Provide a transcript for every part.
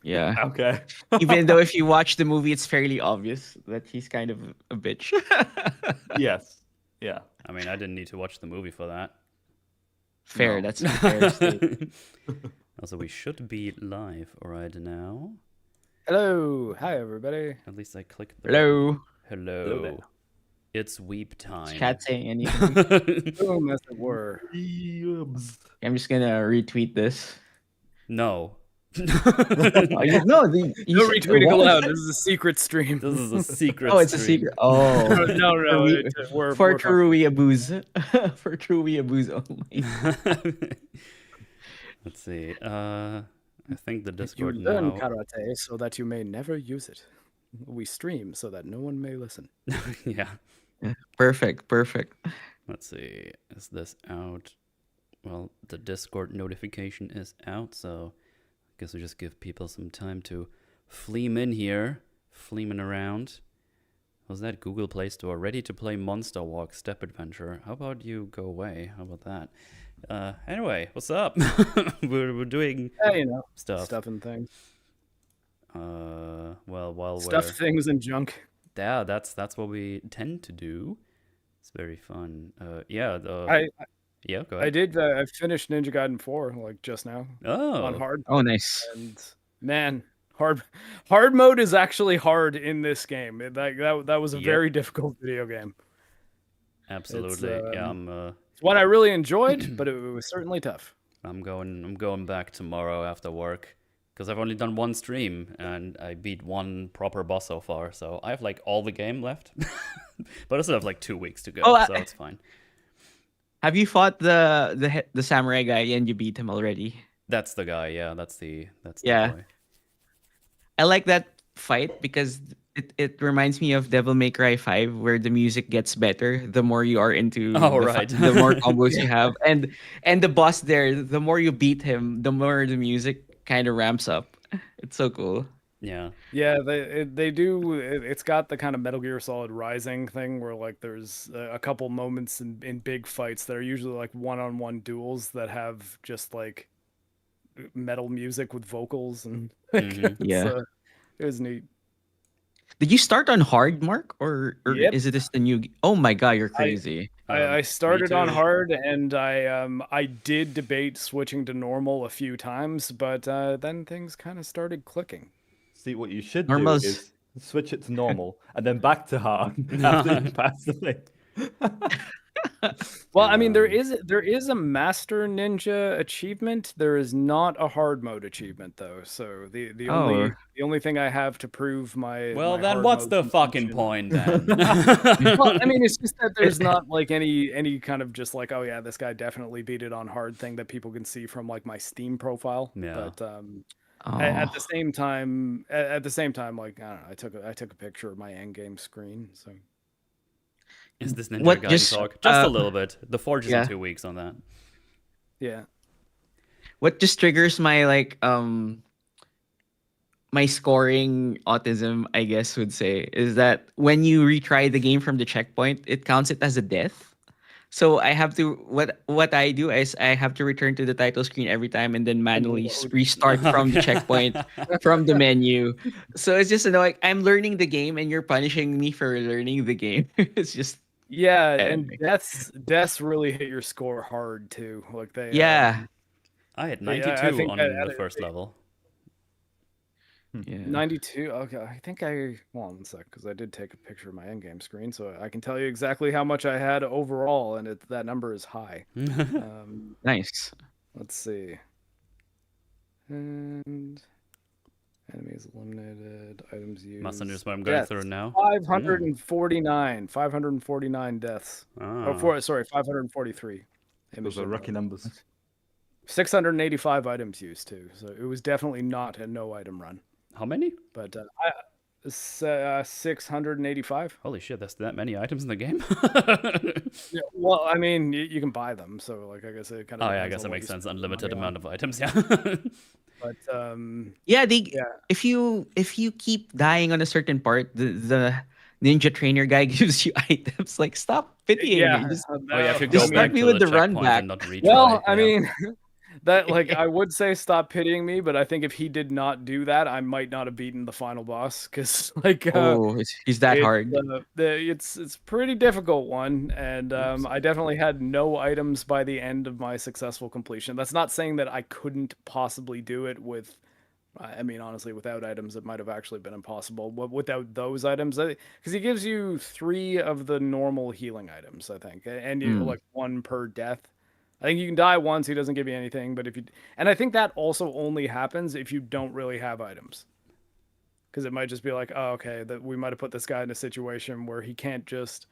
Yeah. Okay. Even though if you watch the movie, it's fairly obvious that he's kind of a bitch. Yes. Yeah. I mean, I didn't need to watch the movie for that. Fair. No. That's a fair statement. Also, we should be live right now. Hello, hi everybody. At least I clicked the Hello. button. Hello. Hello there. It's weep time. Chat saying anything? Boom, as it were. I'm just gonna retweet this. No. No, No retweeting what? allowed. This is a secret stream. This is a secret. Oh, it's a stream. secret. Oh, We're for fine. true weeaboos. For true weeaboos only. Let's see. I think the You Discord learn now. karate so that you may never use it. We stream so that no one may listen. Yeah. Perfect. Perfect. Let's see. Is this out? Well, the Discord notification is out, so I guess we just give people some time to fleam in here, fleaming around. Was that Google Play Store ready to play Monster Walk Step Adventure? How about you go away? How about that? Anyway, what's up? we're doing Yeah, you know, stuff. and things. Well, while Stuff, we're things, and junk. yeah, that's what we tend to do. It's very fun. Yeah. Yeah, go I ahead. did. I finished Ninja Gaiden 4 like just now on Oh, hard, Oh, nice. and man, hard mode is actually hard in this game. That was a Yep. very difficult video game. absolutely. Yeah, It's one I really enjoyed, but it was certainly tough. I'm going back tomorrow after work because I've only done one stream and I beat one proper boss so far. So I have like all the game left, but I still have like 2 weeks to go, Oh, so it's fine. Have you fought the samurai guy and you beat him already? That's the guy. Yeah, that's the Yeah. boy. I like that fight because it reminds me of Devil May Cry 5, where the music gets better the more you are into Oh, the, right. the more combos you have, and the boss there, the more you beat him, the more the music kind of ramps up. It's so cool. Yeah. Yeah, they do. It's got the kind of Metal Gear Solid Rising thing where like there's a couple moments in big fights that are usually like one-on-one duels that have just like metal music with vocals and Yeah. it was neat. Did you start on hard, Mark, or Yep. is it just the new? Oh my god, you're crazy. I started on too. hard, and I did debate switching to normal a few times, but then things kind of started clicking. See, what you should Normal's- do is switch it to normal and then back to hard after you pass the thing. Well, I mean, there is a Master Ninja achievement. There is not a hard mode achievement though. So the only thing I have to prove my Well, my then hard what's mode the fucking completion- point then? Well, I mean, it's just that there's not like any kind of just like, oh yeah, this guy definitely beat it on hard thing that people can see from like my Steam profile. Yeah. But Oh. at the same time, like I don't know, I took a picture of my end game screen. So Is this Ninja What Gaiden just, talk? Just a uh, little bit. The Forge is yeah. in 2 weeks on that. yeah. What just triggers my my scoring autism, I guess would say, is that when you retry the game from the checkpoint, it counts it as a death. So I have to what I do is I have to return to the title screen every time and then manually restart from the checkpoint from the menu. So it's just annoying. I'm learning the game and you're punishing me for learning the game. It's just Yeah, and Anyway. deaths really hit your score hard too. Like they yeah. I had Yeah, 92 I think on that- the first level. Yeah. 92. Okay, I think one sec, because I did take a picture of my endgame screen, so I can tell you exactly how much I had overall, and that number is high. Nice. Let's see. And enemies eliminated, items used. Must understand what I'm going Deaths. through now. 549 deaths. Oh. 543. Those are rookie numbers. 685 items used too, so it was definitely not a no item run. How many? But 685. Holy shit, that's that many items in the game? Yeah, well, I mean, you can buy them, so like I guess it kind of. Oh yeah, I guess that makes sense. Unlimited amount of items, yeah. But Yeah, yeah. if you keep dying on a certain part, the ninja trainer guy gives you items. Like, stop pitying Yeah. me. Just, Oh, you have to Just go start back me to with the the run checkpoint back. and not retry. Well, I yeah. mean, That like I would say stop pitying me, but I think if he did not do that, I might not have beaten the final boss because like Oh, he's that hard. it's pretty difficult one, and Oops. I definitely had no items by the end of my successful completion. That's not saying that I couldn't possibly do it with. I mean, honestly, without items, it might have actually been impossible. Without those items, because he gives you 3 of the normal healing items, I think, and you Mm. like 1 per death. I think you can die once; he doesn't give you anything. But if you, and I think that also only happens if you don't really have items, because it might just be like, oh, okay, that we might have put this guy in a situation where he can't just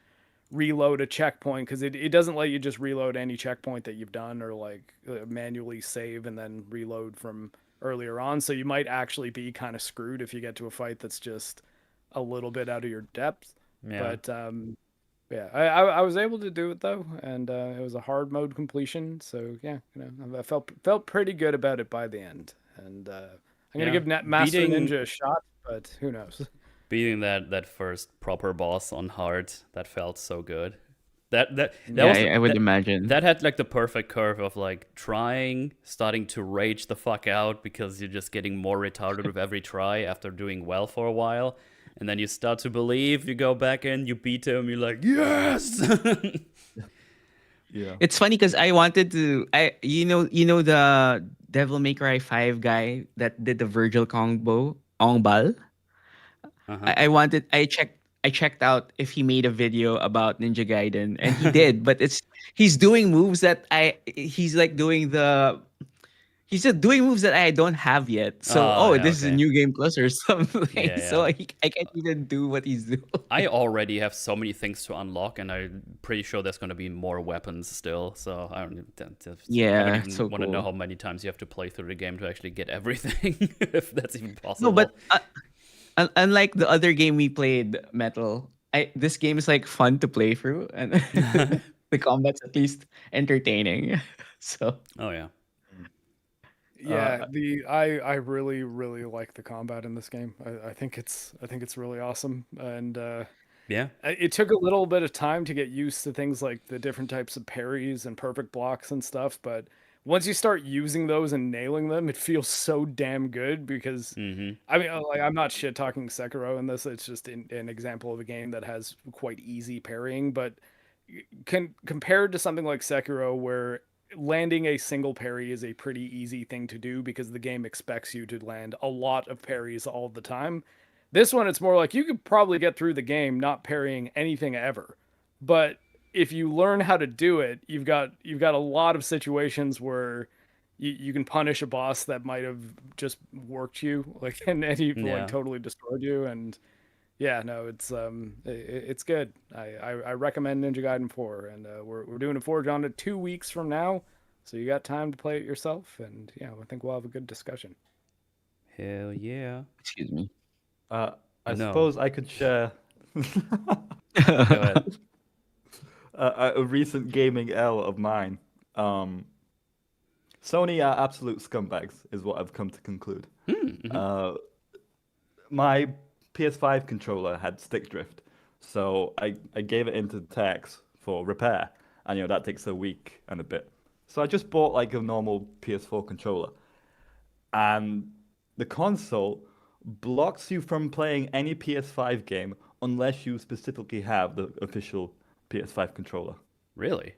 reload a checkpoint because it doesn't let you just reload any checkpoint that you've done or like manually save and then reload from earlier on. So you might actually be kind of screwed if you get to a fight that's just a little bit out of your depth. Yeah. But yeah, I was able to do it though, and it was a hard mode completion. So yeah, I felt pretty good about it by the end. And I'm gonna Yeah. give Master Beating- Ninja a shot, but who knows? Beating that first proper boss on hard, that felt so good. That Yeah, was I would that, imagine. that had like the perfect curve of like trying, starting to rage the fuck out because you're just getting more retarded with every try after doing well for a while. And then you start to believe, you go back in, you beat him, you're like, yes! Yeah. It's funny because I wanted to. You know the Devil May Cry 5 guy that did the Virgil combo, Ong Bal. Uh-huh. I checked out if he made a video about Ninja Gaiden, and he did. But he's doing moves that he's like doing the he's just doing moves that I don't have yet. So Oh, yeah, this is a okay. new game plus or something. Yeah, So yeah. I can't even do what he's doing. I already have so many things to unlock, and I'm pretty sure there's going to be more weapons still. So I don't, I Yeah, don't even so want to know cool. how many times you have to play through the game to actually get everything, if that's even No, possible. but unlike the other game we played, Metal, this game is like fun to play through, and the combat's at least entertaining. So Oh yeah. Yeah, I really really like the combat in this game. I think it's really awesome, and Yeah. it took a little bit of time to get used to things like the different types of parries and perfect blocks and stuff. But once you start using those and nailing them, it feels so damn good because Mm-hmm. I mean, like I'm not shit talking Sekiro in this. It's just an example of a game that has quite easy parrying, but compared to something like Sekiro where landing a single parry is a pretty easy thing to do because the game expects you to land a lot of parries all the time. This one it's more like you could probably get through the game not parrying anything ever. But if you learn how to do it, you've got a lot of situations where you can punish a boss that might have just worked you like and he like Yeah. totally destroyed you and yeah, no, it's good. I recommend Ninja Gaiden 4, and we're doing a Forge on it 2 weeks from now, so you got time to play it yourself, and yeah, I think we'll have a good discussion. Hell yeah. excuse me. I No. suppose I could share Go ahead. a recent gaming L of mine. Sony are absolute scumbags, is what I've come to conclude. My PS5 controller had stick drift, so I gave it into techs for repair, and that takes a week and a bit. So I just bought like a normal PS4 controller, and the console blocks you from playing any PS5 game unless you specifically have the official PS5 controller. Really?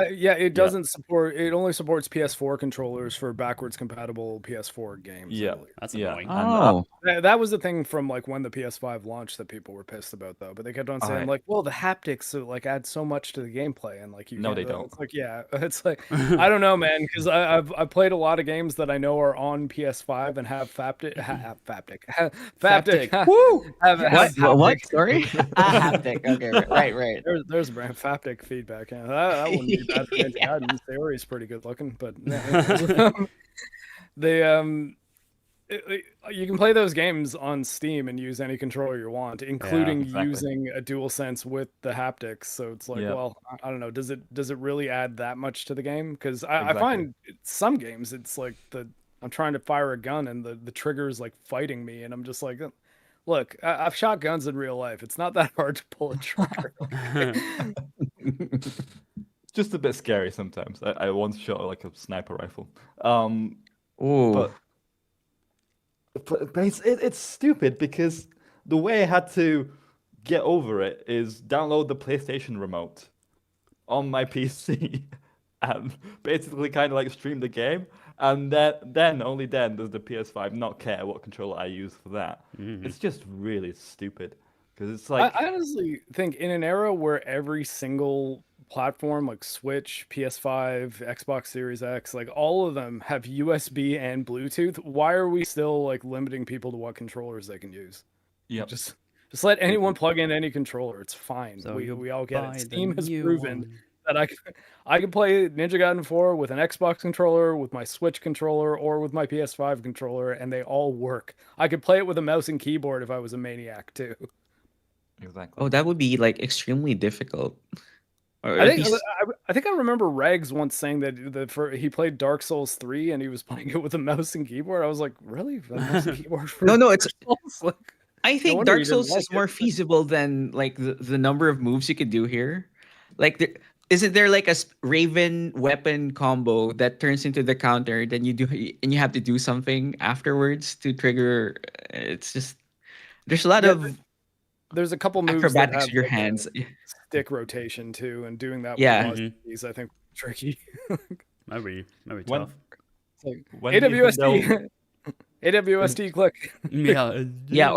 Yeah, it Yeah. doesn't support. It only supports PS4 controllers for backwards compatible PS4 games. I Yeah. believe. That's Yeah. annoying. And Oh, That was the thing from like when the PS5 launched that people were pissed about though. But they kept on saying Alright. like, well, the haptics like add so much to the gameplay, and like you No, can't. they don't. It's like yeah, it's like I don't know, man, because I've played a lot of games that I know are on PS5 and have faptic. Woo! Have what? haptic. Sorry, haptic. Okay, right. There's a brand Faptic feedback. Yeah, that wouldn't be bad for Ninja Gaiden. Sayori's pretty good looking, but they you can play those games on Steam and use any controller you want, including exactly. using a DualSense with the haptics. So it's like, Yeah. well, I don't know. Does it really add that much to the game? Because I Exactly. find some games it's like I'm trying to fire a gun and the trigger is like fighting me, and I'm just like, look, I've shot guns in real life. It's not that hard to pull a trigger. just a bit scary sometimes. I once shot like a sniper rifle. Oh, But it's stupid because the way I had to get over it is download the PlayStation remote on my PC and basically kind of like stream the game. And then only then does the PS5 not care what controller I use for that. It's just really stupid because it's like I honestly think in an era where every single platform like Switch, PS5, Xbox Series X, like all of them have USB and Bluetooth, why are we still like limiting people to what controllers they can use? yep. Just let anyone plug in any controller. It's fine. So we all get buy it. the Steam has new proven one. that I can play Ninja Gaiden 4 with an Xbox controller, with my Switch controller, or with my PS5 controller, and they all work. I could play it with a mouse and keyboard if I was a maniac too. Exactly. oh, that would be like extremely difficult. Or I at think least, I think I remember Regs once saying that he played Dark Souls 3 and he was playing it with a mouse and keyboard. I was like, really? A mouse and keyboard for no, Dark it's. Souls? Like, I no think wonder Dark he didn't Souls like is it. more feasible than like the number of moves you could do here. Like, isn't there like a Raven weapon combo that turns into the counter? Then you do, and you have to do something afterwards to trigger. It's just there's a lot Yeah, of there's a couple moves that acrobatics have with your like a hands. stick rotation too, and doing that with Yeah. WASDs, I think, tricky. Might be When tough. It's like, when do you think they'll- AWSD, AWSD, click. Yeah. Yeah,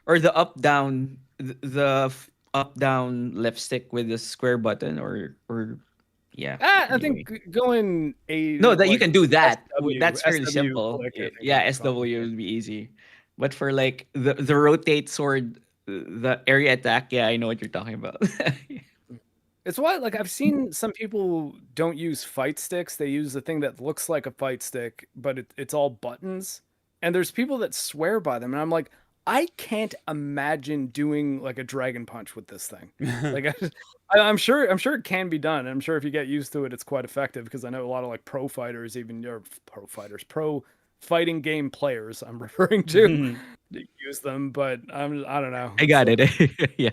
or the up down up down left stick with the square button or yeah. I Anyway. think going a No, that you like can do that. SW, That's fairly SW simple. click, I think Yeah, would be fine. SW would be easy. But for like the rotate sword, the area attack, yeah, I know what you're talking about. It's why, like, I've seen some people don't use fight sticks. They use a thing that looks like a fight stick, but it's all buttons. And there's people that swear by them, and I'm like, I can't imagine doing like a dragon punch with this thing. Like, I'm sure it can be done. I'm sure if you get used to it, it's quite effective. Because I know a lot of like pro fighters, pro fighting game players, I'm referring to, use them. But I don't know. I got it. Yeah.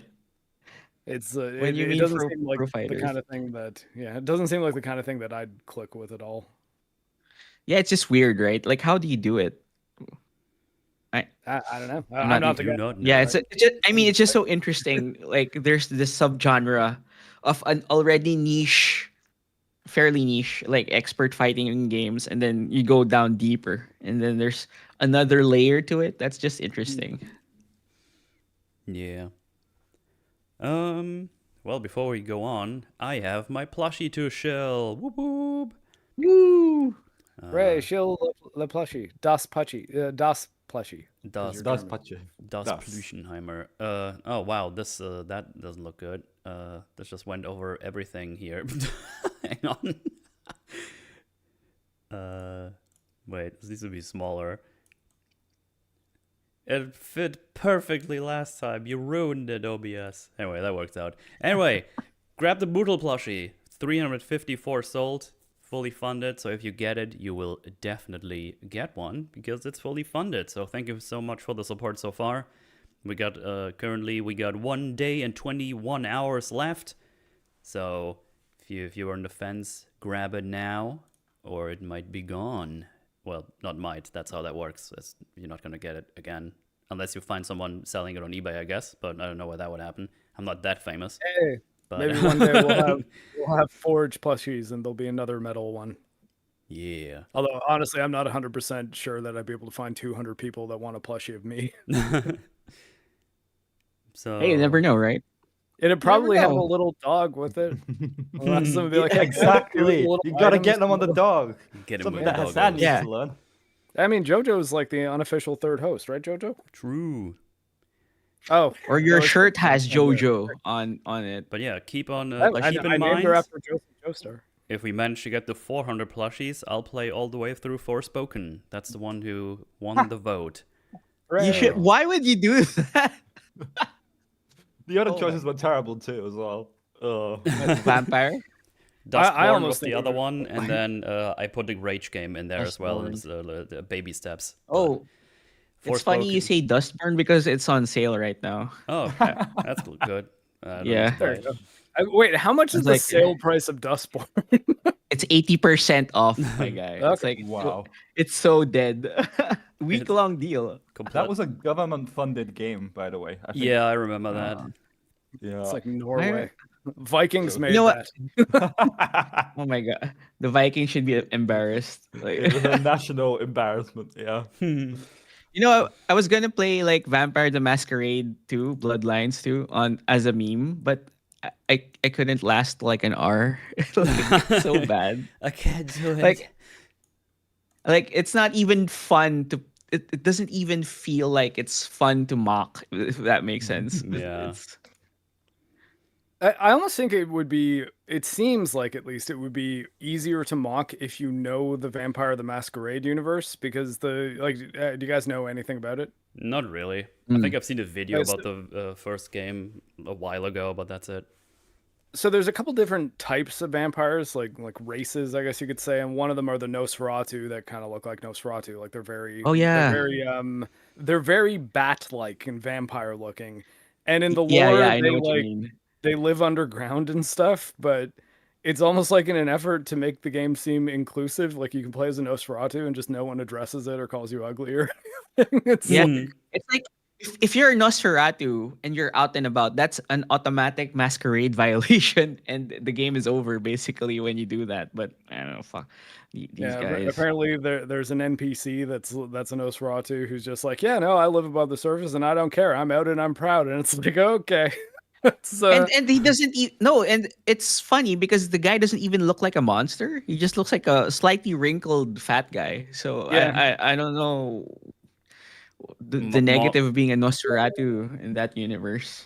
It's When you it mean doesn't pro, seem like pro the fighters. kind of thing that it doesn't seem like the kind of thing that I'd click with at all. Yeah, it's just weird, right? Like, how do you do it? I don't know. I'm I'm not- not the do guy. not know. Yeah, it's just, I mean, it's just so interesting. Like, there's this subgenre of an already niche, fairly niche, like expert fighting in games, and then you go down deeper, and then there's another layer to it. That's just interesting. Yeah. Well, before we go on, I have my plushie to shill. Whoop whoop. Woo! Ray, shill le plushie, das puchy, das plushie. Das Das Pache. Das Das. Pluschenheimer. Oh wow, this that doesn't look good. This just went over everything here. Hang on. Wait, this needs to be smaller. It fit perfectly last time. You ruined it, OBS. Anyway, that worked out. Anyway, grab the Mootal Plushie. 354 sold, fully funded. So if you get it, you will definitely get one because it's fully funded. So thank you so much for the support so far. We got currently 1 day and 21 hours left. So if you're on the fence, grab it now, or it might be gone. Well, not might. That's how that works. You're not gonna get it again unless you find someone selling it on eBay, I guess. But I don't know where that would happen. I'm not that famous. Hey, But maybe one day we'll have Forge plushies and there'll be another metal one. Yeah. Although honestly, I'm not 100% sure that I'd be able to find 200 people that want a plushie of me. So Hey, you never know, right? It'd probably have a know. little dog with it. Unless someone would be like, Yeah, "Hey, exactly. little You gotta items get them on the with dog. get him Something with that the Hassan dog. needs Yeah. to learn. I mean, JoJo's like the unofficial third host, right, JoJo? True. Oh, Or your no, shirt has it's- JoJo on it. But yeah, keep on I keep in named mind her after Joseph Joestar. if we manage to get to 400 plushies, I'll play all the way through Forspoken. That's the one who won the vote. You should. Why would you do that? The other Oh. choices were terrible too, as well. Vampire. Dustborn almost was the think other of it. one, and then I put the Rage game in there as well. Dustborn. It was the baby steps. Oh, it's funny you Forspoken- say Dustburn because it's on sale right now. Oh, that's good. I don't Yeah. need to buy There it. you go. Wait, how much is It's the like sale price of Dustborn? it's 80% off, my guy. It's Okay. like Wow. it's so dead. Week long deal. That was a government-funded game, by the way. I think. Yeah, I remember that. Yeah. It's like I, Norway. Vikings You made know what? that. Oh my god, the Vikings should be embarrassed. Like, It was a national embarrassment. Yeah. you know, I was gonna play like Vampire the Masquerade 2, Bloodlines 2 on as a meme, but I couldn't last like an hour. Like, it's so bad. I can't do it. Like it's not even fun to. It doesn't even feel like it's fun to mock. If that makes sense. Yeah. It's, I almost think it would be. It seems like at least it would be easier to mock if you know the Vampire the Masquerade universe, because do you guys know anything about it? Not really. I think I've seen a video Yes. about the first game a while ago, but that's it. So there's a couple different types of vampires, like races, I guess you could say, and one of them are the Nosferatu that kind of look like Nosferatu, like oh yeah, they're very bat-like and vampire-looking, and in the yeah. lore I know what you mean. they live underground and stuff, but it's almost like in an effort to make the game seem inclusive, like you can play as a Nosferatu and just no one addresses it or calls you ugly or it's Yeah, like, it's like if you're a Nosferatu and you're out and about, that's an automatic masquerade violation, and the game is over basically when you do that. But I don't know, fuck these yeah, guys. apparently there's an NPC that's a Nosferatu who's just like, yeah, no, I live above the surface and I don't care. I'm out and I'm proud. And it's like, okay. So And he doesn't no, and it's funny because the guy doesn't even look like a monster. He just looks like a slightly wrinkled fat guy. So Yeah. I don't know the Mo- negative of being a Nosferatu in that universe.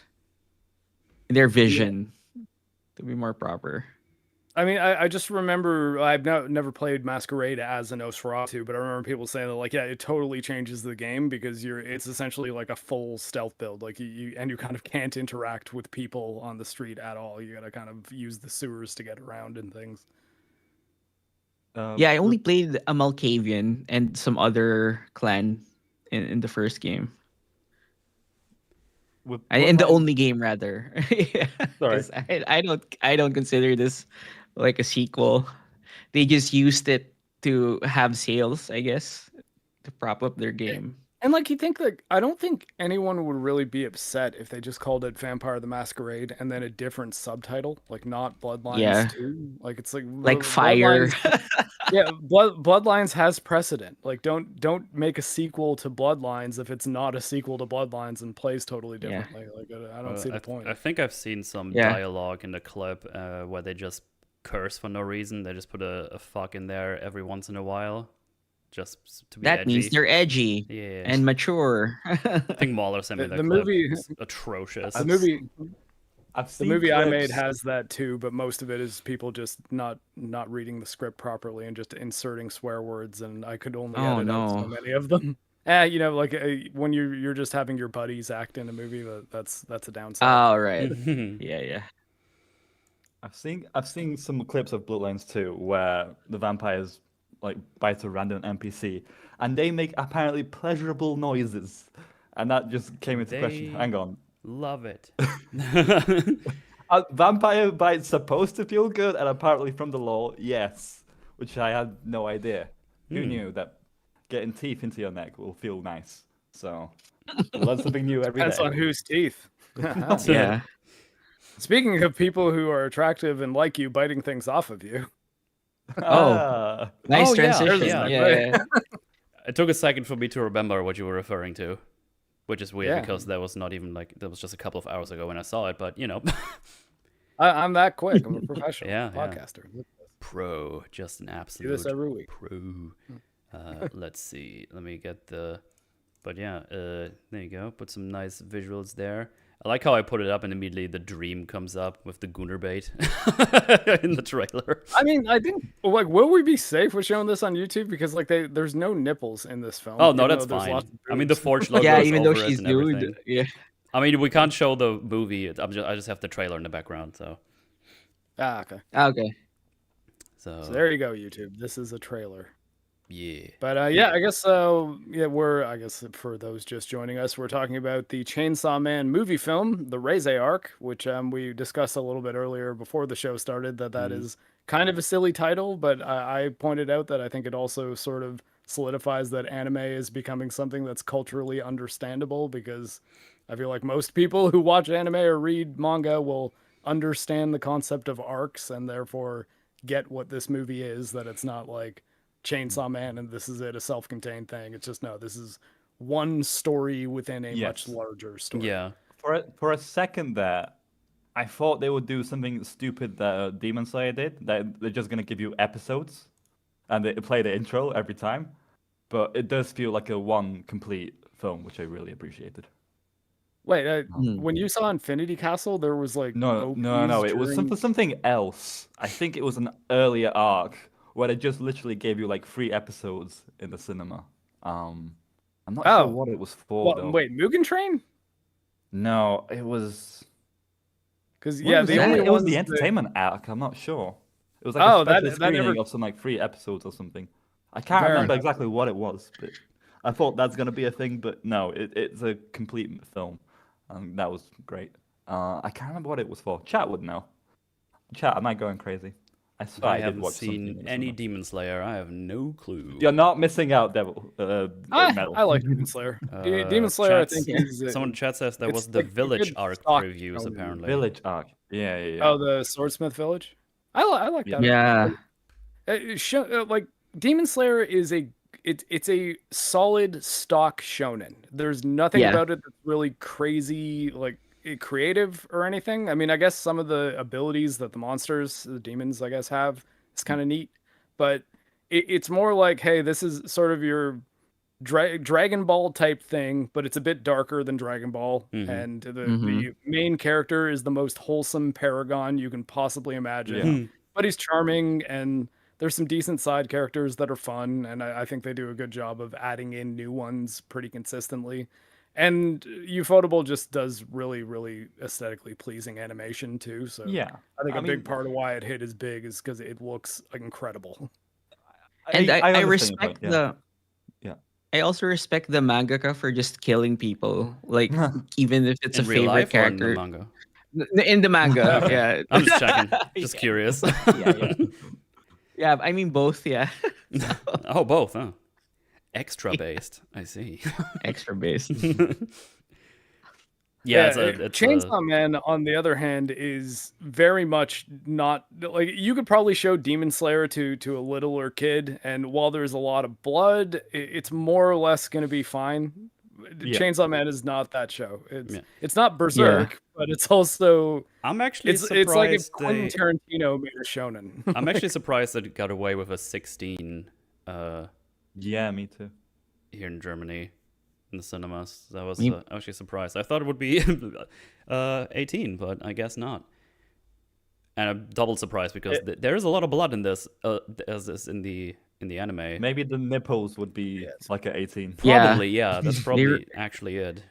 Their vision to be more proper. I mean, I just remember I've never played Masquerade as a Nosferatu, but I remember people saying that like, yeah, it totally changes the game because it's essentially like a full stealth build. Like you kind of can't interact with people on the street at all. You gotta kind of use the sewers to get around and things. Yeah, I only played a Malkavian and some other clan in the first game. With In the Bloodlines- only game rather. Yeah, Sorry. 'cause I don't consider this like a sequel. They just used it to have sales, I guess, to prop up their game. And like you think that I don't think anyone would really be upset if they just called it Vampire the Masquerade and then a different subtitle, like not Bloodlines Yeah. 2. Like it's like Fire. Bloodlines, yeah, Bloodlines has precedent. Like don't make a sequel to Bloodlines if it's not a sequel to Bloodlines and plays totally Yeah. differently. Like I don't see the point. I think I've seen some Yeah. dialogue in the clip where they just curse for no reason. They just put a fuck in there every once in a while, just to be That edgy. means they're edgy Yeah. and mature. I think Mahler sent me The that clip. movie- It's atrocious. The movie I've The seen movie I made clips- has that too, but most of it is people just not reading the script properly and just inserting swear words, and I could only Oh, edit out so no. many of them. You know, like when you're just having your buddies act in a movie, that's a downside. Oh, right. Yeah. I've seen some clips of Bloodlines 2 where the vampires like bite a random NPC and they make apparently pleasurable noises, and that just came into question. They- Hang on, Love it. a vampire bite's supposed to feel good, and apparently from the lore, yes, which I had no idea. Who knew that getting teeth into your neck will feel nice? So learn something new every Depends day. on whose teeth. Yeah. Speaking of people who are attractive and like you biting things off of you, Ah. Nice Oh, yeah, transition. yeah. Yeah. It took a second for me to remember what you were referring to, which is weird Yeah. because that was not even like that was just a couple of hours ago when I saw it. But you know, I'm that quick. I'm a professional Yeah, yeah. podcaster. pro, just an Do absolute this every week. pro. Let's see. Let me get the. But yeah, there you go. Put some nice visuals there. I like how I put it up and immediately the dream comes up with the Gunner bait in the trailer. I mean, I think like, will we be safe with showing this on YouTube? Because like, there's no nipples in this film. Oh no, even that's though there's fine. lots of I mean, the boobs. Forge logo Yeah, is even though over it she's and nude. everything. Yeah. I mean, we can't show the movie. I just have the trailer in the background. So Okay. Okay. so So there you go, YouTube. This is a trailer. Yeah. But yeah, I guess I guess for those just joining us, we're talking about the Chainsaw Man movie film, the Reze arc, which we discussed a little bit earlier before the show started. That is kind of a silly title, but I pointed out that I think it also sort of solidifies that anime is becoming something that's culturally understandable, because I feel like most people who watch anime or read manga will understand the concept of arcs and therefore get what this movie is. That it's not like Chainsaw Man and this is it, a self-contained thing. It's just, no, this is one story within a much Yes. larger story. Yeah. For a second there, I thought they would do something stupid that Demon Slayer did. That they're just gonna give you episodes, and they play the intro every time. But it does feel like a one complete film, which I really appreciated. Wait, Hmm. when you saw Infinity Castle, there was like No. OPs It was during- something else. I think it was an earlier arc where they just literally gave you like 3 episodes in the cinema. I'm not Oh. sure what it was for What, though. wait, Mugen Train? No, it was. Because What yeah, was the it? only It was ones the that- entertainment arc. I'm not sure. It was like Oh, a that- special that screening never- of some like 3 episodes or something. I can't Fair remember enough. exactly what it was, but I thought that's gonna be a thing. But no, it's a complete film, and that was great. I can't remember what it was for. Chat would know. Chat, am I going crazy? I swear I did haven't watch something seen in the any cinema. Demon Slayer. I have no clue. You're not missing out, Devil. Metal. I like Demon Slayer. Demon Slayer, I Chats- think, is Someone in chat says that it's was the like a Village good arc stock previews, shonen. apparently. Village arc. Yeah. Oh, the Swordsmith Village. I like that. Yeah. Like Demon Slayer is it's a solid stock shonen. There's nothing Yeah. about it that's really crazy, like creative or anything. I mean, I guess some of the abilities that the monsters, the demons, I guess, have is kind of neat, but it's more like, hey, this is sort of your Dragon Ball type thing, but it's a bit darker than Dragon Ball, Mhm. and the main character is the most wholesome paragon you can possibly imagine. Yeah. But he's charming, and there's some decent side characters that are fun, and I think they do a good job of adding in new ones pretty consistently. And Ufotable just does really, really aesthetically pleasing animation too. So Yeah. I think I a big mean- part of why it hit as big is because it looks incredible. And I understand your respect point, yeah. the. Yeah. I also respect the mangaka for just killing people, like even if it's in a real favorite life or in the character. manga? In the manga, Okay. yeah. I'm just checking. Just curious. Yeah. Yeah, I mean both, yeah. Oh, both, huh? Extra based. I see. Extra based. Yeah, it's Chainsaw Man, on the other hand, is very much not like, you could probably show Demon Slayer to a littler kid, and while there's a lot of blood, it's more or less going to be fine. Yeah. Chainsaw Man is not that show. Yeah. It's not Berserk, but it's also I'm actually it's like if surprised Quentin they. Tarantino made a shonen. I'm actually surprised that it got away with a 16 Yeah, me too. here in Germany in the cinemas. That was Me- actually surprised. I thought it would be 18, but I guess not. And I'm double surprised because there is a lot of blood in this, as is in the anime. Maybe the nipples would be like an 18. Yeah. Probably, yeah. That's probably actually it.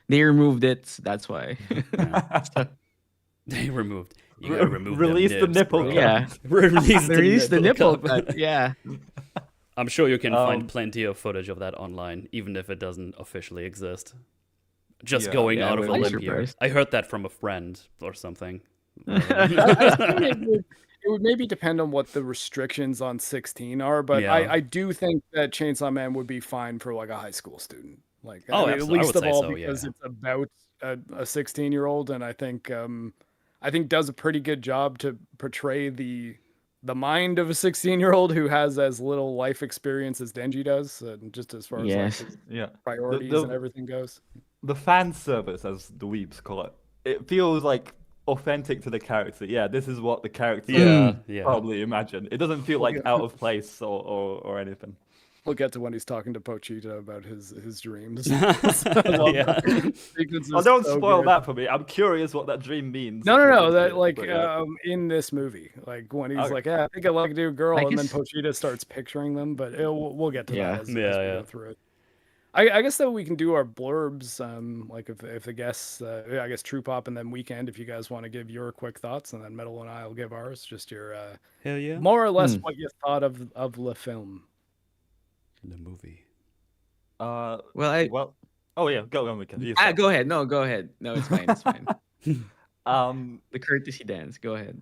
They removed it, so that's why. They removed. You gotta remove. Release them the nibs, nipple bro. cut. Yeah. Release They released the nipple cut. cut. Yeah. I'm sure you can Um, find plenty of footage of that online, even if it doesn't officially exist. Just Yeah. going Yeah, out of a I'm limb here. surprised. I heard that from a friend or something. I think it would maybe depend on what the restrictions on 16 are, but Yeah. I do think that Chainsaw Man would be fine for like a high school student. Like, Oh, at absolutely. I least would of say all so, because yeah. it's about a 16-year-old, and I think does a pretty good job to portray the mind of a 16-year-old who has as little life experience as Denji does, just as far as Yes. like his Yeah. priorities the- and everything goes. The fan service, as the weebs call it, it feels like authentic to the character. Yeah, this is what the character Yeah. probably imagined. It doesn't feel like out of place or anything. We'll get to when he's talking to Pochita about his dreams. Yeah. Oh, don't spoil that for me. I'm curious what that dream means. No. That like But, yeah. in this movie, like when he's Okay. like, "Yeah, I think I like to do a girl," I and then guess- Pochita starts picturing them. But we'll get to Yeah. that as we Yeah. go through it. I guess that we can do our blurbs, like if the guests, I guess TruePop and then Weekend, if you guys want to give your quick thoughts, and then Metal and I will give ours, just your Hell yeah. more or less Hmm. what you thought of the film. The movie. Well, I Well, oh yeah, go on, Weekend. You start. go ahead. No, go ahead. No, it's fine. It's fine. Um, The courtesy dance. Go ahead.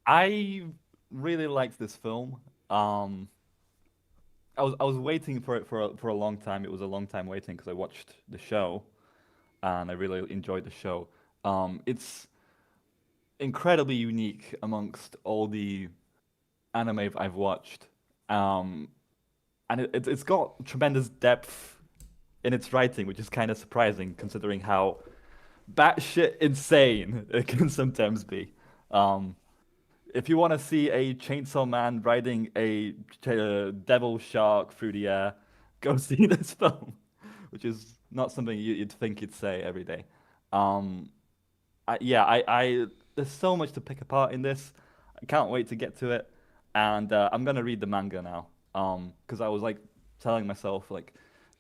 I really liked this film. I was waiting for it for a long time. It was a long time waiting because I watched the show, and I really enjoyed the show. It's incredibly unique amongst all the anime I've watched, um, and it's got tremendous depth in its writing, which is kind of surprising considering how batshit insane it can sometimes be. Um, if you want to see a chainsaw man riding a devil shark through the air, go see this film, which is not something you'd think you'd say every day. Um, there's so much to pick apart in this. I can't wait to get to it, and I'm gonna read the manga now. Because I was like telling myself like,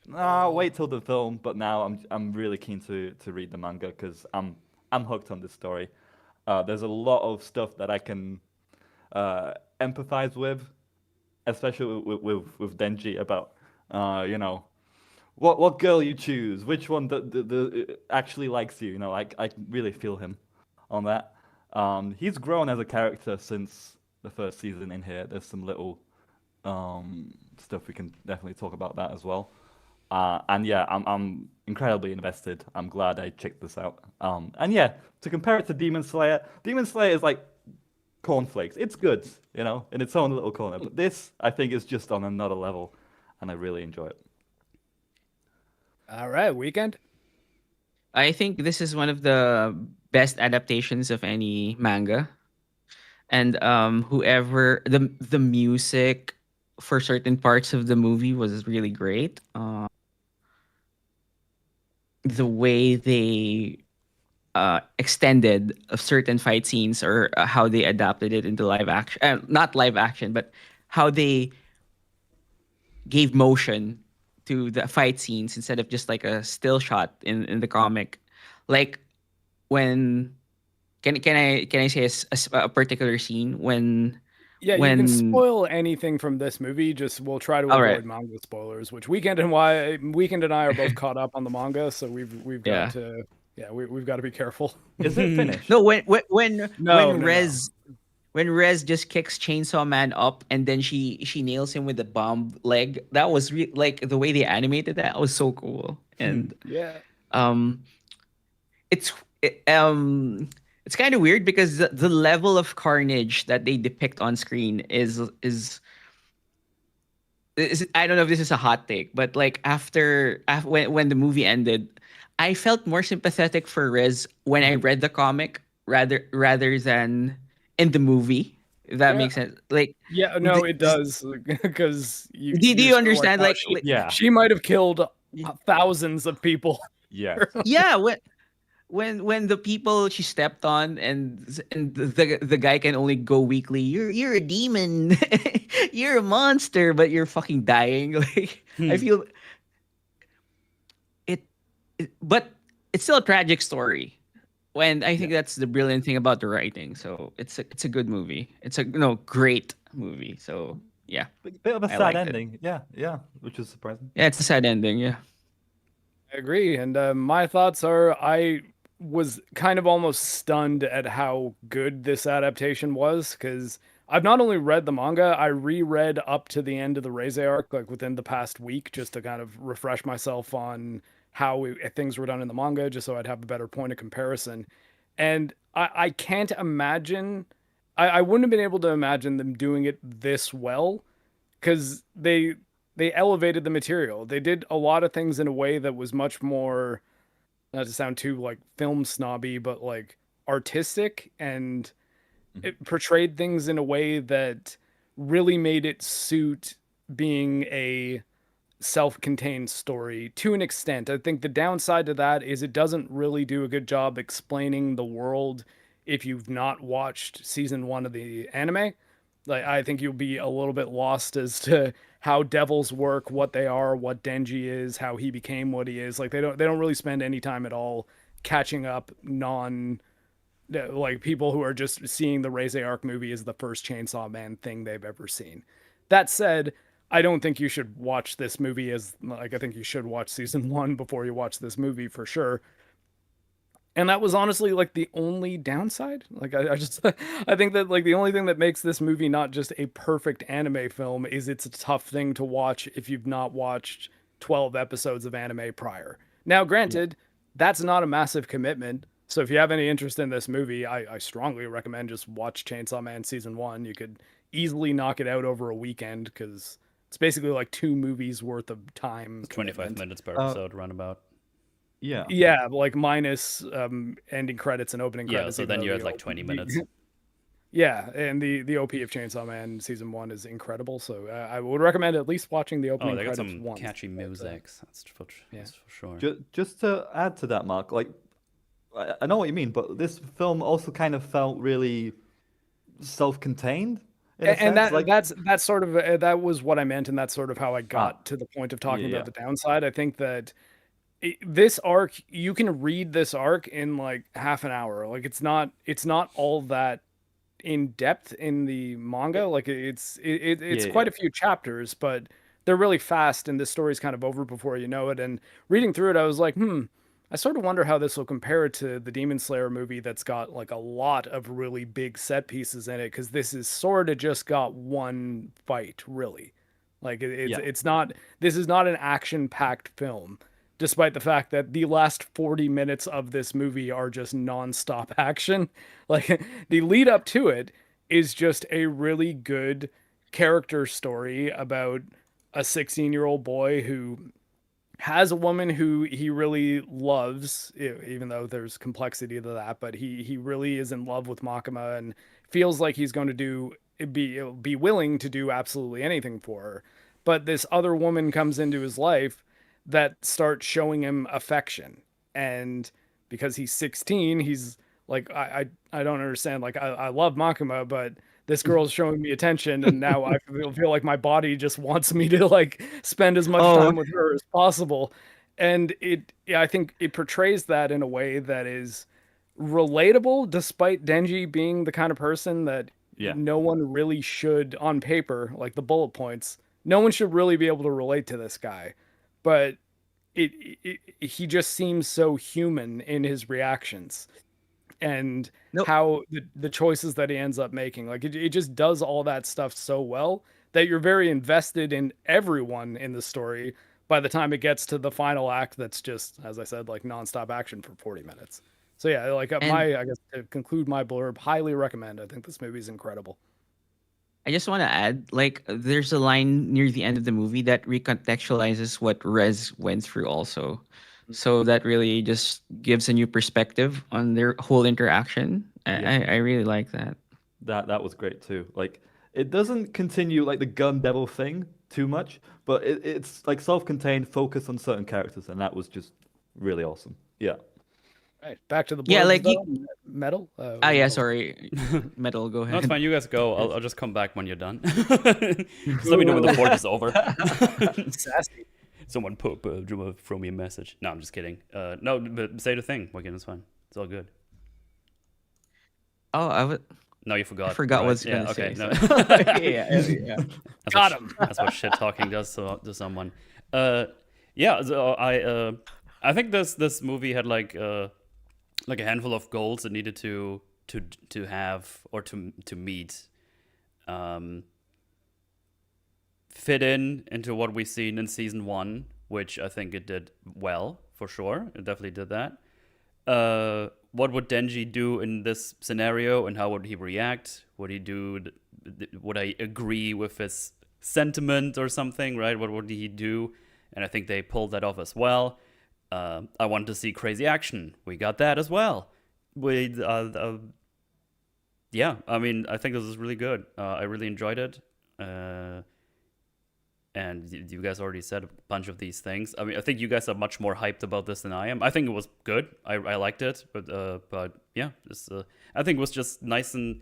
nah, wait till the film, but now I'm really keen to read the manga because I'm hooked on this story. There's a lot of stuff that I can empathize with, especially with Denji about you know what girl you choose, which one the actually likes you. You know, I really feel him on that. He's grown as a character since the first season in here. There's some little stuff we can definitely talk about that as well. And yeah, I'm incredibly invested. I'm glad I checked this out. And yeah, to compare it to Demon Slayer is like cornflakes. It's good, you know, in its own little corner. But this, I think, is just on another level, and I really enjoy it. All right, Weekend. I think this is one of the best adaptations of any manga. And whoever the music for certain parts of the movie was really great. The way they extended of certain fight scenes, or how they adapted it into live action, not live action, but how they gave motion to the fight scenes instead of just like a still shot in the comic. Like when can I say a particular scene Yeah, you can when spoil anything from this movie. Just we'll try to all right, avoid manga spoilers. Which Weekend and I are both caught up on the manga, so we've got yeah. to we've got to be careful. Is it finished? No, when No, no, no. when Rez just kicks Chainsaw Man up and then she nails him with the bomb leg. That was like the way they animated that was so cool. And Yeah, um it's it, um it's kind of weird because the level of carnage that they depict on screen is I don't know if this is a hot take, but like after when the movie ended, I felt more sympathetic for Rez when I read the comic rather than in the movie. If that yeah, makes sense. Like, yeah. No, it does because do you're you still like, understand? oh, Yeah. she might have killed thousands of people. Yes. Yeah, when the people she stepped on and the guy can only go weekly. You're a demon. You're a monster, but you're fucking dying. Like I feel it, but it's still a tragic story. When I think that's the brilliant thing about the writing. So it's a good movie. It's a great movie. So yeah, Bit of a I sad liked it. ending. Yeah, yeah, which is surprising. Yeah, it's a sad ending. Yeah. I agree. And my thoughts are I was kind of almost stunned at how good this adaptation was because I've not only read the manga, I reread up to the end of the Reze arc, like within the past week, just to kind of refresh myself on how things were done in the manga, just so I'd have a better point of comparison. And I can't imagine, I wouldn't have been able to imagine them doing it this well because they elevated the material. They did a lot of things in a way that was much more, not to sound too like film snobby, but like artistic, and it portrayed things in a way that really made it suit being a self-contained story to an extent. I think the downside to that is it doesn't really do a good job explaining the world if you've not watched season 1 of the anime. Like I think you'll be a little bit lost as to how devils work, what they are, what Denji is, how he became what he is. Like they don't really spend any time at all catching up like people who are just seeing the Reze arc movie as the first Chainsaw Man thing they've ever seen. That said, I don't think you should watch this movie as like I think you should watch season 1 before you watch this movie for sure. And that was honestly like the only downside. Like I just I think that like the only thing that makes this movie not just a perfect anime film is it's a tough thing to watch if you've not watched 12 episodes of anime prior. Now, granted, that's not a massive commitment. So if you have any interest in this movie, I strongly recommend just watch Chainsaw Man season 1. You could easily knock it out over a weekend because it's basically like 2 movies worth of time. 25 minutes per episode, roundabout. Yeah. Yeah, like minus ending credits and opening Yeah, credits. so even then though you're at the like 20 minutes. Yeah, and the OP of Chainsaw Man season 1 is incredible. So I would recommend at least watching the opening Oh, they got credits some once. catchy music. That's for sure. Just to add to that, Mark, like I know what you mean, but this film also kind of felt really self-contained in a And sense. Like, that's sort of that was what I meant, and that's sort of how I got to the point of talking yeah. about the downside. I think that this arc, you can read this arc in like half an hour. Like it's not all that in depth in the manga. Like it's quite a few chapters, but they're really fast, and this story's kind of over before you know it. And reading through it, I was like, I sort of wonder how this will compare to the Demon Slayer movie that's got like a lot of really big set pieces in it, because this is sort of just got one fight, really. Like it's not, this is not an action-packed film, despite the fact that the last 40 minutes of this movie are just non-stop action. Like the lead up to it is just a really good character story about a 16-year-old boy who has a woman who he really loves, even though there's complexity to that, but he really is in love with Makima and feels like he's going to be willing to do absolutely anything for her. But this other woman comes into his life that starts showing him affection. And because he's 16, he's like, I don't understand. Like, I love Makima, but this girl's showing me attention, and now I feel like my body just wants me to like spend as much time with her as possible. And I think it portrays that in a way that is relatable, despite Denji being the kind of person that no one really should, on paper, like the bullet points, no one should really be able to relate to this guy. But he just seems so human in his reactions and how the choices that he ends up making. Like it just does all that stuff so well that you're very invested in everyone in the story by the time it gets to the final act that's just, as I said, like nonstop action for 40 minutes. So yeah, like I guess to conclude my blurb, highly recommend. I think this movie is incredible. I just want to add, like, there's a line near the end of the movie that recontextualizes what Rez went through also. So that really just gives a new perspective on their whole interaction. I really like that. That was great too. Like, it doesn't continue like the gun devil thing too much, but it's like self-contained, focused on certain characters, and that was just really awesome. Yeah. Right, back to the Yeah, like Metal. Sorry, Metal. Go ahead. No, it's fine. You guys go. I'll just come back when you're done. Just let me know when the board is over. Sassy. Someone throw me a message. No, I'm just kidding. No, but say the thing. Again, it's fine. It's all good. Oh, No, you forgot. I forgot right? what I was going to okay, say. No. Yeah. Got him. That's what shit talking does to someone. So I think this movie had like a handful of goals it needed to have or to meet, fit into what we've seen in season 1, which I think it did well for sure. It definitely did that. What would Denji do in this scenario, and how would he react? Would he do? Would I agree with his sentiment or something? Right? What would he do? And I think they pulled that off as well. I wanted to see crazy action. We got that as well. I mean, I think this is really good. I really enjoyed it. And you guys already said a bunch of these things. I mean, I think you guys are much more hyped about this than I am. I think it was good. I liked it, but yeah, I think it was just nice, and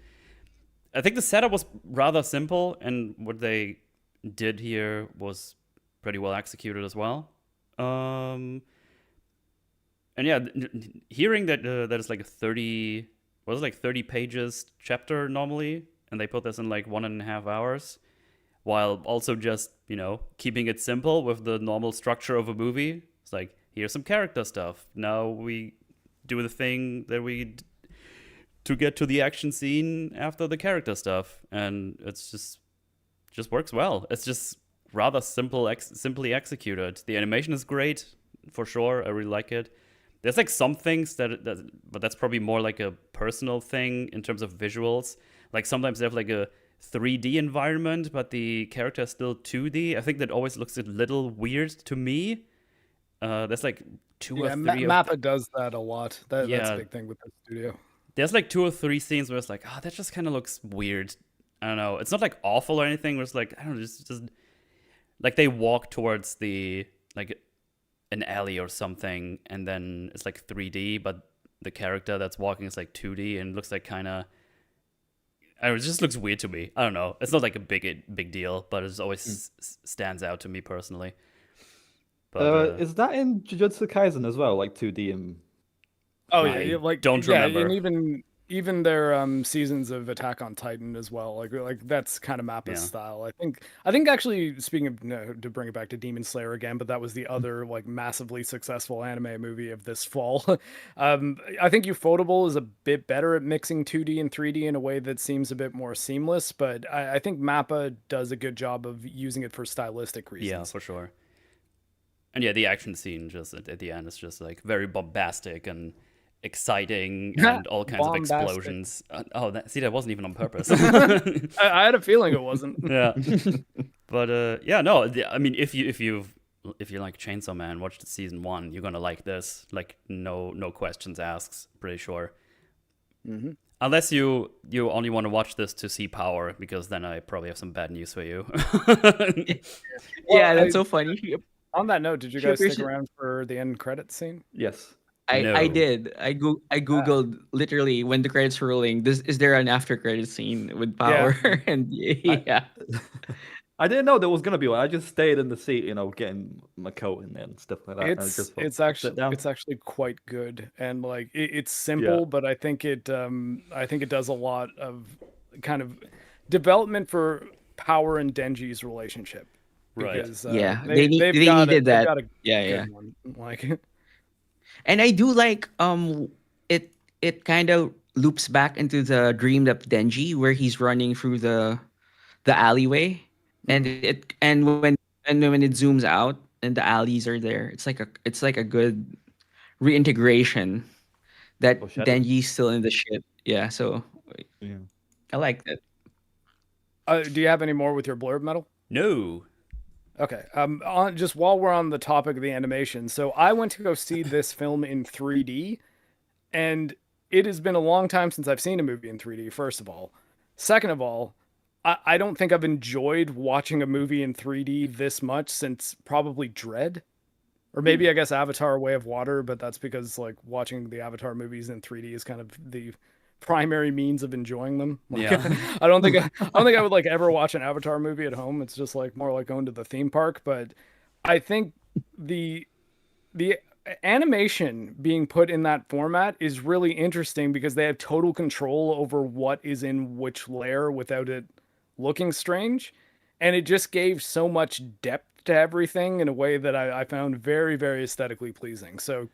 I think the setup was rather simple, and what they did here was pretty well executed as well. And yeah, hearing that that is like a 30, was it like 30 pages chapter normally, and they put this in like 1.5 hours, while also just, keeping it simple with the normal structure of a movie. It's like, here's some character stuff. Now we do the thing that to get to the action scene after the character stuff, and it's just works well. It's just rather simply executed. The animation is great for sure. I really like it. There's like some things but that's probably more like a personal thing in terms of visuals. Like sometimes they have like a 3D environment, but the character is still 2D. I think that always looks a little weird to me. There's like two or three. Mappa does that a lot. That's Yeah. a big thing with the studio. There's like 2 or 3 scenes where it's like, that just kind of looks weird. I don't know. It's not like awful or anything. Where it's like, I don't know, just like they walk towards the like an alley or something, and then it's like 3D, but the character that's walking is like 2D, and looks like kind of. I don't know, it just looks weird to me. I don't know. It's not like a big deal, but it always stands out to me personally. But Is that in Jujutsu Kaisen as well, like 2D and? Oh I yeah, like don't remember. and even their seasons of Attack on Titan as well. Like that's kind of Mappa's Yeah. style. I think actually, speaking of, to bring it back to Demon Slayer again, but that was the other like massively successful anime movie of this fall. I think Ufotable is a bit better at mixing 2D and 3D in a way that seems a bit more seamless, but I think Mappa does a good job of using it for stylistic reasons. yeah, for sure. And yeah, the action scene just at the end is just like very bombastic and exciting, and all kinds of Bombastic. explosions. That wasn't even on purpose. I had a feeling it wasn't. Yeah, but yeah, no. I mean, if you like Chainsaw Man, watch the season 1. You're gonna like this. Like no questions asked. Pretty sure. Mm-hmm. Unless you only want to watch this to see power, because then I probably have some bad news for you. Yeah, that's so funny. On that note, did you Sure, guys stick Christian- around for the end credits scene? Yes. I No. did. I googled literally when the credits were rolling. Is there an after credit scene with power? And yeah, I didn't know there was gonna be one. I just stayed in the seat, getting my coat in there and stuff like that. and I just thought, It's sit down. actually quite good, and like it's simple, but I think it does a lot of kind of development for Power and Denji's relationship. Right. Because, Yeah, they needed they've that. got a Yeah. good one. Like And I do like it kind of loops back into the dream of Denji where he's running through the alleyway, and when it zooms out and the alleys are there, it's like a good reintegration that Foreshadowing. Denji's still in the ship. Yeah, so Yeah. I like that. do you have any more with your blurb, Metal? No. Okay. Just while we're on the topic of the animation, so I went to go see this film in 3D, and it has been a long time since I've seen a movie in 3D. First of all, second of all, I don't think I've enjoyed watching a movie in 3D this much since probably Dread, or maybe I guess Avatar: Way of Water, but that's because like watching the Avatar movies in 3D is kind of the primary means of enjoying them. Like, Yeah. I don't think I would like ever watch an Avatar movie at home. It's just like more like going to the theme park. But I think the animation being put in that format is really interesting because they have total control over what is in which layer without it looking strange. And it just gave so much depth to everything in a way that I found very, very aesthetically pleasing. So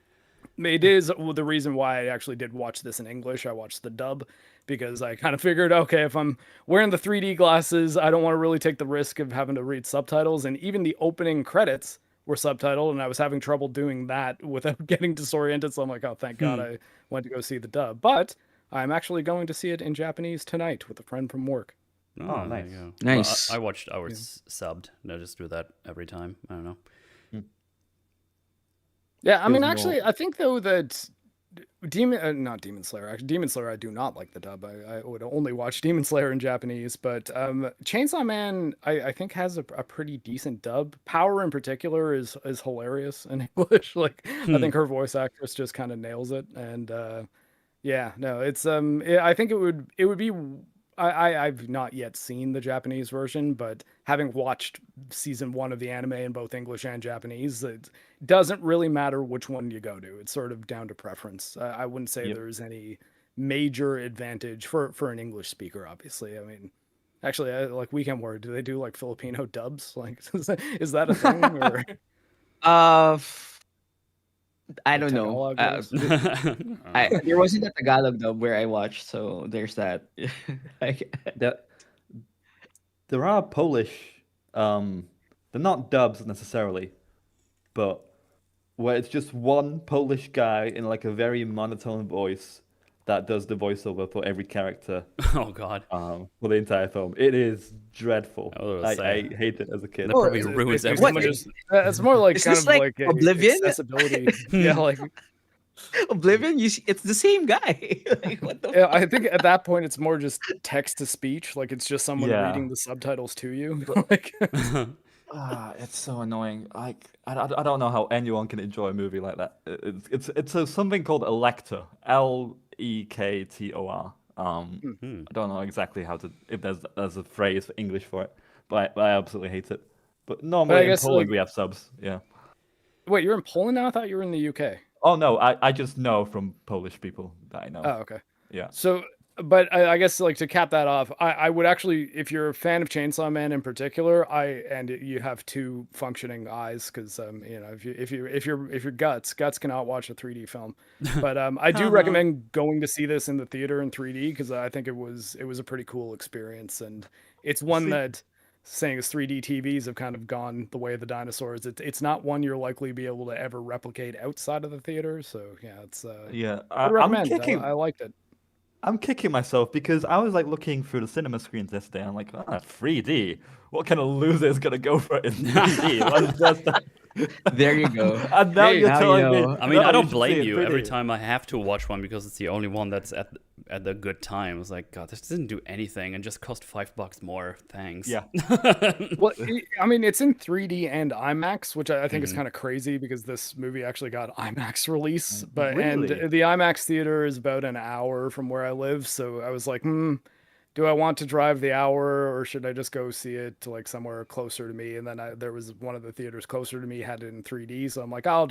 it is the reason why I actually did watch this in English. I watched the dub because I kind of figured, okay, if I'm wearing the 3D glasses, I don't want to really take the risk of having to read subtitles. And even the opening credits were subtitled, and I was having trouble doing that without getting disoriented. So I'm like, oh, thank God I went to go see the dub. But I'm actually going to see it in Japanese tonight with a friend from work. Oh, there nice. you go. Nice. Well, I watched ours subbed. And I just do that every time. I don't know. Yeah, I mean, Feels actually, more- I think though that not Demon Slayer. Actually, Demon Slayer, I do not like the dub. I would only watch Demon Slayer in Japanese. But Chainsaw Man, I think has a pretty decent dub. Power in particular is hilarious in English. Like I think her voice actress just kind of nails it. And yeah, no, it's I think it would be I've not yet seen the Japanese version, but having watched season 1 of the anime in both English and Japanese, it doesn't really matter which one you go to. It's sort of down to preference. I wouldn't say Yep. there's any major advantage for an English speaker, obviously. I mean, actually, like Weekend Word, do they do like Filipino dubs? Like, is that a thing? Or Uh, I like don't know. Tagalog dubs? There wasn't a Tagalog dub where I watched, so there's that. Like, There are Polish, they're not dubs necessarily, but where it's just one Polish guy in like a very monotone voice that does the voiceover for every character Oh God. for the entire film. It is dreadful. I was I saying. hate it as a kid. That probably is it- ruins is everything. someone just- it's more like Is kind this of like like a Oblivion? accessibility. Yeah, like Oblivion, it's the same guy. Like, what the? yeah, I think at that point it's more just text to speech. Like it's just someone Yeah. reading the subtitles to you. Like It's so annoying. Like I don't know how anyone can enjoy a movie like that. It's something called a lector, Lektor. I don't know exactly how to if there's a phrase for English for it, but I absolutely hate it. But normally in guess, Poland like- we have subs. Yeah. wait, you're in Poland now? I thought you were in the UK. Oh no, I just know from Polish people that I know. Oh, okay. Yeah. So, but I guess like to cap that off, I would actually, if you're a fan of Chainsaw Man in particular, and you have two functioning eyes, because you know if you're guts cannot watch a 3D film, but I do recommend going to see this in the theater in 3D because I think it was a pretty cool experience, and it's one See- that. Saying as 3D TVs have kind of gone the way of the dinosaurs. It's not one you're likely to be able to ever replicate outside of the theater. So yeah, it's Yeah. I I'm recommend. kicking. I liked it. I'm kicking myself because I was like looking through the cinema screens yesterday. And I'm like, 3D. What kind of loser is gonna go for it in 3D? What is that? There you go. And now Hey, you're now you telling me. know. I mean, no, I don't should see blame it in you every 3D. time I have to watch one because it's the only one that's at the good time. It's like, God, this didn't do anything and just cost $5 more. Thanks. Yeah. Well, I mean, it's in 3D and IMAX, which I think is kind of crazy because this movie actually got IMAX release. But and Really? the IMAX theater is about an hour from where I live, so I was like, do I want to drive the hour or should I just go see it to like somewhere closer to me? And then there was one of the theaters closer to me had it in 3D, so I'm like, I'll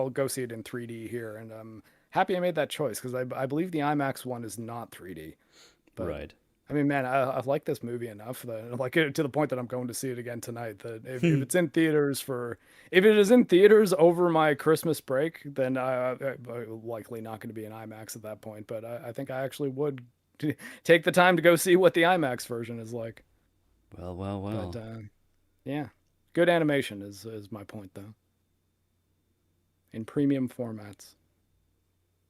go see it in 3D here, and I'm happy I made that choice because I believe the IMAX one is not 3D. But, Right. I mean, man, I've liked this movie enough that I like it to the point that I'm going to see it again tonight. That if it's in theaters if it is in theaters over my Christmas break, then I'm likely not going to be in IMAX at that point. But I think I actually would take the time to go see what the IMAX version is like. Well, well, well. But yeah, good animation is my point though. In premium formats.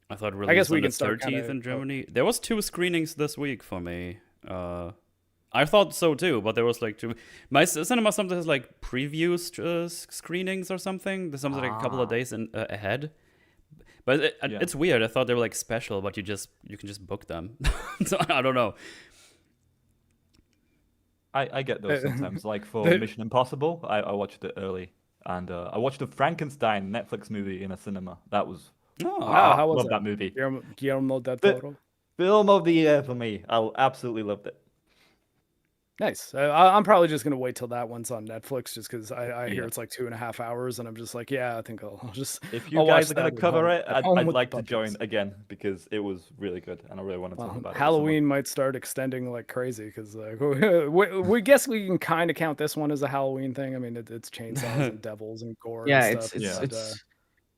I thought I released guess we on the can start 30th kinda- in Germany. There was 2 screenings this week for me. I thought so too, but there was like 2. My cinema sometimes has like preview screenings or something. There's something like a couple of days ahead. But Yeah. it's weird. I thought they were like special, but you can just book them. So I don't know. I get those sometimes. Like for The- Mission Impossible, I watched it early, and I watched the Frankenstein Netflix movie in a cinema. That was Oh, How was love it? that movie. Guillermo del Toro. Film of the year for me. I absolutely loved it. Nice. I'm probably just gonna wait till that one's on Netflix, just because I hear Yeah. it's like 2.5 hours, and I'm just like, yeah, I think I'll just. If you I'll guys watch are gonna that at cover home- it, at home I'd with like to budgets. join again because it was really good, and I really want to talk Well, about it. Halloween might start extending like crazy because we guess we can kind of count this one as a Halloween thing. I mean, it's chainsaws and devils and gore. Yeah, and it's stuff, it's but,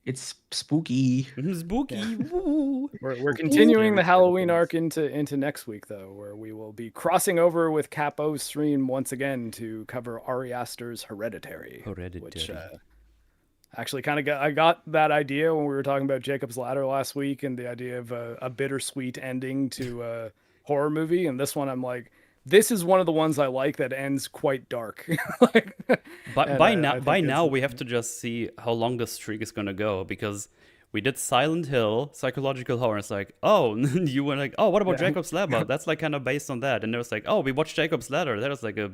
it's spooky. spooky. Yeah. Woo. We're continuing the Scary Halloween skeletons. arc into next week though, where we will be crossing over with Capo's stream once again to cover Ari Aster's Hereditary. Which actually kind of I got that idea when we were talking about Jacob's Ladder last week and the idea of a bittersweet ending to a horror movie, and this one I'm like, this is one of the ones I like that ends quite dark. Like, But and by I now, think by it's- now we have to just see how long the streak is gonna go because we did Silent Hill, psychological horror. It's like, oh, you were like, oh, what about Yeah. Jacob's Ladder? That's like kind of based on that. And it was like, oh, we watched Jacob's Ladder. That was like a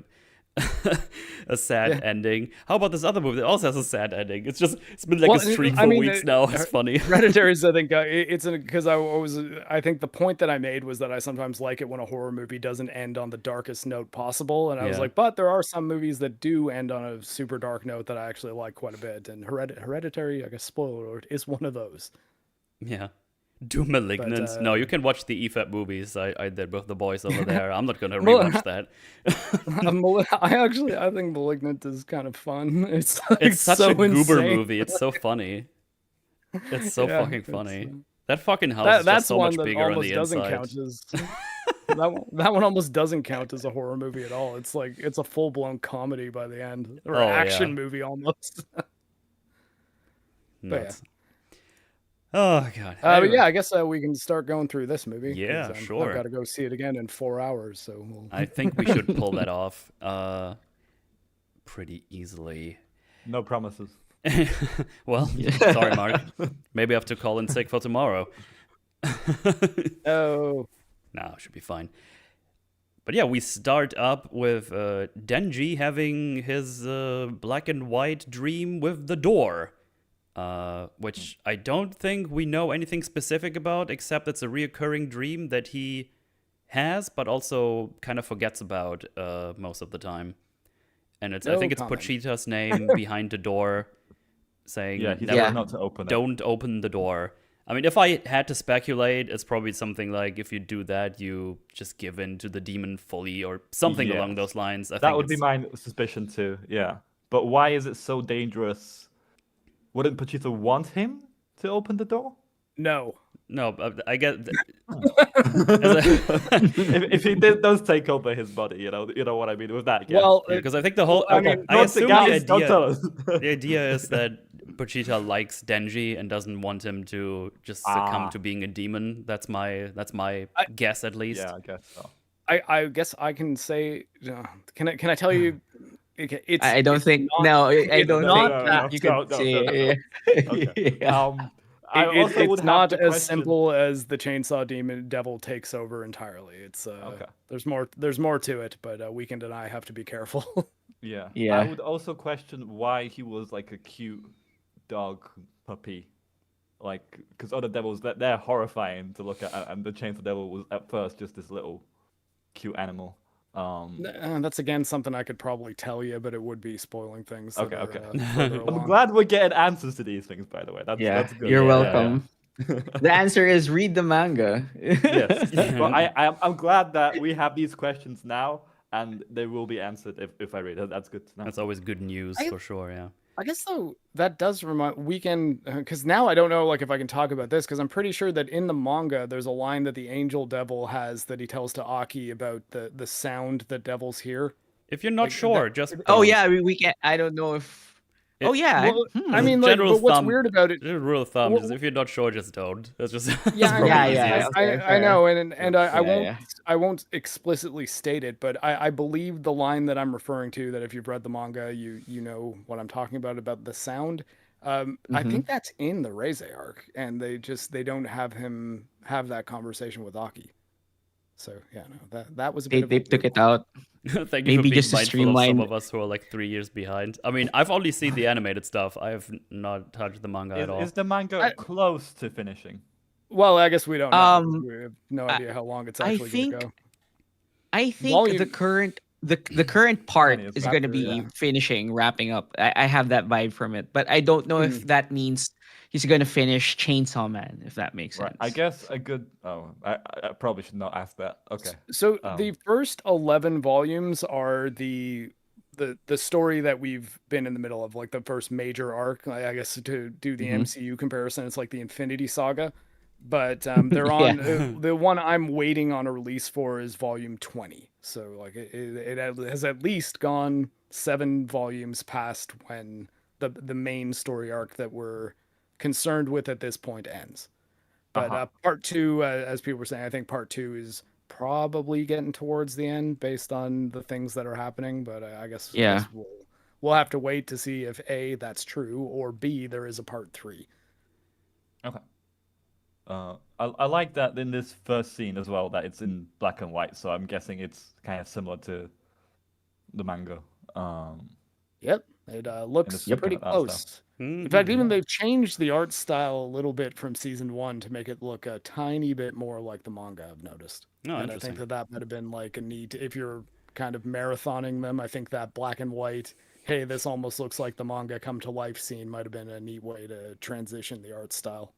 a sad Yeah. ending. How about this other movie that also has a sad ending? It's been like Well, a streak I for mean, weeks now. It's funny. Hereditary's, I think, it's because I think the point that I made was that I sometimes like it when a horror movie doesn't end on the darkest note possible, and I was Yeah. like, but there are some movies that do end on a super dark note that I actually like quite a bit, and Hereditary, I guess, spoiler alert, is one of those. Yeah. Do Malignant. No, you can watch the EFAP movies. I did with the boys over there. I'm not gonna rewatch that. I think Malignant is kind of fun. It's like It's such so a goober insane. movie. It's so funny. It's so Yeah, fucking it's, funny. That fucking house is just that's so one much that bigger on almost the doesn't inside. count as that one almost doesn't count as a horror movie at all. It's like it's a full blown comedy by the end, or Oh, action yeah. movie almost. But Nuts. Oh god. yeah, but Anyway, yeah, I guess we can start going through this movie. 'Cause, Yeah, I've sure. got to go see it again in 4 hours, so I think we should pull that off pretty easily. No promises. Well, sorry, Mark. Maybe I have to call in sick for tomorrow. oh, No, should be fine. But yeah, we start up with Denji having his black and white dream with the door, which I don't think we know anything specific about, except it's a reoccurring dream that he has, but also kind of forgets about most of the time. And I No think it's comment. Pochita's name behind the door, saying, Yeah, he's "Never told not to open it. don't open the door." I mean, if I had to speculate, it's probably something like if you do that, you just give in to the demon fully, or something Yes. along those lines. I That think would be it's- my suspicion too. Yeah, but why is it so dangerous? Wouldn't Pachita want him to open the door? no. No, I get. if he does take over his body, you know what I mean with that. Well, Because I think the whole. I mean, I Not assume the the guys, don't idea. tell us. The idea is that Pochita likes Denji and doesn't want him to just succumb Ah. to being a demon. That's my guess, at least. Yeah, I guess so. I guess I can say. Can I tell you? It's I don't it's think. not- No, I it's don't not think that- you No, could no, say. no, Okay. Yeah. I also would it's have not the as question- simple as the chainsaw demon devil takes over entirely. It's Okay. there's more to it, but Weekend and I have to be careful. Yeah. Yeah. I would also question why he was like a cute dog puppy. Like, because other devils, they're horrifying to look at, and the Chainsaw Devil was at first just this little cute animal. That's again something I could probably tell you, but it would be spoiling things. that Okay, are, okay. further I'm along. glad we're getting answers to these things, by the way. Yeah. That's good. You're Yeah, welcome. The answer is read the manga. Yes. But I'm glad that we have these questions now, and they will be answered if I read it. That's good to know. That's always good news for sure. Yeah. I guess though that does remind Weekend, because now I don't know like if I can talk about this, because I'm pretty sure that in the manga there's a line that the Angel Devil has that he tells to Aki about the sound that devils hear. If you're not Like, sure, just Oh don't. yeah, we can't. I don't know if. Oh yeah. Well, Hmm. I mean, like, General but what's thumb- weird about it? The rule of thumb Well, is if you're not sure, just don't. That's just that's Yeah, probably yeah, the yeah, easiest. okay, I fair. know, and I Yeah, won't yeah. I won't explicitly state it, but I believe the line that I'm referring to, that if you've read the manga, you know what I'm talking about the sound. I Mm-hmm. think that's in the Reze arc, and they don't have him have that conversation with Aki. So yeah, no, that was a bit They of a they took weird it one. out. Thank you Maybe for being just to mindful of some streamline- of us who are like 3 years behind. I mean, I've only seen the animated stuff. I have not touched the manga at all. Is the manga close to finishing? Well, I guess we don't know. Um, We have no idea how long it's I actually going to think- go. I think Volume- the current part Funny, it's is going to chapter, be yeah. finishing, wrapping up. I have that vibe from it, but I don't know if that means he's going to finish Chainsaw Man. If that makes sense. Right. I guess a good. Oh, I probably should not ask that. Okay. So Um, the first 11 volumes are the story that we've been in the middle of, like the first major arc. I guess to do the MCU comparison, it's like the Infinity Saga. But they're on the one I'm waiting on a release for is volume 20. So like it has at least gone 7 volumes past when the main story arc that we're concerned with at this point ends. But part 2, as people were saying, I think part 2 is probably getting towards the end based on the things that are happening. But I guess we'll have to wait to see if A, that's true, or B, there is a part 3. Okay. I like that in this first scene as well that it's in black and white. So I'm guessing it's kind of similar to the manga. Yep, it looks Yep. pretty Art style. close. In fact, even they've changed the art style a little bit from season 1 to make it look a tiny bit more like the manga, I've noticed. Oh, And I think that might have been like a neat, if you're kind of marathoning them, I think that black and white, hey, this almost looks like the manga come to life scene might have been a neat way to transition the art style.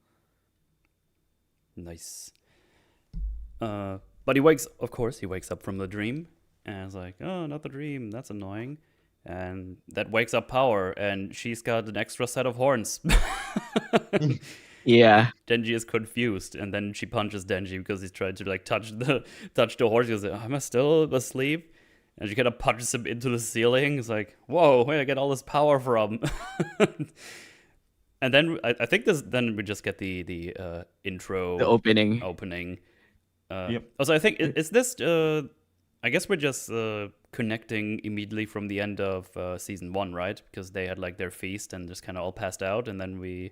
Nice. But he wakes up from the dream, and it's like, oh, not the dream. That's annoying. And that wakes up Power, and she's got an extra set of horns. Yeah. Denji is confused, and then she punches Denji because he's trying to like touch the horse. He goes, "Am I still asleep?" And she kind of punches him into the ceiling. It's like, whoa, where did I get all this power from? And then I think then we just get the intro, The opening. Yep. Also, I think is this. I guess we're just connecting immediately from the end of season 1, right? Because they had like their feast and just kind of all passed out, and then we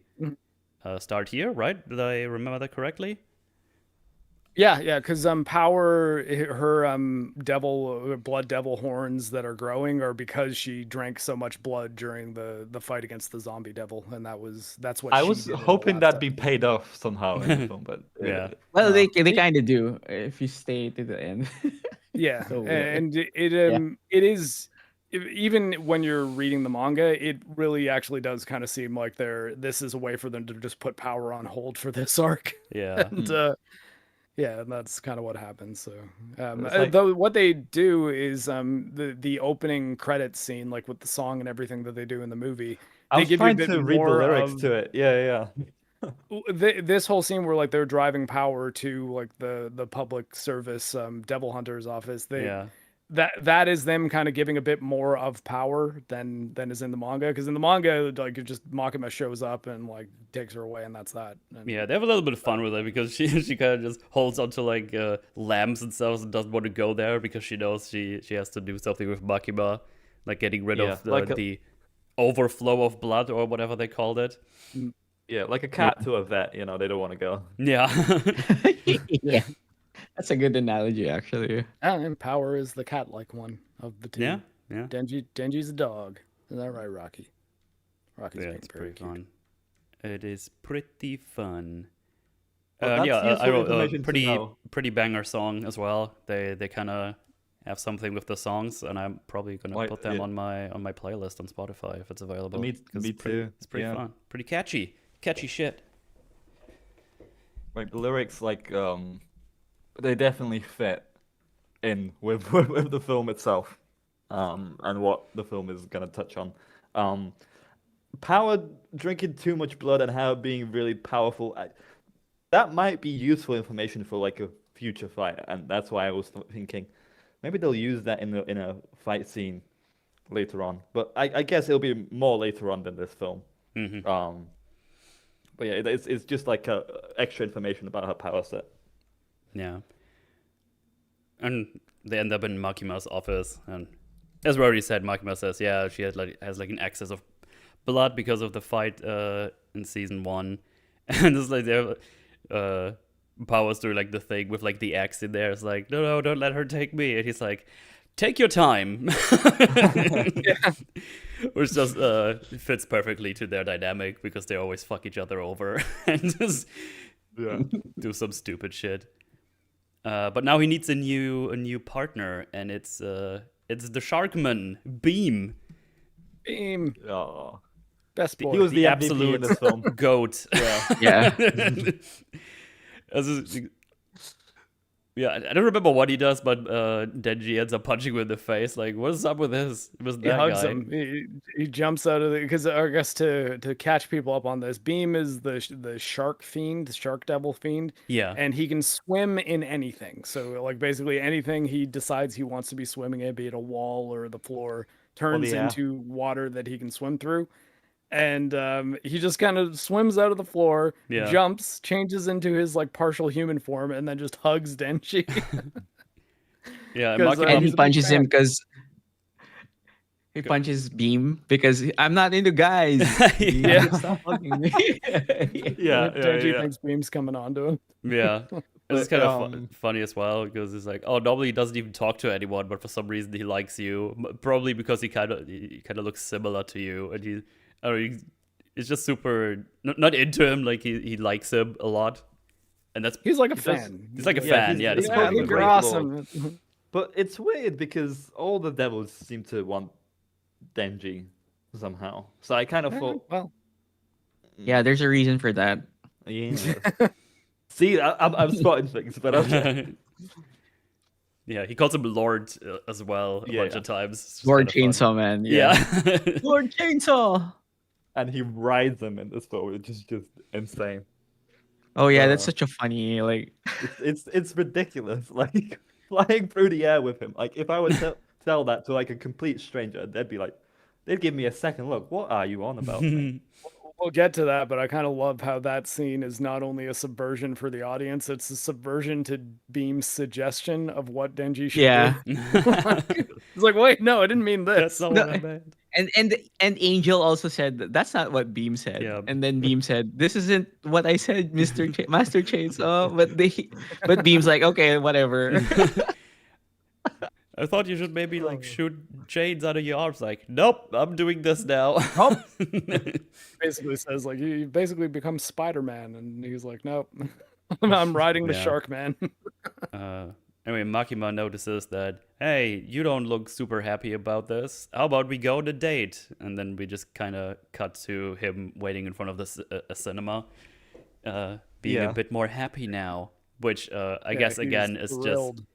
start here, right? Did I remember that correctly? Yeah, because Power, her blood devil horns that are growing are because she drank so much blood during the fight against the zombie devil, and that's what I she was did in the hoping last that'd be paid off somehow in the film, but Yeah. Well, no. they kind of do if you stay to the end. Yeah, So weird. and it is even when you're reading the manga, it really actually does kind of seem like this is a way for them to just put Power on hold for this arc. Yeah. And yeah, and that's kind of what happens. So, It's like- though what they do is the opening credits scene, like with the song and everything that they do in the movie, I they was give you a trying bit to read the more lyrics of to it. Yeah. this whole scene where like they're driving Power to like the public service devil hunter's office. Yeah. That is them kind of giving a bit more of Power than is in the manga, because in the manga like it just Makima shows up and like takes her away and that's that. And, Yeah, they have a little bit of fun with it because she kind of just holds onto like lamps and stuff and doesn't want to go there because she knows she has to do something with Makima, like getting rid of the overflow of blood or whatever they called it. Yeah, like a cat to a vet, they don't want to go. Yeah. Yeah. That's a good analogy, actually. and Power is the cat-like one of the two. Yeah. Denji's a dog. Is that right, Rocky? Rocky's Yeah, being it's very pretty cute. fun. It is pretty fun. Well, that's I useful wrote a information to know. pretty banger song as well. They kind of have something with the songs, and I'm probably gonna Like, put them yeah. on my playlist on Spotify if it's available. Me 'cause it's too, It's pretty yeah. fun, pretty catchy shit. Like the lyrics, they definitely fit in with with the film itself, and what the film is gonna touch on. Power drinking too much blood and how being really powerful. That might be useful information for like a future fight, and that's why I was thinking maybe they'll use that in a fight scene later on. But I guess it'll be more later on than this film. Mm-hmm. But yeah, it's just like extra information about her power set. Yeah. And they end up in Makima's office, and as we already said, Makima says, yeah, she has like an excess of blood because of the fight in season 1, and it's like Power's doing like the thing with like the axe in there. It's like, no, don't let her take me, and he's like, take your time. Which just fits perfectly to their dynamic because they always fuck each other over and just do some stupid shit. But now he needs a new partner, and it's the Sharkman Beam. Beam, Oh, best boy. he was the MVP absolute in this film. goat. Yeah. Yeah, I don't remember what he does, but Denji ends up punching him in the face. Like, what's up with this? It was He that hugs guy. him. He jumps out of the, because I guess to catch people up on this, Beam is the shark fiend, the shark devil fiend. Yeah. And he can swim in anything. So like basically anything he decides he wants to be swimming in, be it a wall or the floor, turns air. into water that he can swim through. And he just kind of swims out of the floor, Yeah. jumps, changes into his like partial human form, and then just hugs Denji. Yeah, 'Cause, Makima, And he's he a big punches him fan. because he punches Beam because I'm not into guys. Yeah. Stop hugging me. yeah, Denji yeah. thinks Beam's coming on to him. Yeah. This is But, kind of funny as well because it's like, oh, normally he doesn't even talk to anyone, but for some reason he likes you. Probably because he kind of looks similar to you, and I don't know, he's just super not into him. Like he likes him a lot, and that's He's like a He does- fan. he's like a Yeah, fan. he's- Yeah, he's that's Yeah, I probably probably think a you're great awesome. But it's weird because all the devils seem to want Denji somehow. So I kind of thought, Well, Yeah, there's a reason for that. yeah. See, I'm spotting things, but okay. Yeah, he calls him Lord as well a bunch Yeah. of times. It's just Lord kinda fun. Chainsaw Man. Yeah. Yeah. Lord Chainsaw. And he rides them in this film, which is just insane. Oh yeah, that's Uh, such a funny like. It's ridiculous. Like flying through the air with him. Like if I would tell that to like a complete stranger, they'd give me a second look. What are you on about, man? we'll get to that, but I kind of love how that scene is not only a subversion for the audience, it's a subversion to Beam's suggestion of what Denji should Yeah. do. It's like, wait, no, I didn't mean this. That's not No, what I meant. And Angel also said that's not what Beam said. Yeah. And then Beam said, "This isn't what I said, Master Chainsaw." But Beam's like, "Okay, whatever." I thought you should maybe like shoot chains out of your arms. Like, nope, I'm doing this now. Nope. Basically says like you basically become Spider-Man, and he's like, nope, I'm riding the Yeah. Shark Man. Anyway, Makima notices that, hey, you don't look super happy about this. How about we go on a date? And then we just kind of cut to him waiting in front of a cinema, being Yeah. a bit more happy now. Which I Yeah, guess he's again is thrilled.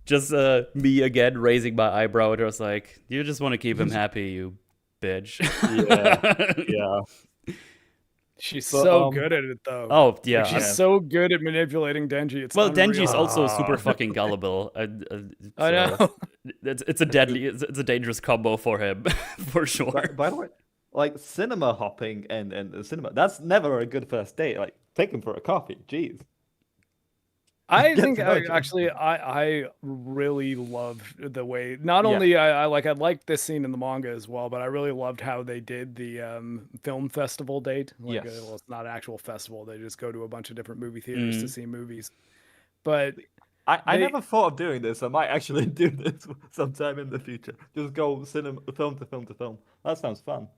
just me again raising my eyebrow. It was like, you just want to keep him happy, you bitch. Yeah. She's But, so good at it though. Oh yeah. Like, she's so good at manipulating Denji. It's Well, unreal. Denji's also super fucking gullible. I so know. it's a dangerous combo for him, for sure. By the way, like cinema hopping and the cinema, that's never a good first date. Like take him for a coffee. Jeez. I Get think to know each other. actually I really loved the way not Yeah. only I liked this scene in the manga as well, but I really loved how they did the film festival date. Like Yes. well, it's not an actual festival; they just go to a bunch of different movie theaters to Mhm. see movies. But I They- never thought of doing this. I might actually do this sometime in the future. Just go film to film to film. That sounds fun.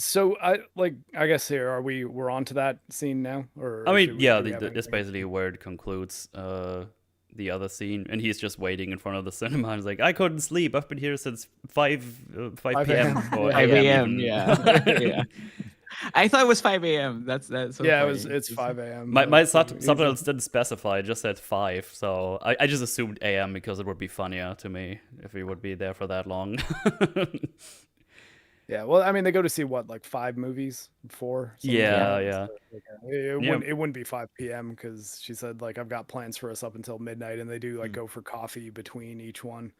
so I guess here we're on to that scene now, or I mean, should yeah, do we have that's anything? basically where it concludes the other scene, and he's just waiting in front of the cinema. He's like, I couldn't sleep. I've been here since 5 a.m. p.m. or 5 a.m. even." Yeah. Yeah. I thought it was 5 a.m. That's so Yeah, funny. it's 5 a.m. My so subtitles didn't specify; it just said 5. So I just assumed a.m. because it would be funnier to me if we would be there for that long. Yeah, well, I mean, they go to see what, like 5 movies, 4. something like Yeah, that. yeah. So, it Yeah. wouldn't be 5 p.m. because she said like I've got plans for us up until midnight, and they do like go for coffee between each one.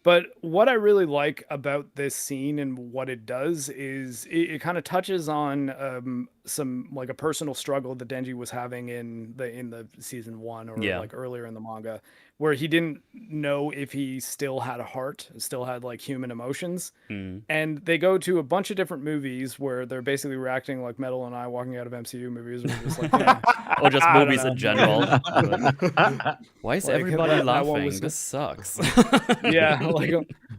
But what I really like about this scene and what it does is it kind of touches on some like a personal struggle that Denji was having in the season 1 or Yeah. like earlier in the manga, where he didn't know if he still had a heart, still had like human emotions. Mm. And they go to a bunch of different movies where they're basically reacting like Metal and I walking out of MCU movies. Where we're just like, yeah, Or just I don't movies in know. general. Like, why is Like, everybody that one laughing? was- This sucks. yeah, like,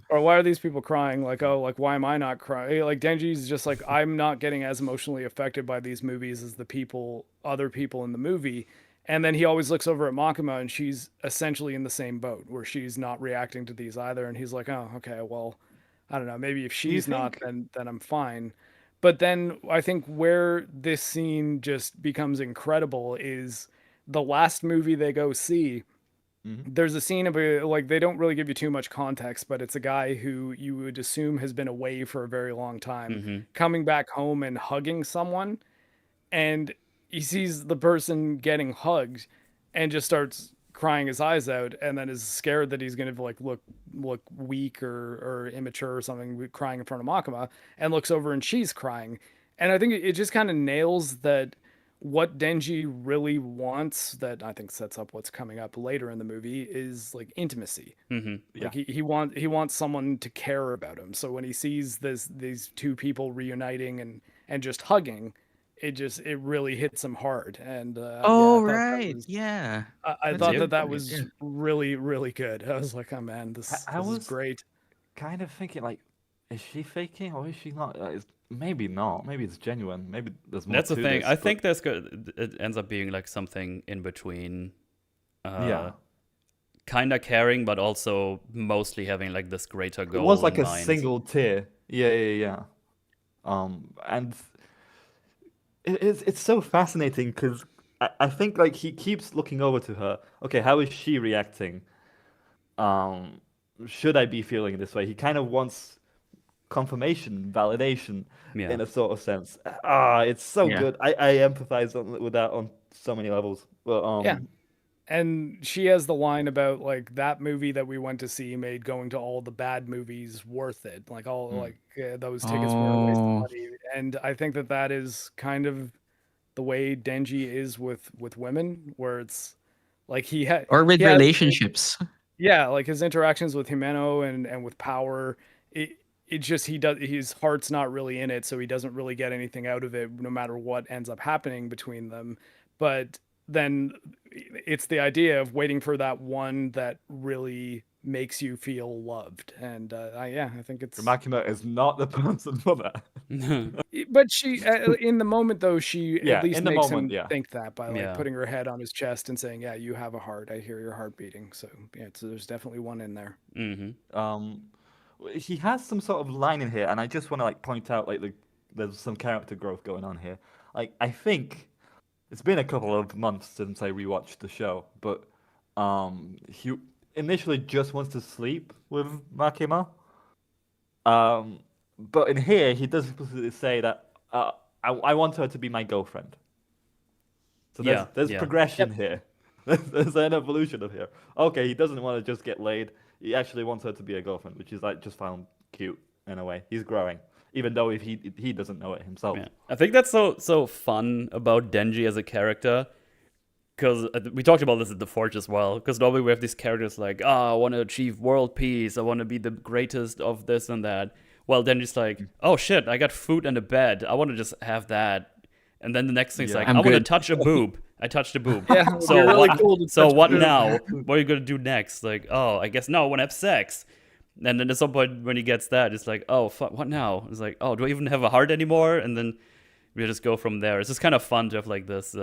or why are these people crying? Like, oh, like why am I not crying? Like Denji's just like I'm not getting as emotionally affected by these movies as the other people in the movie. And then he always looks over at Makima, and she's essentially in the same boat where she's not reacting to these either. And he's like, oh, okay, well, I don't know. Maybe if she's not, then I'm fine. But then I think where this scene just becomes incredible is the last movie they go see. There's a scene of like they don't really give you too much context, but it's a guy who you would assume has been away for a very long time, coming back home and hugging someone, and he sees the person getting hugged and just starts crying his eyes out, and then is scared that he's going to like look weak or immature or something, crying in front of Makima, and looks over and she's crying. And I think it just kind of nails that what Denji really wants, that I think sets up what's coming up later in the movie, is like intimacy. Like he wants someone to care about him. So when he sees these two people reuniting and just hugging, it really hits him hard. And yeah, I Oh thought that right, was yeah. I That's a thought good that point. was Yeah. really really good. I was like, oh man, I this is was great. kind of thinking like, is she faking or is she not? Maybe not. Maybe it's genuine. Maybe there's more That's the to thing. this. I But think there's good. It ends up being like something in between, uh, yeah, kind of caring, but also mostly having like this greater it was goal like in a mind. single tear. Yeah, yeah, yeah. And it's so fascinating because I think like he keeps looking over to her. Okay, how is she reacting? Um, should I be feeling this way? He kind of wants confirmation, validation, Yeah. in a sort of sense. Ah, it's so Yeah. good. I empathize with that on so many levels. But Yeah. And she has the line about like that movie that we went to see made going to all the bad movies worth it. Like all mm, like those tickets weren't a waste of Oh. money. And I think that that is kind of the way Denji is with women, where it's like Or with he has relationships. yeah, like his interactions with Himeno and with power. It just he does his heart's not really in it, so he doesn't really get anything out of it, no matter what ends up happening between them. But then it's the idea of waiting for that one that really makes you feel loved. And yeah, I think it's. Makima is not the person for that. But she, in the moment though, she at Yeah, least in the makes moment, him yeah. think that by like Yeah. putting her head on his chest and saying, "Yeah, you have a heart. I hear your heart beating." So yeah, so there's definitely one in there. Mm-hmm. Um, he has some sort of line in here, and I just want to like point out like there's some character growth going on here. Like I think it's been a couple of months since I rewatched the show, but he initially just wants to sleep with Makima. But in here he does explicitly say that I want her to be my girlfriend. So Yeah. there's Yeah. progression Yep. here. There's an evolution of here. Okay, he doesn't want to just get laid. He actually wants her to be a girlfriend, which is like just found cute in a way. He's growing, even though if he doesn't know it himself. Yeah. I think that's so fun about Denji as a character. Because we talked about this at the Forge as well. Because normally we have these characters like, I want to achieve world peace. I want to be the greatest of this and that. Well, then just like, oh shit, I got food and a bed. I want to just have that. And then the next thing's like, Yeah. I'm I want to good. touch a boob. I touched a boob. Yeah, So you're really what? cool to So touch a what boob. now? What are you gonna do next? Like, oh, I guess now I want to have sex. And then at some point when he gets that, it's like, oh fuck, what now? It's like, oh, do I even have a heart anymore? And then we just go from there. It's just kind of fun to have like this.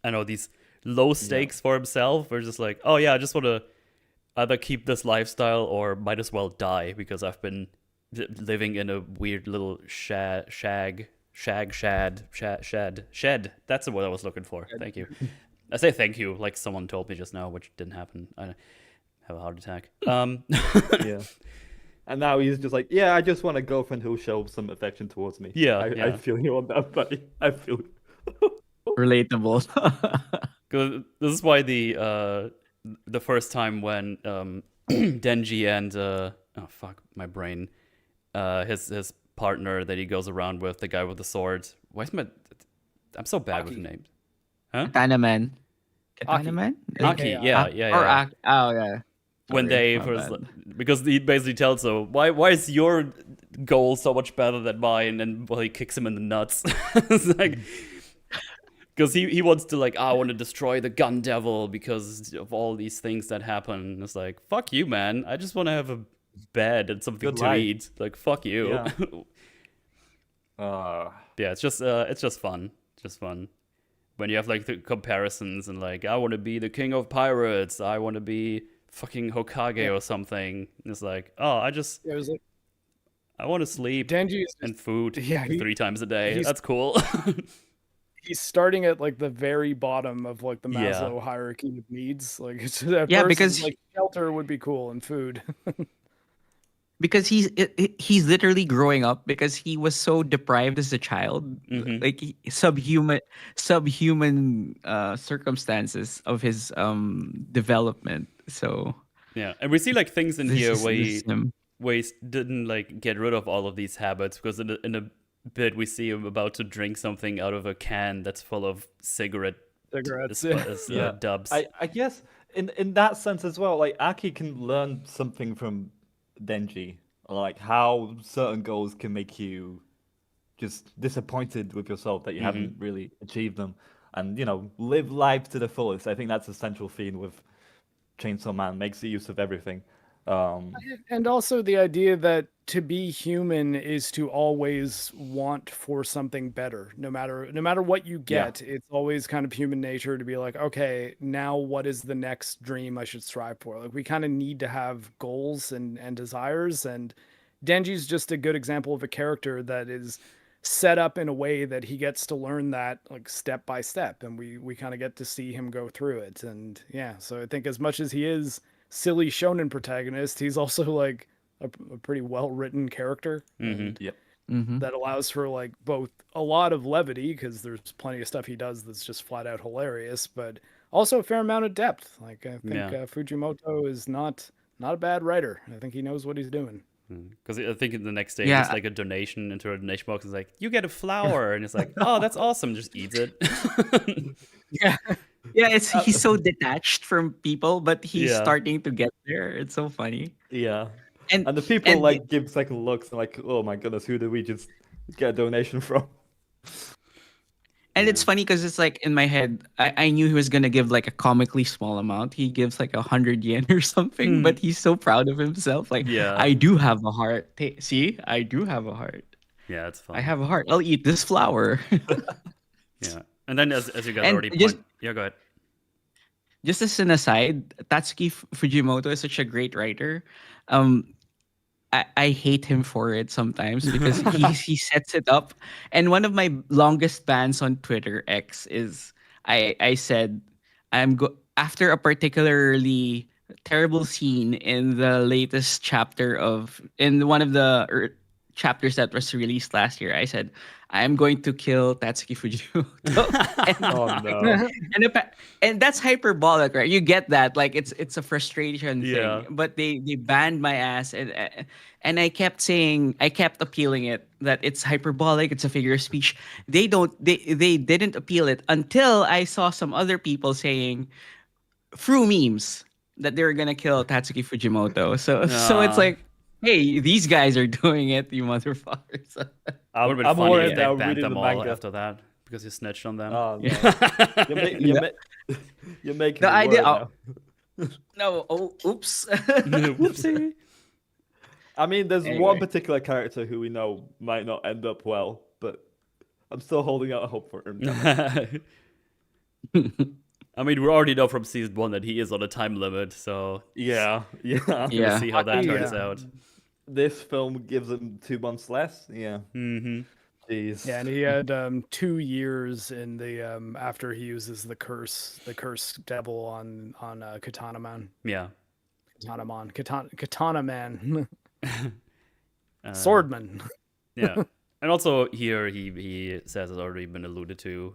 I know these low stakes for himself. We're just like, oh yeah, I just want to either keep this lifestyle or might as well die because I've been living in a weird little shed. That's the word I was looking for. Thank you. I say thank you like someone told me just now, which didn't happen. I have a heart attack. Yeah. And now he's just like, yeah, I just want a girlfriend who'll show some affection towards me. Yeah, I yeah. feel you on that, buddy. I feel. Relatable. Because this is why the first time when Denji and oh fuck my brain, his partner that he goes around with, the guy with the sword. I'm so bad with Aki. names. Huh? Katana Man. Katana Aki. Man? Aki, AKI. yeah, Ak- yeah, Or yeah. Oh yeah. When Sorry, they my first, bad. because he basically tells her, why is your goal so much better than mine? And well, he kicks him in the nuts. It's like, because he wants to like, I want to destroy the gun devil because of all these things that happen. And it's like, fuck you, man. I just want to have a bed and something Good to life. eat. Like, fuck you. Yeah. Yeah, it's just fun. Just fun. When you have like the comparisons and like, I want to be the king of pirates. I want to be fucking Hokage or something. It's like, oh, It was like I want to sleep Denji is and food yeah, 3 times a day. he's- That's cool. he's starting at like the very bottom of like the Yeah. Maslow hierarchy of needs. Like it's at Yeah, first because it's like shelter would be cool and food. because he's literally growing up because he was so deprived as a child, Mhm. like subhuman circumstances of his development. So Yeah, and we see like things in here where this is him. he didn't like get rid of all of these habits because in a bit we see him about to drink something out of a can that's full of cigarette Cigarettes. Yeah. dubs. I guess in that sense as well, like Aki can learn something from Denji, like how certain goals can make you just disappointed with yourself that you haven't really achieved them, and live life to the fullest. I think that's a central theme with Chainsaw Man. Makes the use of everything. And also the idea that to be human is to always want for something better. No matter what you get, it's always kind of human nature to be like, okay, now what is the next dream I should strive for? Like we kind of need to have goals and desires, and Denji's just a good example of a character that is set up in a way that he gets to learn that like step by step, and we kind of get to see him go through it. And yeah, so I think as much as he is silly shonen protagonist, he's also like a pretty well written character, and Yep. that allows for like both a lot of levity because there's plenty of stuff he does that's just flat out hilarious, but also a fair amount of depth. Like I think Fujimoto is not a bad writer. I think he knows what he's doing. Because I think in the next day, there's like a donation into a donation box. It's like, you get a flower. And it's like, oh, that's awesome. Just eats it. Yeah. Yeah, he's so detached from people, but he's starting to get there. It's so funny. Yeah. And the people give second looks and like, oh my goodness, who did we just get a donation from? And it's funny because it's like in my head, I knew he was gonna give like a comically small amount. He gives like 100 yen or something, but he's so proud of himself. Like, I do have a heart. See, I do have a heart. Yeah, it's fun. I have a heart. I'll eat this flower. Yeah, and then as you guys already go ahead. Just as an aside, Tatsuki Fujimoto is such a great writer. I hate him for it sometimes because he sets it up. And one of my longest bans on Twitter X is I said after a particularly terrible scene in the latest chapter in one of the chapters that was released last year. I said I'm going to kill Tatsuki Fujimoto. Oh no! And that's hyperbolic, right? You get that, like it's a frustration thing. But they banned my ass, and I kept appealing it that it's hyperbolic, it's a figure of speech. They didn't appeal it until I saw some other people saying through memes that they were gonna kill Tatsuki Fujimoto. So it's like, hey, these guys are doing it, you motherfuckers. It would have been funny if they banned them all after that because you snitched on them. Oh, no. You're making the idea. Now. No, oops. Whoopsie. I mean, there's one particular character who we know might not end up well, but I'm still holding out hope for him. I mean, we already know from season 1 that he is on a time limit, so yeah. We'll see how that turns out. This film gives him 2 months less. Yeah. Mm-hmm. Jeez. Yeah, and he had 2 years in the after he uses the curse devil on Katana Man. Yeah. Katana Man. Swordman. Yeah. And also here he says it's already been alluded to.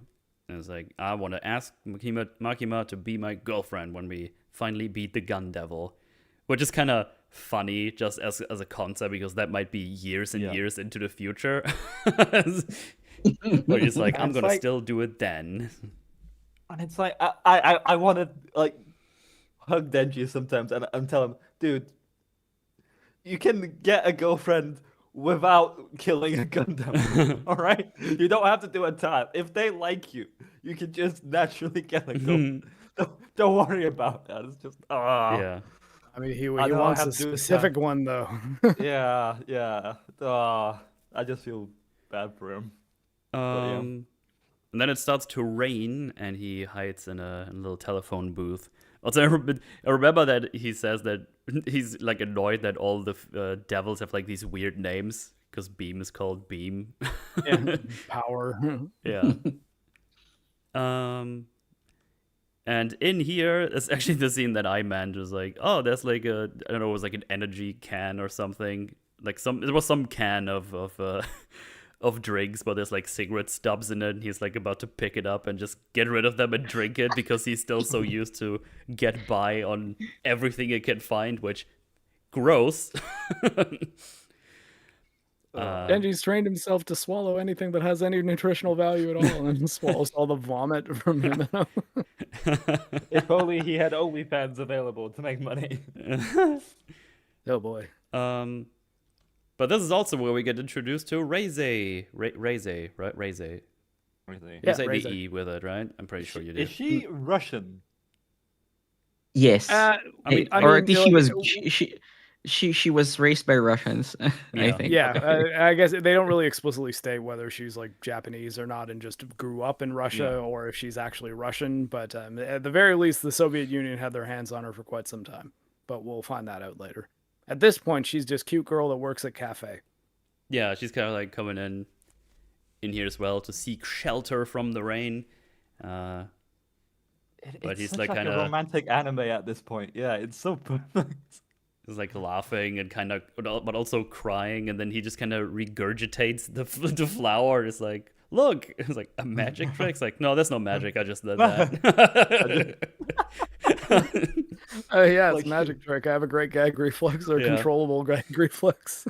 And it's like, I want to ask Makima to be my girlfriend when we finally beat the gun devil. Which is kind of funny just as a concept because that might be years and years into the future. Where he's like, I'm going to still do it then. And it's like, I want to like hug Denji sometimes and tell him, dude, you can get a girlfriend without killing a Gundam. All right? You don't have to do a time. If they like you, you can just naturally get a girlfriend. Don't worry about that. It's just, Yeah. I mean, he wants a specific one, though. Yeah. I just feel bad for him. And then it starts to rain, and he hides in a little telephone booth. Also, I remember that he says that he's like annoyed that all the devils have like these weird names because Beam is called Beam. Yeah, Power. Yeah. And in here, it's actually the scene that I meant. Was like, oh, there's like I don't know, it was like an energy can or something. Like there was some can of drinks, but there's like cigarette stubs in it. And he's like about to pick it up and just get rid of them and drink it because he's still so used to get by on everything he can find, which gross. Denji's trained himself to swallow anything that has any nutritional value at all, and swallows all the vomit from him. If only he had OnlyFans available to make money. Oh boy. But But this is also where we get introduced to Reze. Reze, right? Reze. Really. You Yeah, say Reze. the E with it, right? I'm pretty sure you Is did. she Russian? Yes. I mean, Or at you least know, she like, was she was raised by Russians, I Yeah. think. yeah, Okay. I guess they don't really explicitly state whether she's like Japanese or not and just grew up in Russia Yeah. or if she's actually Russian. But at the very least, the Soviet Union had their hands on her for quite some time. But we'll find that out later. At this point, she's just cute girl that works at cafe. Yeah, she's kind of like coming in here as well to seek shelter from the rain. But It's he's such like like kind a of romantic anime at this point. Yeah, it's so perfect. is like laughing and kind of, but also crying, and then he just kind of regurgitates the flower. It's like, look, it's like a magic trick. It's like, no, there's no magic. I just did that. Yeah, it's Like, a magic trick. I have a great gag reflex or Yeah. controllable gag reflex.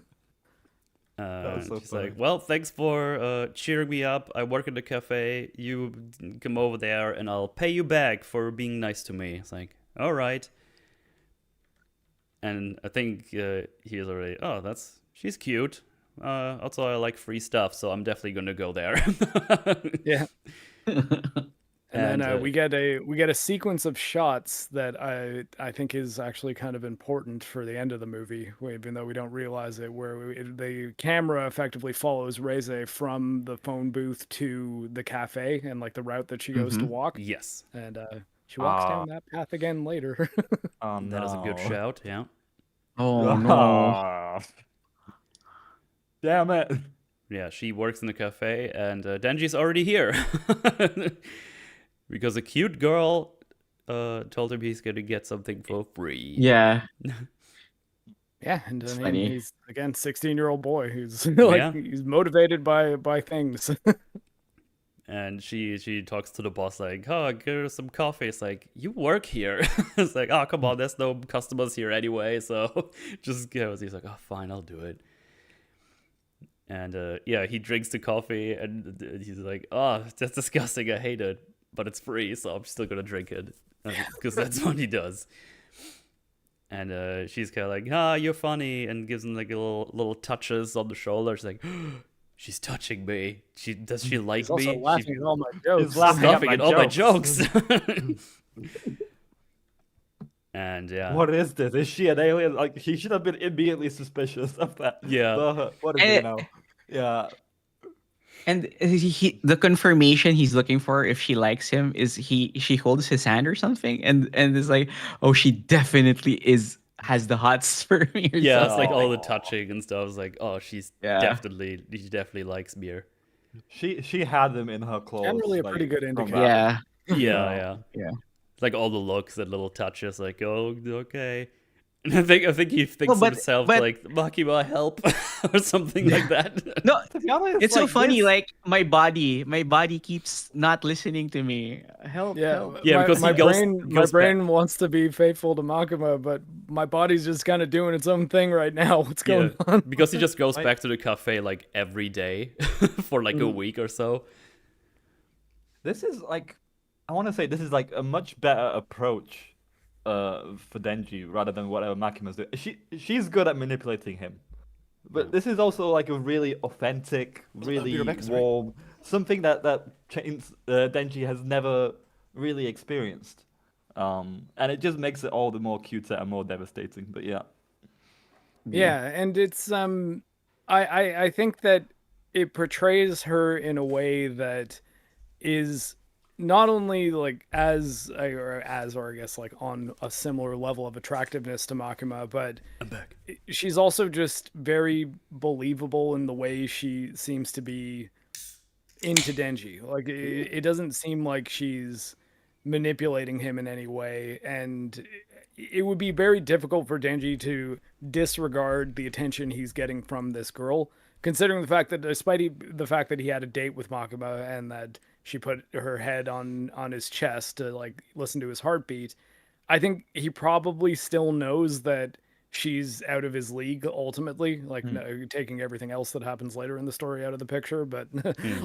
was so She's funny. like, well, thanks for cheering me up. I work in the cafe. You come over there, and I'll pay you back for being nice to me. It's like, all right. And I think he's already, oh, she's cute. Also, I like free stuff, so I'm definitely gonna go there. Yeah. And then And, we get a sequence of shots that I think is actually kind of important for the end of the movie, even though we don't realize it. Where the camera effectively follows Reze from the phone booth to the cafe and like the route that she goes to walk, yes, and she walks down that path again later. Oh no. that is a good shout. Yeah. Oh no. Damn it. Yeah, she works in the cafe, and Denji's already here. Because a cute girl told him he's going to get something for free. Yeah. Yeah, and It's I mean funny. he's again 16-year-old boy who's Yeah. he's motivated by things. And she talks to the boss like, oh, get her some coffee. It's like, you work here. It's like, oh, come on, there's no customers here anyway, so just go. He's like, oh, fine, I'll do it. And yeah, he drinks the coffee, and he's like, oh, that's disgusting, I hate it. But it's free, so I'm still gonna drink it. Because that's what he does. And she's kind of like, ah, you're funny, and gives him like little touches on the shoulder. She's like, she's touching me. Does she like He's also me? laughing at all my jokes. He's laughing Laughing at at my all my jokes. jokes. And yeah, What is this? Is she an alien? Like, he should have been immediately suspicious of that. Yeah. What is it now? Yeah. And the confirmation he's looking for if she likes him is she holds his hand or something, and it's like, oh, she definitely has the hots for me. Or yeah, it's something. like all the touching and stuff. It's like, oh, she definitely likes beer. She had them in her claws. Generally a pretty like, good from indicator. that. Yeah. Yeah. Yeah. Like all the looks and little touches, like, oh, okay. And I think he thinks but- himself but- like, Makima, help, or something like that. No, To be honest, it's so like, funny. this- Like my body keeps not listening to me. Help! Yeah, Help. Yeah, because my he goes brain wants to be faithful to Makima, but my body's just kind of doing its own thing right now. What's going on? Because he just goes Right. back to the cafe like every day for like a week or so. This is like, I want to say this is like a much better approach for Denji rather than whatever Makima's doing. She's good at manipulating him, but this is also like a really authentic, really your back, sorry. warm, something that Denji has never really experienced, and it just makes it all the more cuter and more devastating. But yeah. Yeah, and it's I think that it portrays her in a way that is not only like as or I guess like on a similar level of attractiveness to Makima, but she's also just very believable in the way she seems to be into Denji. Like it doesn't seem like she's manipulating him in any way, and it would be very difficult for Denji to disregard the attention he's getting from this girl, considering the fact that despite the fact that he had a date with Makima and that she put her head on his chest to like listen to his heartbeat, I think he probably still knows that she's out of his league ultimately, like taking everything else that happens later in the story out of the picture. But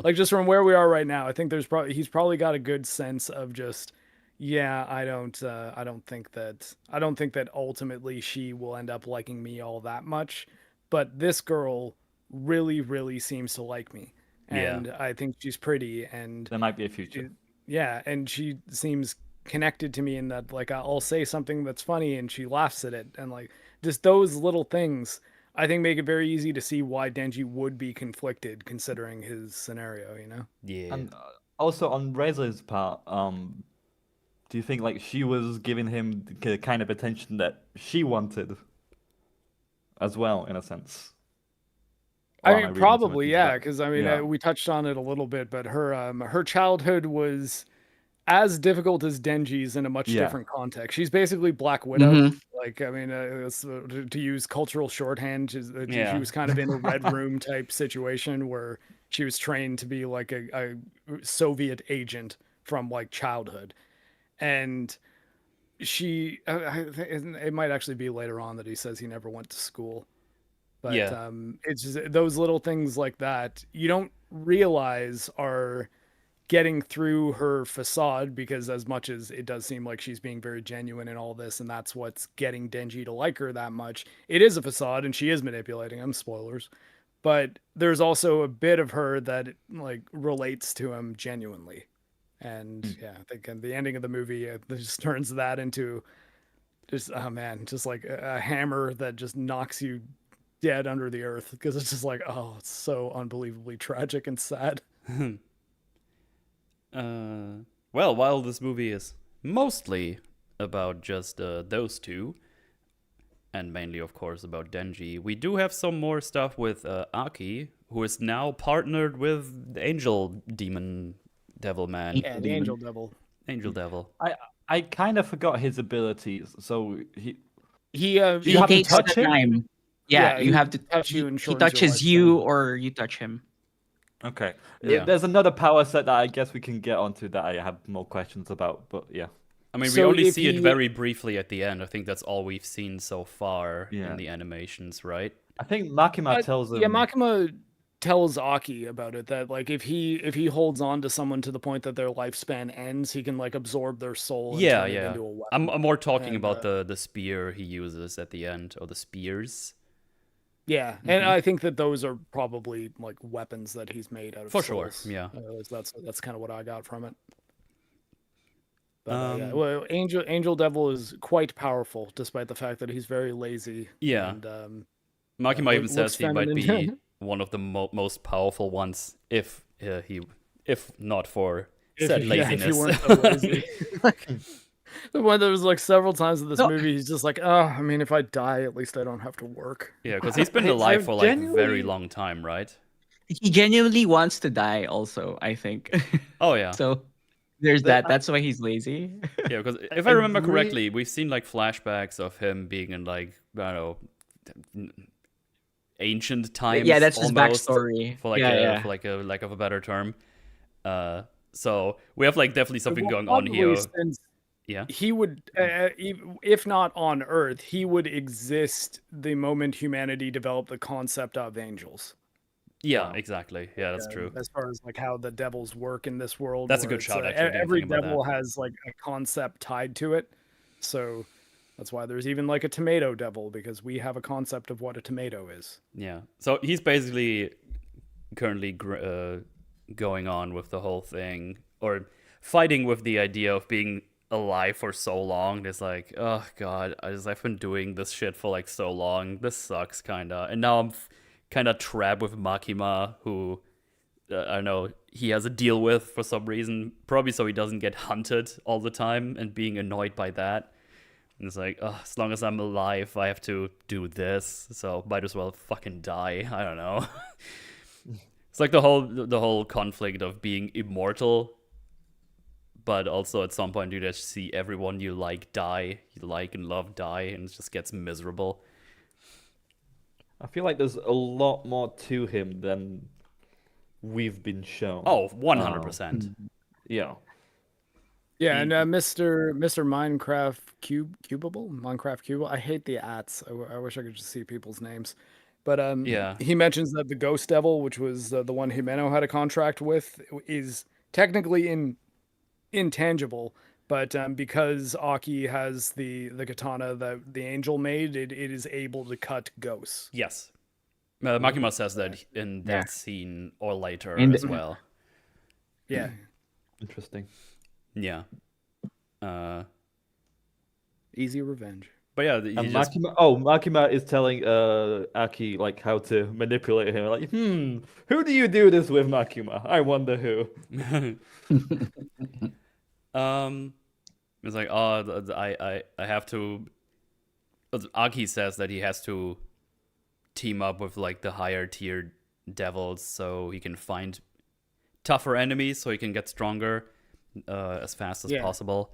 like just from where we are right now, I think he's probably got a good sense of just, yeah, I don't think that ultimately she will end up liking me all that much. but this girl really, really seems to like me, Yeah. and I think she's pretty, and There might be a future. yeah, and she seems connected to me in that like I'll say something that's funny and she laughs at it, and like just those little things I think make it very easy to see why Denji would be conflicted considering his scenario, you know? Yeah. And also on Reze's part, do you think like she was giving him the kind of attention that she wanted as well, in a sense? Or I am I mean, reading too much probably, into yeah, that? because I mean, Yeah. we touched on it a little bit, but her childhood was as difficult as Denji's in a much Yeah. different context. She's basically Black Widow. Mm-hmm. Like, I mean, to use cultural shorthand, she Yeah. was kind of in a Red Room type situation where she was trained to be like a Soviet agent from like childhood, and she, it might actually be later on that he says he never went to school. But Yeah. it's just those little things like that you don't realize are getting through her facade, because as much as it does seem like she's being very genuine in all this and that's what's getting Denji to like her that much, it is a facade and she is manipulating him, spoilers, but there's also a bit of her that like relates to him genuinely. And Mm. yeah, I think in the ending of the movie just turns that into just, oh man, just like a hammer that just knocks you dead under the earth, because it's just like, oh, it's so unbelievably tragic and sad. Well, while this movie is mostly about just those two, and mainly, of course, about Denji, we do have some more stuff with Aki, who is now partnered with the Angel Demon Devil Man. Yeah, the Demon. Angel Devil. Angel Devil. I kind of forgot his abilities. So He He have to takes touch the him? time. Yeah, he you have to touch you and he shortens your touches you lifespan. or you touch him. okay. Yeah. There's another power set that I guess we can get onto that I have more questions about, but yeah. I mean, we So only if see it he- very briefly at the end. I think that's all we've seen so far Yeah. in the animations, right? I think Makima tells him. Yeah, Makima tells Aki about it, that like if he holds on to someone to the point that their lifespan ends, he can like absorb their soul and Yeah, turn it yeah. into a weapon. I'm more talking And, about the spear he uses at the end, or the spears. Yeah, and I think that those are probably like weapons that he's made out of For sure, souls. yeah. That's kind of what I got from it. But yeah, Um, well, Angel Devil is quite powerful, despite the fact that he's very lazy. Yeah. And Makima even looks says he might be feminine. one of the most powerful ones if not for if said he laziness. weren't so lazy. Like, the one there was like several times in this movie, he's just like, oh, I mean, if I die, at least I don't have to work. Yeah, because he's been I- alive I for like a very genuinely- long time, right? He genuinely wants to die also, I think. Oh yeah, So there's that. That's why he's lazy. yeah. Because if I remember agree. correctly, we've seen like flashbacks of him being in like I don't know, ancient times. Yeah, that's his almost, backstory. for like Yeah, for like a lack of a better term. So we have like definitely something Well, going on here. probably since Yeah. he would, if not on Earth, he would exist the moment humanity developed the concept of angels. Yeah, exactly. Yeah, that's uh, true. As far as like how the devils work in this world, That's a where good it's, shout, actually, I didn't every think about devil that. has like a concept tied to it, so that's why there's even like a tomato devil, because we have a concept of what a tomato is. Yeah. So he's basically currently going on with the whole thing, or fighting with the idea of being alive for so long. It's like, oh god, I've been doing this shit for like so long. This sucks, kinda. And now I'm kind of trapped with Makima, who I don't know, he has a deal with for some reason, probably so he doesn't get hunted all the time and being annoyed by that. And it's like, as long as I'm alive, I have to do this, so might as well fucking die. I don't know. It's like the whole conflict of being immortal, but also at some point you just see everyone you like die, you like and love die, and it just gets miserable. I feel like there's a lot more to him than we've been shown. Oh, 100%. Yeah. Yeah, and Mr. Minecraft Cubable, Minecraft Cubable. I hate the ats. I wish I could just see people's names. But Yeah. he mentions that the Ghost Devil, which was the one Himeno had a contract with, is technically intangible, but because Aki has the katana that the angel made, it is able to cut ghosts. Yes. Makima says that in Yeah. that scene or later And- as well. Yeah. Interesting. Yeah. Easy revenge. But yeah, he And just Makima is telling Aki like how to manipulate him. Like, who do you do this with, Makima? I wonder who. it's like, oh, I have to. Aki says that he has to team up with like the higher tier devils so he can find tougher enemies so he can get stronger as fast as possible.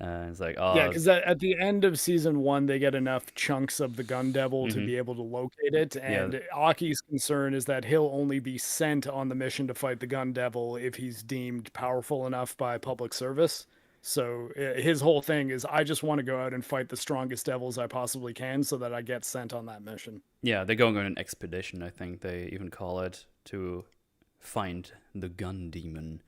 And it's like, oh, yeah, because at the end of season 1, they get enough chunks of the gun devil to Mhm. be able to locate it. And Aki's concern is that he'll only be sent on the mission to fight the gun devil if he's deemed powerful enough by public service. So his whole thing is, I just want to go out and fight the strongest devils I possibly can so that I get sent on that mission. yeah, they're going on an expedition, I think they even call it, to find the gun demon.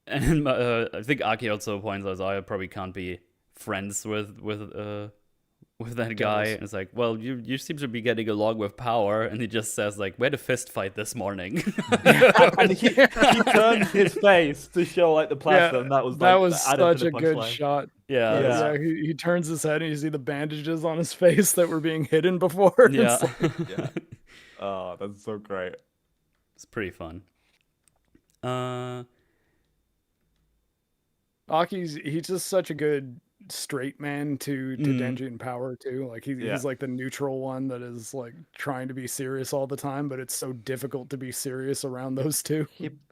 And I think Aki also points out, I probably can't be friends with that guy. And it's like, well, you seem to be getting along with power. And he just says like, we had a fist fight this morning. And he turns his face to show like the plaster, and that was such a good shot. Yeah. He turns his head and you see the bandages on his face that were being hidden before. Yeah. Yeah. Oh, that's so great. It's pretty fun. He's just such a good straight man to Denji in Power too. Like he's like the neutral one that is like trying to be serious all the time, but it's so difficult to be serious around those two.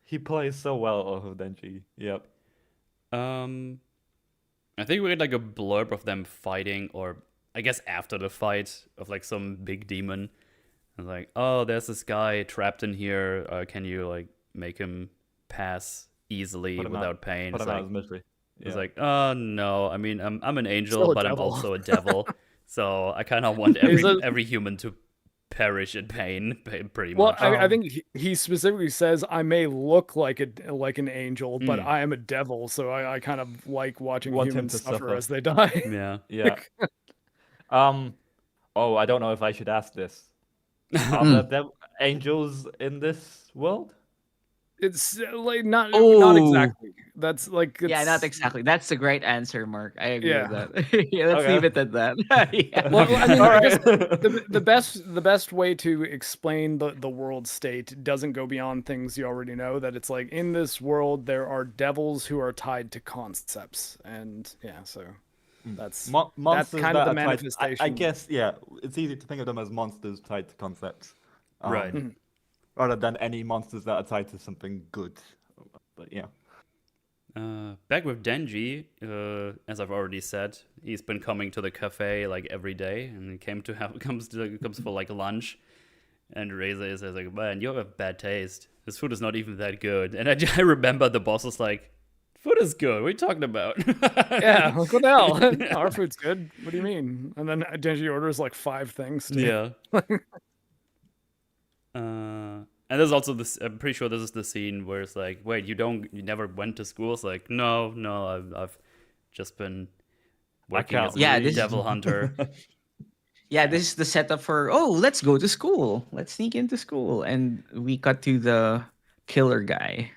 He plays so well off of Denji. Yep. I think we get like a blurb of them fighting, or I guess after the fight of like some big demon. And like, oh, there's this guy trapped in here. Can you like make him pass easily without pain? Put him out of misery. It's like, oh no, I mean, I'm an angel, Still a but devil. I'm also a devil. So I kind of want every human to perish in pain, pretty Well, much. I think he specifically says, I may look like an angel, but I am a devil, so I kind of like watching Want him humans to suffer suffer. as they die. Yeah. Yeah. Oh, I don't know if I should ask this. Are there angels in this world? It's like not Oh. exactly. That's like Yeah, not exactly. That's a great answer, Mark. I agree with that. Yeah, let's Okay. leave it at that. Yeah. Well, I mean, All I guess right. the best way to explain the world state doesn't go beyond things you already know. That it's like in this world there are devils who are tied to concepts, and so that's Monsters kind that of the are tied- manifestation. I guess, yeah, it's easy to think of them as monsters tied to concepts. Right. Rather than any monsters that are tied to something good. But yeah. Back with Denji, as I've already said, he's been coming to the cafe like every day, and he comes for like lunch, and Reze says like, "Man, you have bad taste. This food is not even that good." And I remember the boss was like, "Food is good. What are you talking about?" Yeah, like, what the hell? Our food's good. What do you mean? And then Denji orders like 5 things. Too. Yeah. And there's also this. I'm pretty sure this is the scene where it's like, wait, you never went to school? It's like, no, I've just been working as a devil hunter. Yeah, this is the setup for, let's go to school. Let's sneak into school. And we cut to the killer guy,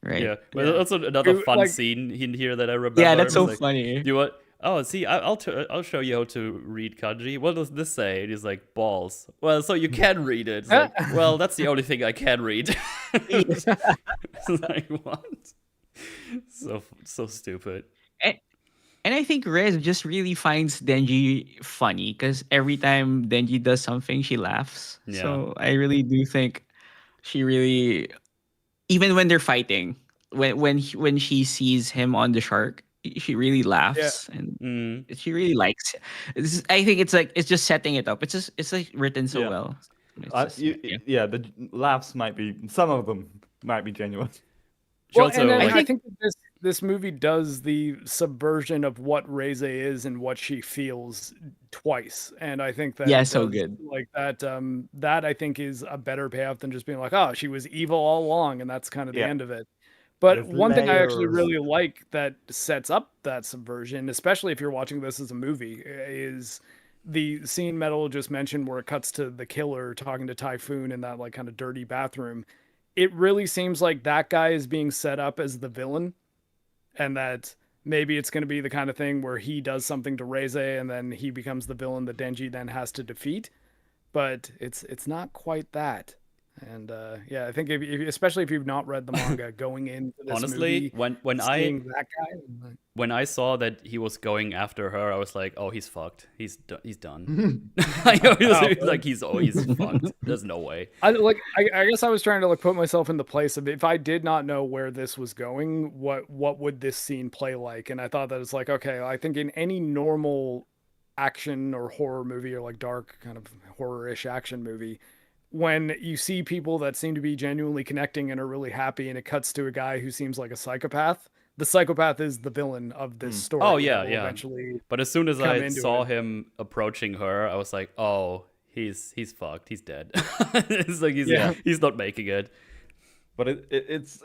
right? Yeah, but also another fun scene in here that I remember. Yeah, that's so like, funny. You what? Oh, see, I'll show you how to read kanji. What does this say? And he's like, balls. Well, so you can read it. It's like, well, that's the only thing I can read. It's like, what? So stupid. And I think Rez just really finds Denji funny because every time Denji does something, she laughs. Yeah. So I really do think she really, even when they're fighting, when she sees him on the shark, she really laughs and she really likes it. I think it's just setting it up. It's like written so well. The laughs some of them might be genuine. Well, and then I think that this movie does the subversion of what Reze is and what she feels twice, and I think that so good. Like that. That I think is a better payoff than just being like, oh, she was evil all along, and that's kind of the end of it. But There's one thing I actually layers. really like that sets up that subversion, especially if you're watching this as a movie, is the scene Metal just mentioned where it cuts to the killer talking to Typhoon in that like kind of dirty bathroom, it really seems like that guy is being set up as the villain, and that maybe it's going to be the kind of thing where he does something to Reze and then he becomes the villain that Denji then has to defeat. But it's not quite that. And yeah, I think especially if you've not read the manga going into this Honestly, movie, seeing that guy, when I saw that he was going after her, I was like, oh, he's fucked. He's done. Like he's fucked. There's no way. I guess I was trying to like put myself in the place of if I did not know where this was going, what would this scene play like? And I thought that it's like, okay, I think in any normal action or horror movie or like dark kind of horror-ish action movie, when you see people that seem to be genuinely connecting and are really happy and it cuts to a guy who seems like a psychopath, the psychopath is the villain of this story. Oh yeah. Eventually, but as soon as I saw him approaching her, I was like, oh, he's fucked. He's dead. It's like he's not making it. But it's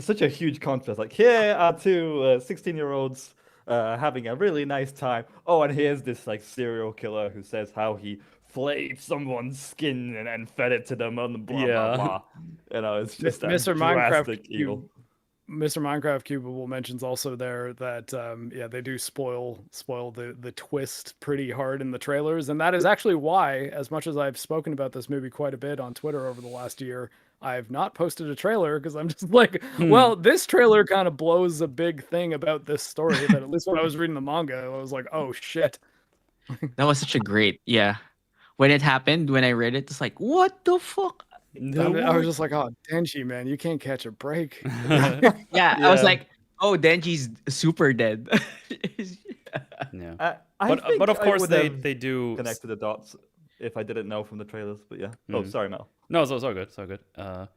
such a huge contrast. Like, here are two 16-year-olds having a really nice time. Oh, and here's this like serial killer who says how he flayed someone's skin and fed it to them and blah blah blah. You know, it's just Mr. drastic evil. Mr. Minecraft Cubable mentions also there that they do spoil the twist pretty hard in the trailers, and that is actually why, as much as I've spoken about this movie quite a bit on Twitter over the last year, I've not posted a trailer because I'm just like, well, this trailer kind of blows a big thing about this story that at least when I was reading the manga, I was like, oh shit. That was such a great, when it happened, when I read it, it's like, what the fuck? I was just like, oh, Denji, man, you can't catch a break. Yeah, I was like, oh, Denji's super dead. Yeah. But of course they do connect to the dots if I didn't know from the trailers. But yeah. Oh, sorry, Mel. No, it's all good. It's all good. I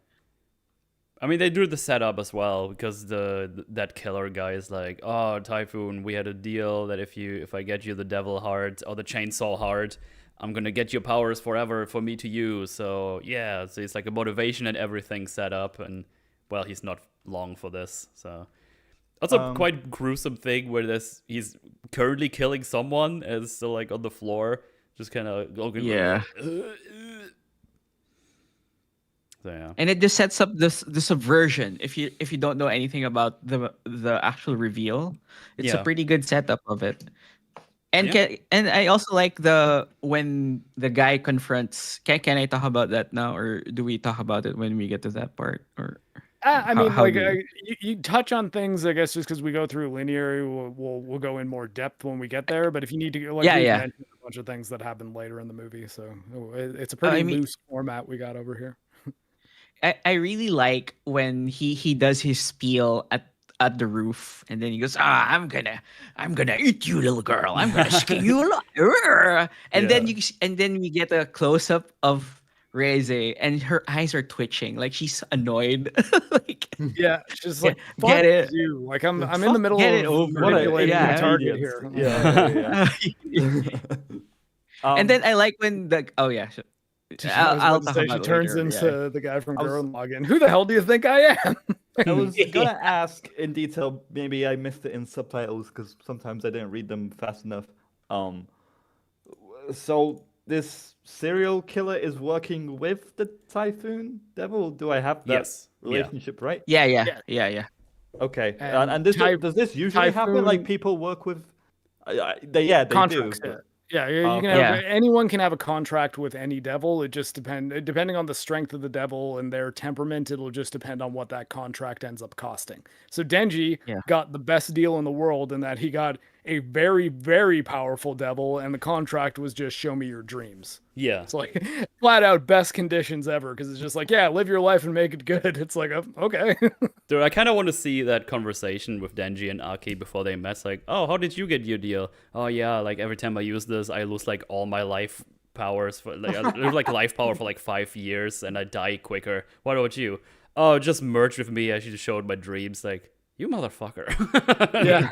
mean, they do the setup as well because that killer guy is like, oh, Typhoon, we had a deal that if I get you the devil heart or the chainsaw heart, I'm gonna get your powers forever for me to use. So yeah, so it's like a motivation and everything set up, and well, he's not long for this. So also quite gruesome thing where he's currently killing someone and is still like on the floor, just kind of looking. Yeah. So yeah. And it just sets up the subversion. If you don't know anything about the actual reveal, it's a pretty good setup of it. And and I also like when the guy confronts. Can I talk about that now, or do we talk about it when we get to that part? Or you touch on things, I guess, just because we go through linear, we'll go in more depth when we get there. But if you need to go, mention a bunch of things that happen later in the movie, so it's a pretty loose format we got over here. I really like when he does his spiel at the roof, and then he goes, I'm gonna eat you, little girl. I'm gonna skin you alive. And then we get a close up of Reze, and her eyes are twitching, like she's annoyed. Like, yeah, she's like, get it. You. Like I'm in the middle of manipulating the target here. Yeah. Yeah. And then I like when I'll talk about she turns later, into the guy from Gurren Lagann. Who the hell do you think I am? I was gonna ask in detail. Maybe I missed it in subtitles because sometimes I didn't read them fast enough. So this serial killer is working with the Typhoon Devil. Do I have that relationship right? Yeah. Okay. And does this usually happen? Like people work with? They contracts, do. Yeah, you can have, anyone can have a contract with any devil. It just depending on the strength of the devil and their temperament, it'll just depend on what that contract ends up costing. So Denji got the best deal in the world in that he got a very, very powerful devil, and the contract was just show me your dreams. Yeah. It's like flat out best conditions ever, because it's just like, live your life and make it good. It's like, okay. Dude, I kind of want to see that conversation with Denji and Aki before they met. It's like, oh, how did you get your deal? Oh, yeah, like every time I use this, I lose like all my life powers. I lose like life power for like 5 years, and I die quicker. What about you? Oh, just merge with me. I should show my dreams. Like, you motherfucker. Yeah.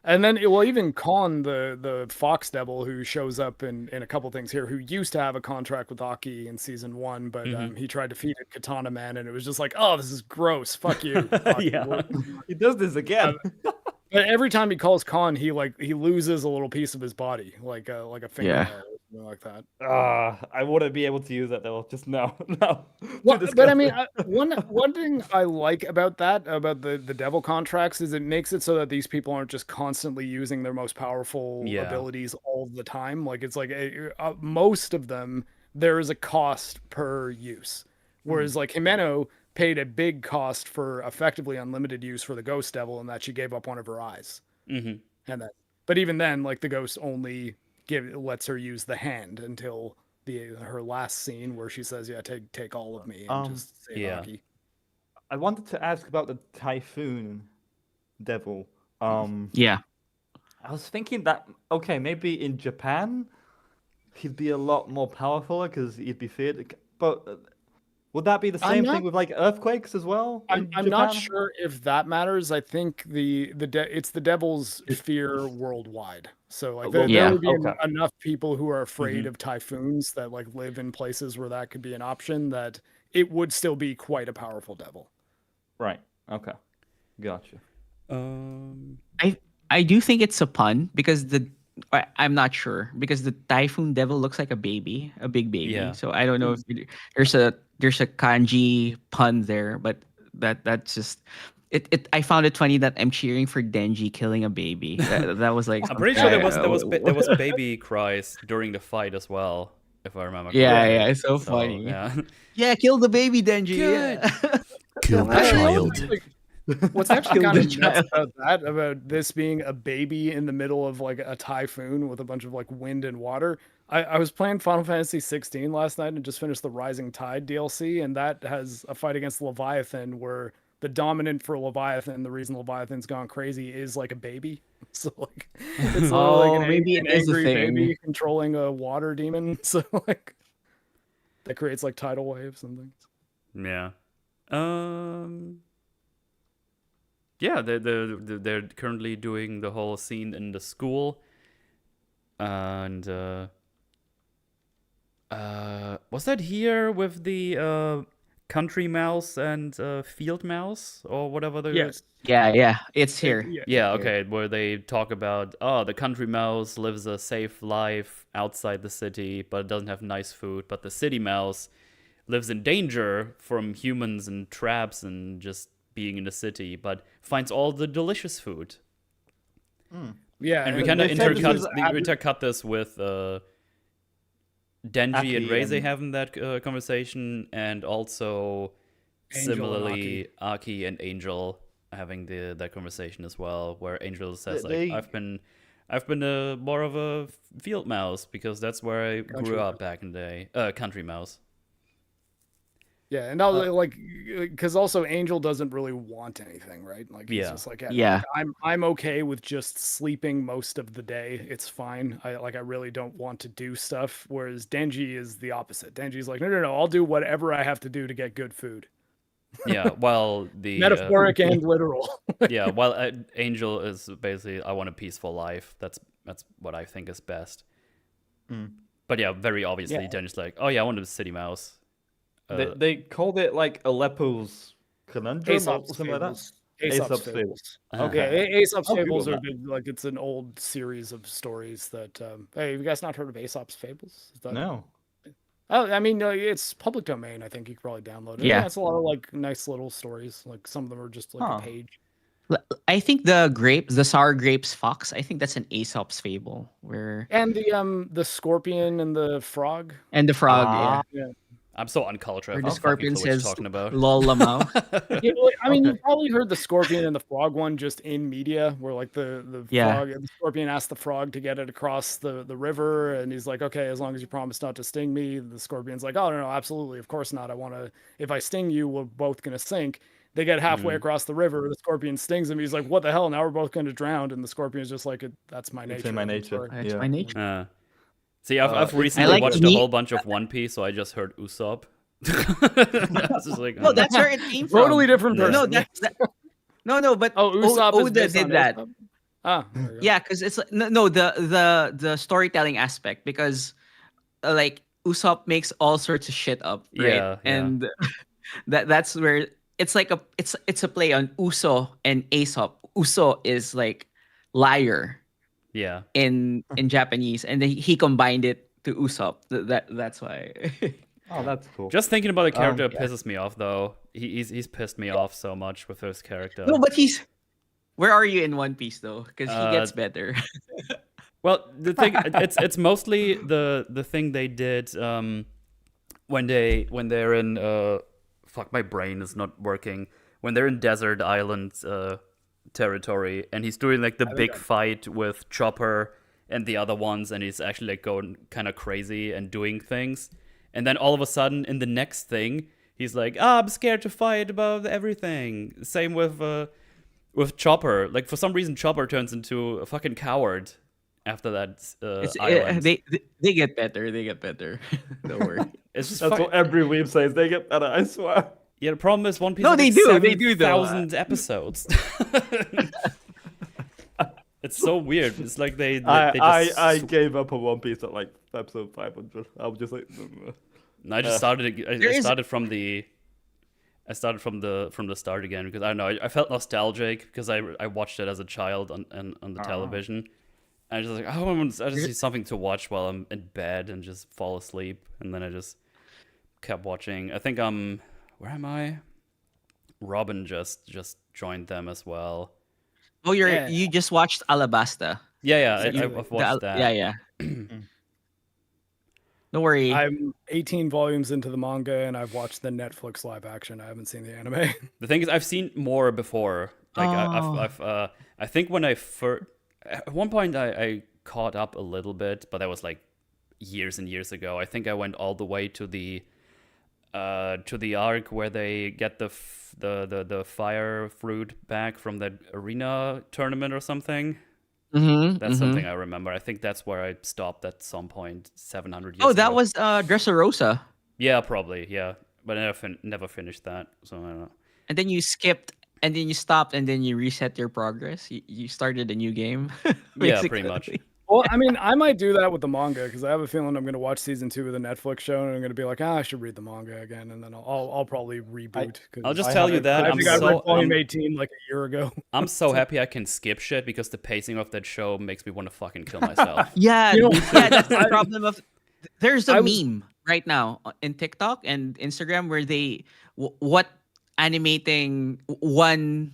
And then, even Khan, the Fox Devil, who shows up in a couple things here, who used to have a contract with Aki in season 1, but he tried to feed it Katana Man, and it was just like, oh, this is gross. Fuck you. Yeah. He does this again. But every time he calls Khan, he loses a little piece of his body, like a fingernail or something like that. I wouldn't be able to use that though. Just no, no. Well, but I mean, one thing I like about the devil contracts is it makes it so that these people aren't just constantly using their most powerful abilities all the time. Like it's like most of them there is a cost per use, whereas like Jimeno paid a big cost for effectively unlimited use for the ghost devil, and that she gave up one of her eyes. Mm-hmm. And that, but even then, like the ghost only lets her use the hand until her last scene where she says, "Yeah, take all of me and just save Aki." I wanted to ask about the Typhoon Devil. Yeah. I was thinking that okay, maybe in Japan he'd be a lot more powerful because he'd be feared. But would that be the same thing with like earthquakes as well? I'm not sure if that matters. I think it's the devil's fear worldwide. So like there would be enough people who are afraid of typhoons that like live in places where that could be an option, that it would still be quite a powerful devil. Right. Okay. Gotcha. I do think it's a pun because I'm not sure because the typhoon devil looks like a baby, a big baby. Yeah. So I don't know if there's a kanji pun there, but that's just it. I found it funny that I'm cheering for Denji killing a baby. That was like I'm pretty sure there was baby cries during the fight as well, if I remember correctly. Yeah, it's so funny. Yeah, kill the baby, Denji. Yeah. Kill the child. What's actually kind of nuts about this being a baby in the middle of like a typhoon with a bunch of like wind and water. I was playing Final Fantasy 16 last night and just finished the Rising Tide DLC, and that has a fight against Leviathan where the dominant for Leviathan, the reason Leviathan's gone crazy, is like a baby. So like it's like an angry baby controlling a water demon. So like that creates like tidal waves and things. Yeah. Yeah, they're currently doing the whole scene in the school, and was that here with the country mouse and field mouse or whatever? Yes. Yeah, it's here. Yeah, okay, where they talk about the country mouse lives a safe life outside the city, but it doesn't have nice food. But the city mouse lives in danger from humans and traps and just being in the city, but finds all the delicious food. Yeah, and we kind of intercut this with Denji and Reze having that conversation, and also Angel similarly Aki and Angel having that conversation as well, where Angel says I've been more of a field mouse because that's where I grew up back in the day. Country mouse. Yeah, and now like because also Angel doesn't really want anything, right? Like he's just like, like, I'm okay with just sleeping most of the day. It's fine. I really don't want to do stuff. Whereas Denji is the opposite. Denji's like, no, I'll do whatever I have to do to get good food. Yeah, while the metaphoric and literal. Yeah, while Angel is basically, I want a peaceful life. That's what I think is best. But yeah, very obviously, Denji's like, oh yeah, I want a city mouse. They called it like Aleppo's conundrum or something like that. Aesop's Fables. Okay, Aesop's Fables are like it's an old series of stories that. Hey, have you guys not heard of Aesop's Fables? No. Oh, I mean, it's public domain. I think you could probably download it. Yeah, it's a lot of like nice little stories. Like some of them are just like a page. I think the sour grapes fox. I think that's an Aesop's fable and the scorpion and the frog. And the frog, yeah. I'm so uncultured. Or the scorpion says, talking about. "Lol, lamau." I mean, you've probably heard the scorpion and the frog one just in media, where like the frog, the scorpion asked the frog to get it across the river, and he's like, "Okay, as long as you promise not to sting me." The scorpion's like, "Oh no, absolutely, of course not. I want to. If I sting you, we're both gonna sink." They get halfway across the river. The scorpion stings him. He's like, "What the hell? Now we're both going to drown." And the scorpion's just like, "That's my nature. It's in my nature. That's my nature." See, I've recently watched a whole bunch of One Piece, so I just heard Usopp. Like, no, that's where it came from. Totally different person. No, but Usopp Oda did that. Yeah, because it's the storytelling aspect, because like Usopp makes all sorts of shit up, right? Yeah. And that's where it's like it's a play on Uso and Aesop. Uso is like liar Yeah. in Japanese, and then he combined it to Usopp. That's why. Oh, that's cool. Just thinking about the character yeah. pisses me off, though. He's pissed me off so much with his character. No, but he's. Where are you in One Piece though? Because he gets Uh, better. Well, the thing it's mostly the thing they did when they're in fuck, my brain is not working, when they're in desert island territory, and he's doing like the big fight with Chopper and the other ones, and he's actually like going kind of crazy and doing things, and then all of a sudden in the next thing he's like, I'm scared to fight about everything. Same with Chopper. Like for some reason Chopper turns into a fucking coward after that island. They get better. They get better. Don't worry. It's just That's what every weeb says. They get better, I swear. Yeah, the problem is One Piece No, has they like do. They do, though. 7,000 episods. It's so weird. It's like they just I gave up on One Piece at like episode 500. I was just like, No, I just started. I is- started from the. I started from the start again because I don't know. I felt nostalgic because I watched it as a child on the television. And I just like, I just need something to watch while I'm in bed and just fall asleep. And then I just kept watching. I think where am I? Robin just joined them as well. Oh, Yeah. you just watched Alabasta. Yeah, Exactly. I've watched that. Yeah. Don't worry. I'm 18 volumes into the manga, and I've watched the Netflix live action. I haven't seen the anime. The thing is, I've seen more before. Like I think when at one point I caught up a little bit, but that was like years and years ago. I think I went all the way to the arc where they get the fire fruit back from that arena tournament or something. That's something I remember. I think that's where I stopped at some point 700 years ago. Oh, that was Dressrosa. Yeah, probably. Yeah, but I never finished that. So I don't know. And then you skipped, and then you stopped, and then you reset your progress. You started a new game. Yeah, pretty much. Well, I mean, I might do that with the manga because I have a feeling I'm going to watch season 2 of the Netflix show, and I'm going to be like, I should read the manga again, and then I'll probably reboot. I'll just tell you that I think I read volume 18 like a year ago. I'm so happy I can skip shit because the pacing of that show makes me want to fucking kill myself. Yeah, You know, yeah, that's the problem of. There's a I was- meme right now in TikTok and Instagram where they what animating one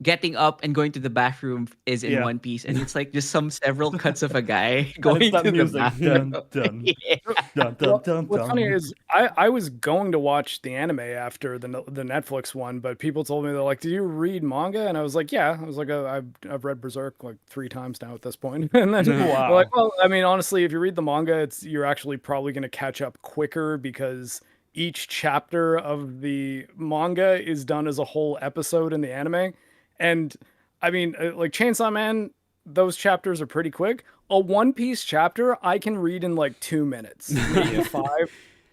getting up and going to the bathroom is in Yeah. One Piece, and it's like just several cuts of a guy and going it's that to the music. bathroom. Dun, dun, Yeah. dun, dun, Well, dun, what's dun. funny is I was going to watch the anime after the Netflix one, but people told me they're like, "Do you read manga?" And I was like, "Yeah." I was like, "I've read Berserk like 3 times now at this point." And then they're Wow. like, "Well, I mean, honestly, if you read the manga, you're actually probably going to catch up quicker because each chapter of the manga is done as a whole episode in the anime." And I mean, like Chainsaw Man, those chapters are pretty quick. A One Piece chapter I can read in like 2 minutes, maybe 5.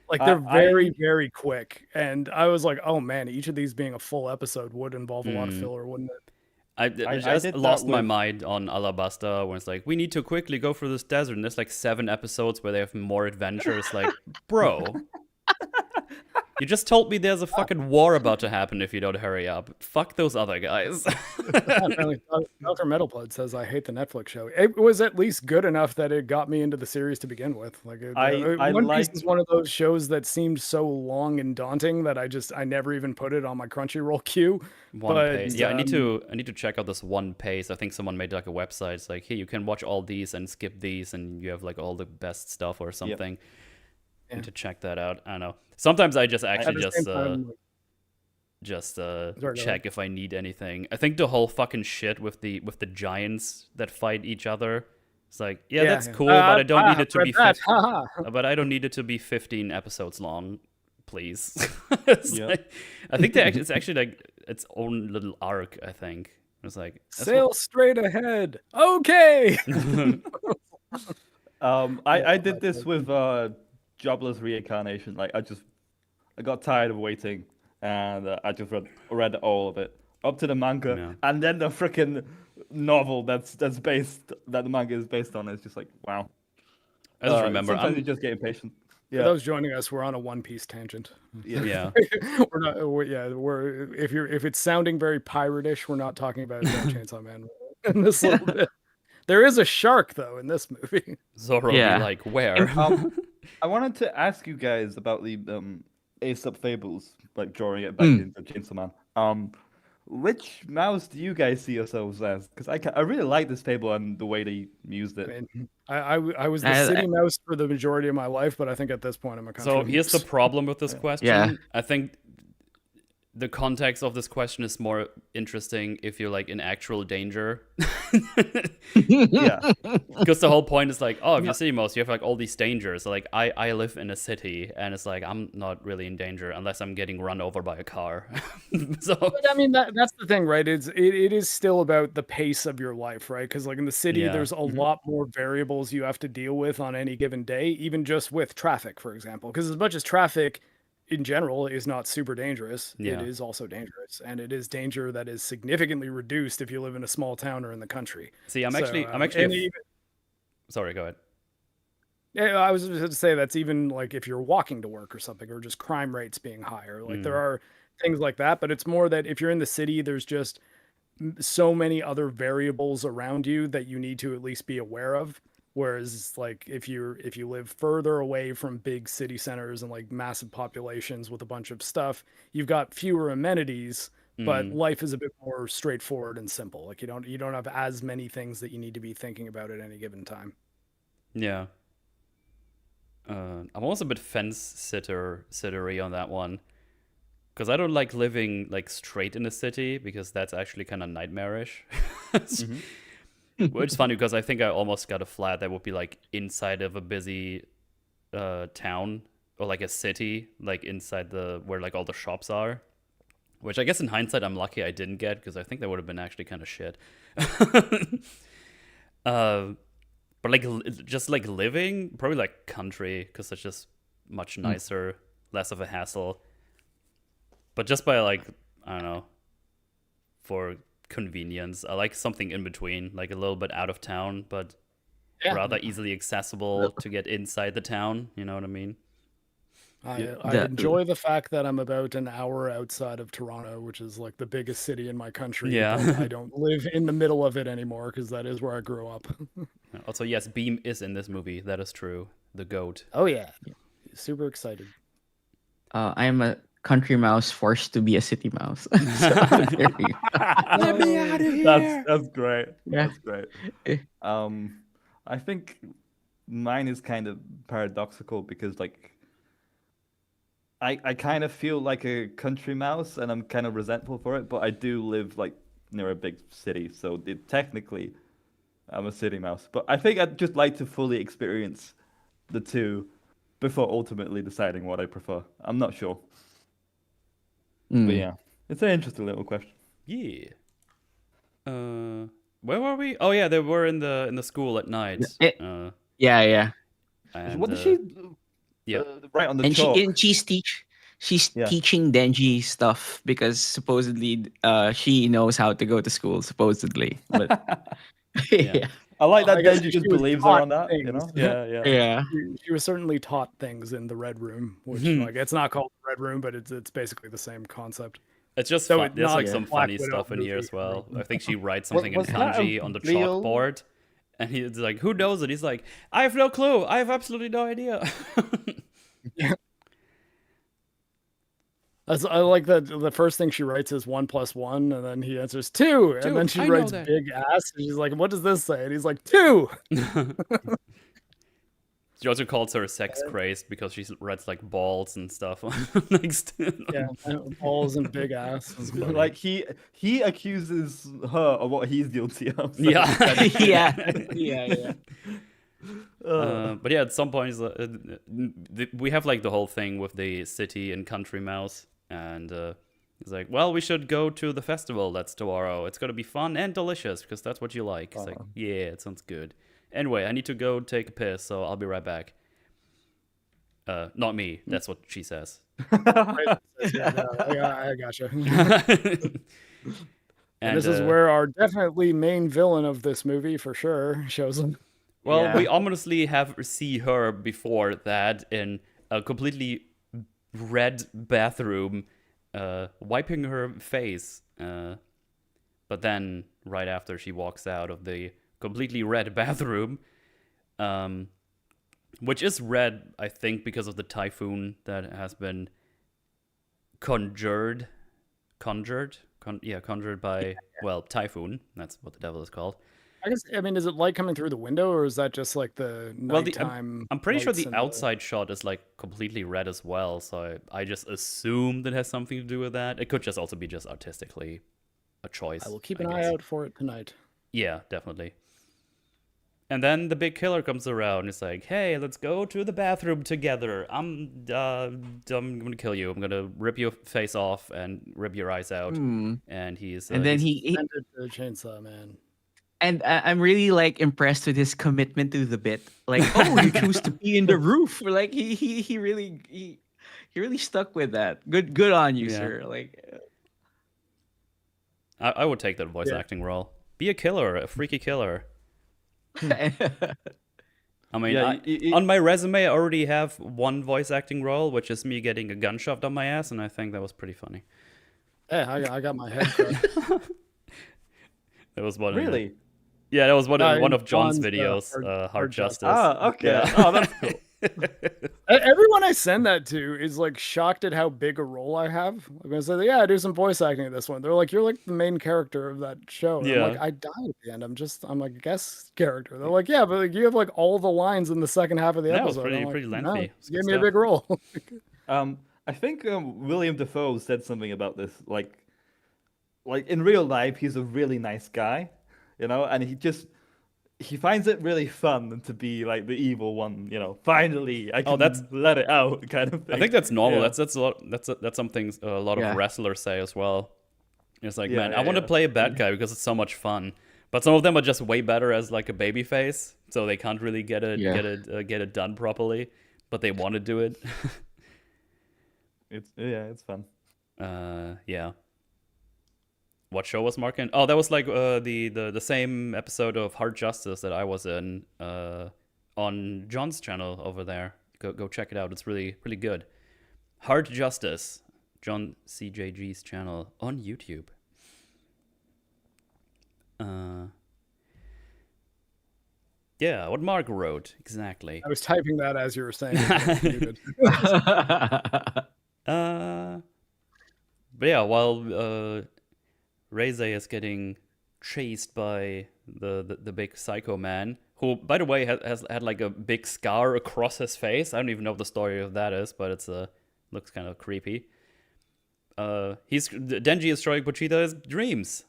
Like they're very, very quick. And I was like, oh man, each of these being a full episode would involve a lot of filler, wouldn't it? I I just did that lost my with- mind on Alabasta when it's like, we need to quickly go through this desert. And there's like 7 episodes where they have more adventures. Like, bro, you just told me there's a fucking war about to happen if you don't hurry up. Fuck those other guys. Apparently, Dr. Metal Blood says I hate the Netflix show. It was at least good enough that it got me into the series to begin with. Like, I One Piece like- is one of those shows that seemed so long and daunting that I never even put it on my Crunchyroll queue. One But, Pace. Yeah, I need to check out this One Pace. I think someone made like a website. It's like, hey, you can watch all these and skip these, and you have like all the best stuff or something. Yeah. Need to check that out. I don't know. Sometimes I just At actually the same time, like, check if I need anything. I think the whole fucking shit with the giants that fight each other. It's like, yeah, that's cool, but I don't need it to be that. 15, but I don't need it to be 15 episodes long, please. It's Yeah. like, I think it's actually like its own little arc, I think. It's like that's Sail straight ahead. Okay. I did this with Jobless Reincarnation. Like I got tired of waiting, and I just read all of it up to the manga, Yeah. and then the freaking novel that the manga is based on is just like wow. I just remember sometimes I'm, you just get impatient. For those joining us, we're on a One Piece tangent. Yeah. We're not. We're if it's sounding very pirate-ish, we're not talking about Chainsaw Man in this little bit. There is a shark though in this movie. Zoro Yeah. be like, where? I wanted to ask you guys about the Aesop fables, like drawing it back into Chainsaw Man. Which mouse do you guys see yourselves as? Because I really like this fable and the way they used it. I mean, I was the city mouse for the majority of my life, but I think at this point I'm a country So here's the mouse. problem with this question. Yeah. I think the context of this question is more interesting if you're like in actual danger. Yeah. Because the whole point is like, oh, if you're city mouse, you have like all these dangers. So, like I live in a city and it's like I'm not really in danger unless I'm getting run over by a car. So But I mean that's the thing, right? It is still about the pace of your life, right? Because like in the city, Yeah. there's a lot more variables you have to deal with on any given day, even just with traffic, for example. Because as much as traffic in general is not super dangerous, Yeah. it is also dangerous, and it is danger that is significantly reduced if you live in a small town or in the country. see, I'm So, actually and even, sorry, go ahead. yeah, I was just going to say that's even like if you're walking to work or something, or just crime rates being higher. Like there are things like that, but it's more that if you're in the city, there's just so many other variables around you that you need to at least be aware of. Whereas like if you live further away from big city centers and like massive populations with a bunch of stuff, you've got fewer amenities, but life is a bit more straightforward and simple. Like you don't have as many things that you need to be thinking about at any given time. Yeah. I'm also a bit sittery on that one. Because I don't like living like straight in the city because that's actually kind of nightmarish. Which is funny because I think I almost got a flat that would be like inside of a busy town or like a city, like inside where like all the shops are. Which I guess in hindsight I'm lucky I didn't get because I think that would have been actually kind of shit. But like just like living, probably like country because it's just much nicer, less of a hassle. But just by like, I don't know, for convenience, I like something in between, like a little bit out of town, but rather easily accessible to get inside the town. You know what I mean? I enjoy the fact that I'm about an hour outside of Toronto, which is like the biggest city in my country. Yeah. But I don't live in the middle of it anymore because that is where I grew up. Also, yes, Beam is in this movie. That is true. The goat. Oh yeah, super excited. I am a country mouse forced to be a city mouse. So, there we go. Let me out of here. That's great. Yeah. That's great. I think mine is kind of paradoxical because like I kind of feel like a country mouse and I'm kind of resentful for it, but I do live like near a big city, so technically I'm a city mouse. But I think I'd just like to fully experience the two before ultimately deciding what I prefer. I'm not sure. But yeah, it's an interesting little question. Yeah. Where were we? Oh yeah, they were in the school at night. Yeah. And, What does she? Yeah. Right on the And chalk. she's teaching Denji stuff because supposedly she knows how to go to school supposedly. But yeah. I like that I guess Denji she just was believes her taught on that, you know? things. Yeah. She was certainly taught things in the Red Room, which like it's not called the Red Room, but it's basically the same concept. It's just So fun. it's There's not like a some Black funny Widow stuff in here movie. as well. I think she writes something in was that a kanji on the real- chalkboard. And he's like, who knows it? He's like, I have no clue. I have absolutely no idea. I like that the first thing she writes is 1 + 1, and then he answers 2, and Two, then she I know writes that. big ass, and she's like, "What does this say?" And he's like, 2. She also calls her sex crazed because she writes like balls and stuff next to Yeah, and balls and big ass. Like he accuses her of what he's guilty of. So Yeah. yeah. But yeah, at some points, we have like the whole thing with the city and country mouse, and he's like, "Well, we should go to the festival that's tomorrow. It's gonna be fun and delicious because that's what you like." It's like, "Yeah, it sounds good." Anyway, I need to go take a piss, so I'll be right back. Not me. That's what she says. I gotcha. And this is where our definitely main villain of this movie, for sure, shows up. Well, Yeah. we ominously see her before that in a completely red bathroom, wiping her face. But then, right after she walks out of the completely red bathroom, which is red, I think, because of the typhoon that has been conjured by, well, typhoon. That's what the devil is called. I guess, I mean, is it light coming through the window, or is that just like the Well, nighttime? I'm pretty sure lights the in outside shot is like completely red as well, so I just assumed it has something to do with that. It could just also be just artistically a choice. I will keep an I eye guess. out for it tonight. Yeah, definitely. And then the big killer comes around. It's like, hey, let's go to the bathroom together. I'm gonna kill you. I'm gonna rip your face off and rip your eyes out. And he's And then he Send it to the Chainsaw Man. and I'm really like impressed with his commitment to the bit. Like, oh, you choose to be in the roof. Like he really stuck with that. Good on you, Yeah. sir. Like, I would take that voice acting role. Be a killer, a freaky killer. I mean, on my resume, I already have one voice acting role, which is me getting a gun shoved on my ass, and I think that was pretty funny. Hey, I got my head cut. That was one. Really? Yeah, that was one in of John's John's, videos. Hard Justice. Ah, okay. Yeah. Oh, that's cool. Everyone I send that to is like shocked at how big a role I have. I'm gonna say, yeah, I do some voice acting in this one. They're like, you're like the main character of that show. And I'm like, Yeah. I died at the end. I'm like a guest character. They're like, yeah, but like, you have like all the lines in the second half of the Yeah, it was episode. I'm pretty like, lengthy. No, It's give good me a stuff. big role. I think William Dafoe said something about this. Like in real life, he's a really nice guy, and he finds it really fun to be like the evil one. Finally, I can that's- let it out, kind of thing. I think that's normal. Yeah. That's a lot. That's something a lot Yeah. of wrestlers say as well. It's like, Yeah, man, I yeah, want to yeah. play a bad guy because it's so much fun. But some of them are just way better as like a baby face, so they can't really get it done properly. But they want to do it. It's fun. Yeah. What show was Mark in? Oh, that was like the same episode of Hard Justice that I was in on John's channel over there. Go check it out. It's really good. Hard Justice, John CJG's channel on YouTube. Yeah, what Mark wrote exactly. I was typing that as you were saying. It. But yeah, while Reze is getting chased by the big psycho man, who, by the way, has had like a big scar across his face. I don't even know what the story of that is, but it's looks kind of creepy. Denji is showing Pochita his dreams,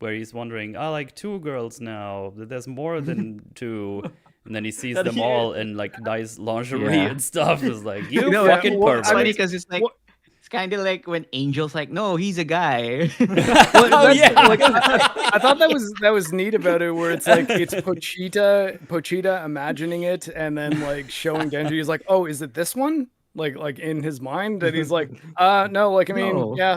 where he's wondering, I like two girls now. There's more than two. And then he sees That them he- all in like nice lingerie Yeah. and stuff. It's like, you No, fucking well, it's pervert. funny because it's like it's kind of like when Angel's like, no, he's a guy. Oh, yeah. Like, I thought that was neat about it, where it's like it's Pochita imagining it, and then like showing Denji. He's like, oh, is it this one? Like in his mind, and he's like, no, like I mean, No. yeah,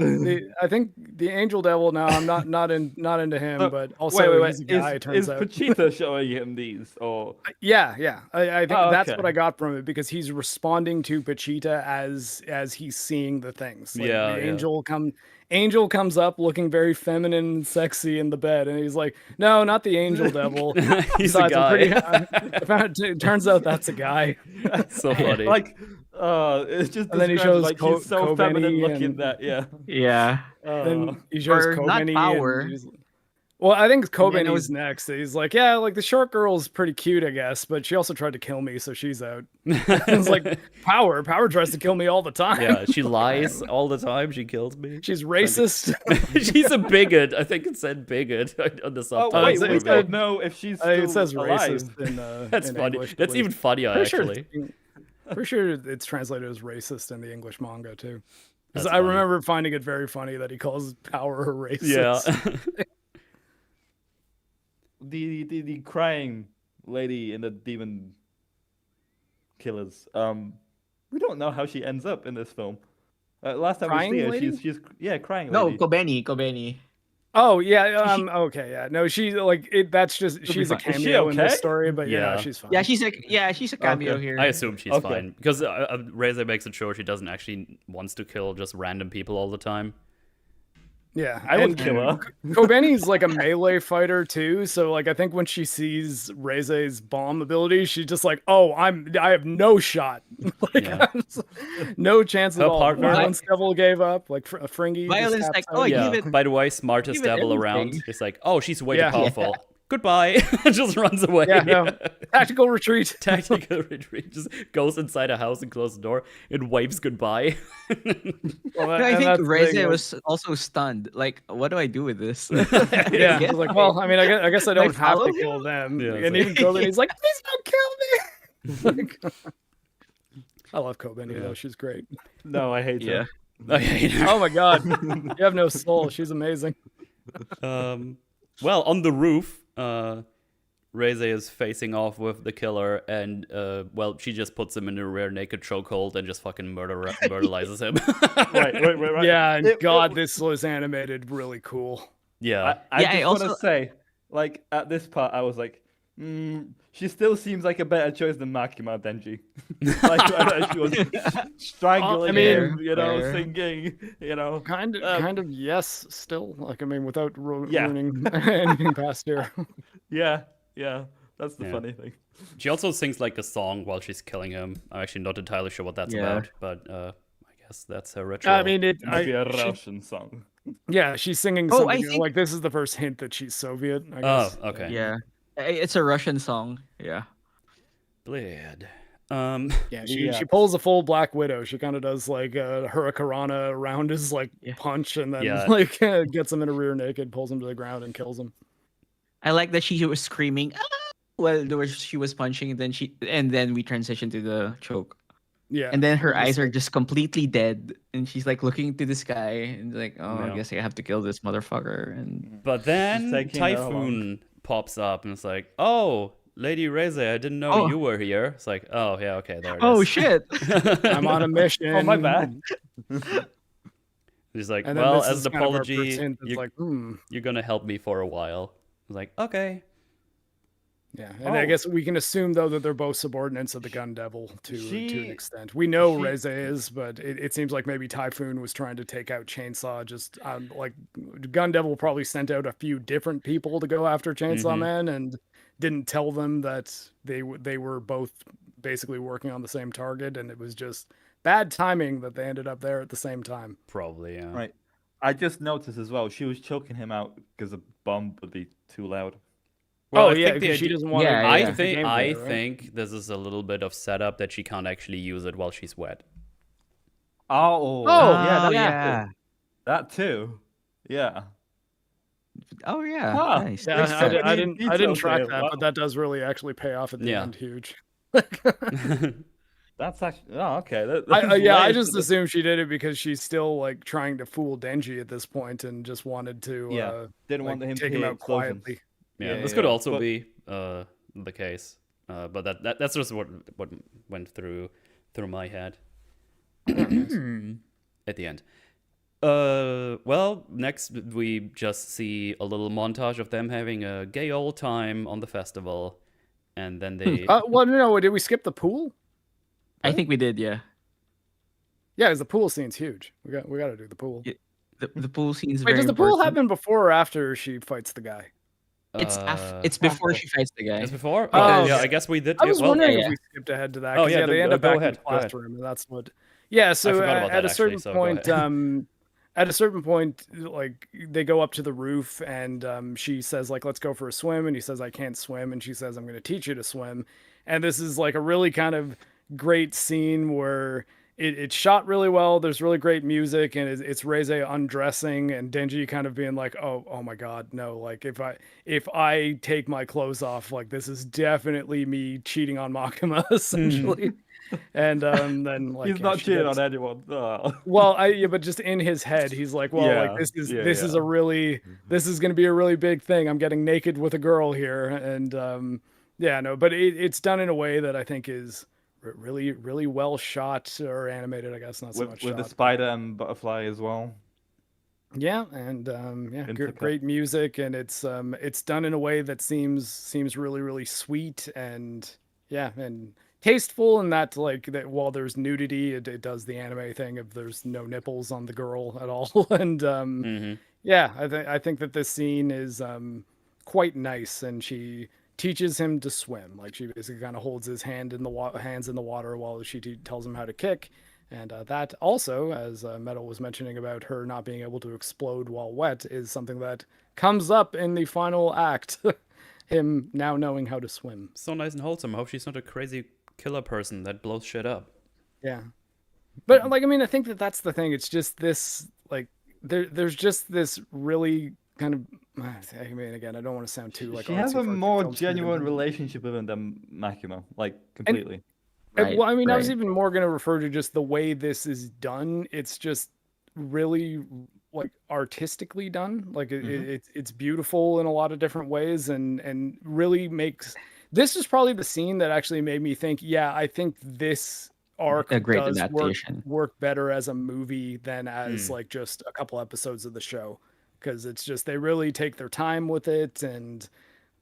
I think the Angel Devil. No, I'm not into him, So, but also he's a guy. It turns is out. Pochita showing him these, or Yeah. I think Oh, that's okay. what I got from it, because he's responding to Pochita as he's seeing the things. Like, Yeah, the yeah. Angel comes up looking very feminine and sexy in the bed, and he's like, "No, not the Angel Devil." He's a Besides, I'm guy. I found it turns out that's a guy. So funny. like, it's just And then he describes, shows like he's so Kobeni feminine looking. and- That Yeah. And he shows Or not Kobeni power. and he's- well, I think And then it Kobeni's was- next. He's like, yeah, like the short girl's pretty cute, I guess, but she also tried to kill me, so she's out. It's like Power tries to kill me all the time. Yeah, she lies all the time. She kills me. She's racist. She's a bigot. I think it said bigot on the oh subtitles. wait, we it's don't know if she's still It says alive. racist in That's in funny. English, That's at even least. funnier, Pretty sure actually. Pretty sure it's translated as racist in the English manga too. Because That's I funny. remember finding it very funny that he calls Power a racist. Yeah. The crying lady in the Demon Killers. We don't know how she ends up in this film. Last time Crying we see her, lady? she's crying No, lady. Kobeni. Oh yeah, okay, yeah. No, she like it. That's just She'll be she's a fine. Is she cameo in this okay? story, but Yeah. she's fine. She's a cameo Okay. here. I assume she's Okay. fine because Reze makes it sure she doesn't actually wants to kill just random people all the time. Yeah, I would and kill her. Kobeni's like a melee fighter too, so like I think when she sees Reze's bomb ability, she's just like, "Oh, I have no shot, like Yeah. no chance Her at all." partner- Violence Devil gave up, like Fringy. just Violence, taps like, out. oh, Yeah. give it- By the way, smartest give it devil everything. around. It's like, oh, she's way Yeah. too powerful. Goodbye. Just runs away. Yeah, no, tactical retreat. Tactical retreat. Just goes inside a house and closes the door and waves goodbye. Well, I and think that's the Reze thing, was also stunned. Like, what do I do with this? yeah, he's like, well, I mean, I guess I don't have follow to him? kill them. Yeah, it's And like- even Kobeni's like, please don't kill me. Like, I love Kobeni though; she's great. No, I hate Yeah. her. I hate her. Oh my god, you have no soul. She's amazing. Well, on the roof, Reze is facing off with the killer, and well, she just puts him in a rear naked chokehold and just fucking murderizes him. Right. Yeah, and It- God, it- this was animated really cool. Yeah, I Yeah, I just want to also- say, like, at this part, I was like, she still seems like a better choice than Makima Denji. Like, she was strangling I mean, him, you know, fair. singing, you know. Kind of, yes. Still, like, I mean, without Yeah. ruining anything past here. Yeah, that's the Yeah. funny thing. she also sings like a song while she's killing him. I'm actually not entirely sure what that's Yeah. about, but I guess that's her ritual. I mean, Maybe a Russian song. yeah, she's singing Oh, I something think- like this is the first hint that she's Soviet. I oh, guess. okay. Yeah. It's a Russian song. Yeah. Blade. Yeah, Yeah. she pulls a full Black Widow. She kind of does like a Hurricanrana around his like Yeah. punch, and then Yeah. like gets him in a rear naked, pulls him to the ground, and kills him. I like that she was screaming "Ah!" while she was punching, and then we transition to the choke. Yeah, And then her eyes are just completely dead, and she's like looking to the sky, and like, oh, Yeah. I guess I have to kill this motherfucker. And But then taking her Typhoon pops up and it's like, oh, Lady Reze, I didn't know Oh. you were here. It's like, oh, yeah, okay, there it is. oh shit! I'm on a mission. Oh, my bad. He's like, And then well, this as is an kind of our apology, first hint that's like, you're going to help me for a while. I was like, okay. yeah. And I Oh. guess we can assume though that they're both subordinates of the Gun Devil to an She- extent. We know she- Reze is, but it seems like maybe Typhoon was trying to take out Chainsaw. Just like Gun Devil probably sent out a few different people to go after Chainsaw Mhm. Man and didn't tell them that they were both basically working on the same target, and it was just bad timing that they ended up there at the same time. Probably, yeah. Right. I just noticed as well, she was choking him out because the bomb would be too loud. Well, oh I yeah, think the because she idea- doesn't want Yeah, to. I yeah. think I think this is a little bit of setup that she can't actually use it while she's wet. Oh, Oh, yeah, that too. Yeah. Oh yeah, Huh. nice. Yeah, Nice I, touch. I didn't details track there, that, wow. but that does really actually pay off at the Yeah. end. Huge. That's actually okay. Yeah, I way just to the- assumed she did it because she's still like trying to fool Denji at this point and just wanted to didn't like, want him take to him hear out explosions. quietly. Yeah, Yeah, this could yeah, also but- be the case. But that's just what went through my head at the end. Well, next we just see a little montage of them having a gay old time on the festival, and then they Well, no, did we skip the pool? I think we did. Yeah. Yeah, because the pool scene's huge. We got to do the pool. Yeah, The pool scene is Wait, very does the pool important. happen before or after she fights the guy? It's before she fights the guy. It's before. Oh, yeah, okay. I guess we did. I was well, wondering yeah. if we skipped ahead to that. Oh, 'Cause, yeah, they end go up back ahead, in the go ahead. classroom, and that's what. Yeah, so forgot about at that, a certain actually, so go point, ahead. at a certain point, like they go up to the roof, and she says like, "Let's go for a swim," and he says, "I can't swim," and she says, "I'm going to teach you to swim," and this is like a really kind of great scene where. It's shot really well. There's really great music, and it's Reze undressing and Denji kind of being like, "Oh my God, no! Like if I take my clothes off, like this is definitely me cheating on Makima, essentially." And then like He's yeah, not she cheating gets- on anyone. Oh. Well, but just in his head, he's like, "Well, Yeah, like this is yeah, this is yeah. a really this is going to be a really big thing. I'm getting naked with a girl here," and yeah, no, but it's done in a way that I think is really really well shot or animated. I guess not so much With the shot. spider and butterfly as well. Yeah, and great music, and it's done in a way that seems really really sweet and and tasteful, and that like that while there's nudity, it does the anime thing of there's no nipples on the girl at all, and Mm-hmm. yeah, I think that this scene is quite nice, and she teaches him to swim. Like she basically kind of holds his hand in the hands in the water while she tells him how to kick. And that also, as Metal was mentioning about her not being able to explode while wet, is something that comes up in the final act. Him now knowing how to swim. So nice and wholesome. I hope she's not a crazy killer person that blows shit up. Yeah, but like I mean, I think that that's the thing. It's just this like there's just this really kind of. I mean, again, I don't want to sound too like she has artsy a for more film genuine student. relationship with him than Makima, like completely. Right. Well, I mean, I was right. even more going to refer to just the way this is done. It's just really like artistically done. Like it's beautiful in a lot of different ways, and really makes. This is probably the scene that actually made me think. Yeah, I think this arc A great does adaptation. work better as a movie than as Hmm. like just a couple episodes of the show, because it's just they really take their time with it, and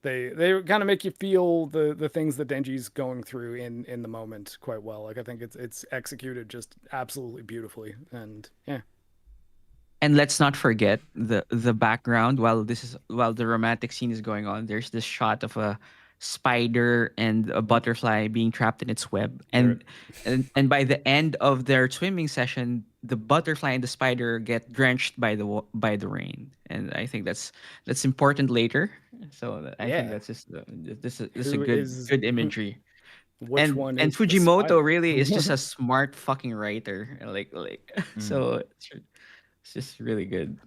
they kind of make you feel the things that Denji's going through in the moment quite well. Like I think it's executed just absolutely beautifully, and yeah. And let's not forget the background while the romantic scene is going on. There's this shot of a spider and a butterfly being trapped in its web, There. and by the end of their swimming session, the butterfly and the spider get drenched by by the rain. And I think that's important later. So I think Yeah. that's just this is a Who is good imagery. which one And is the Fujimoto spider? really is just a smart fucking writer. Like so it's just really good.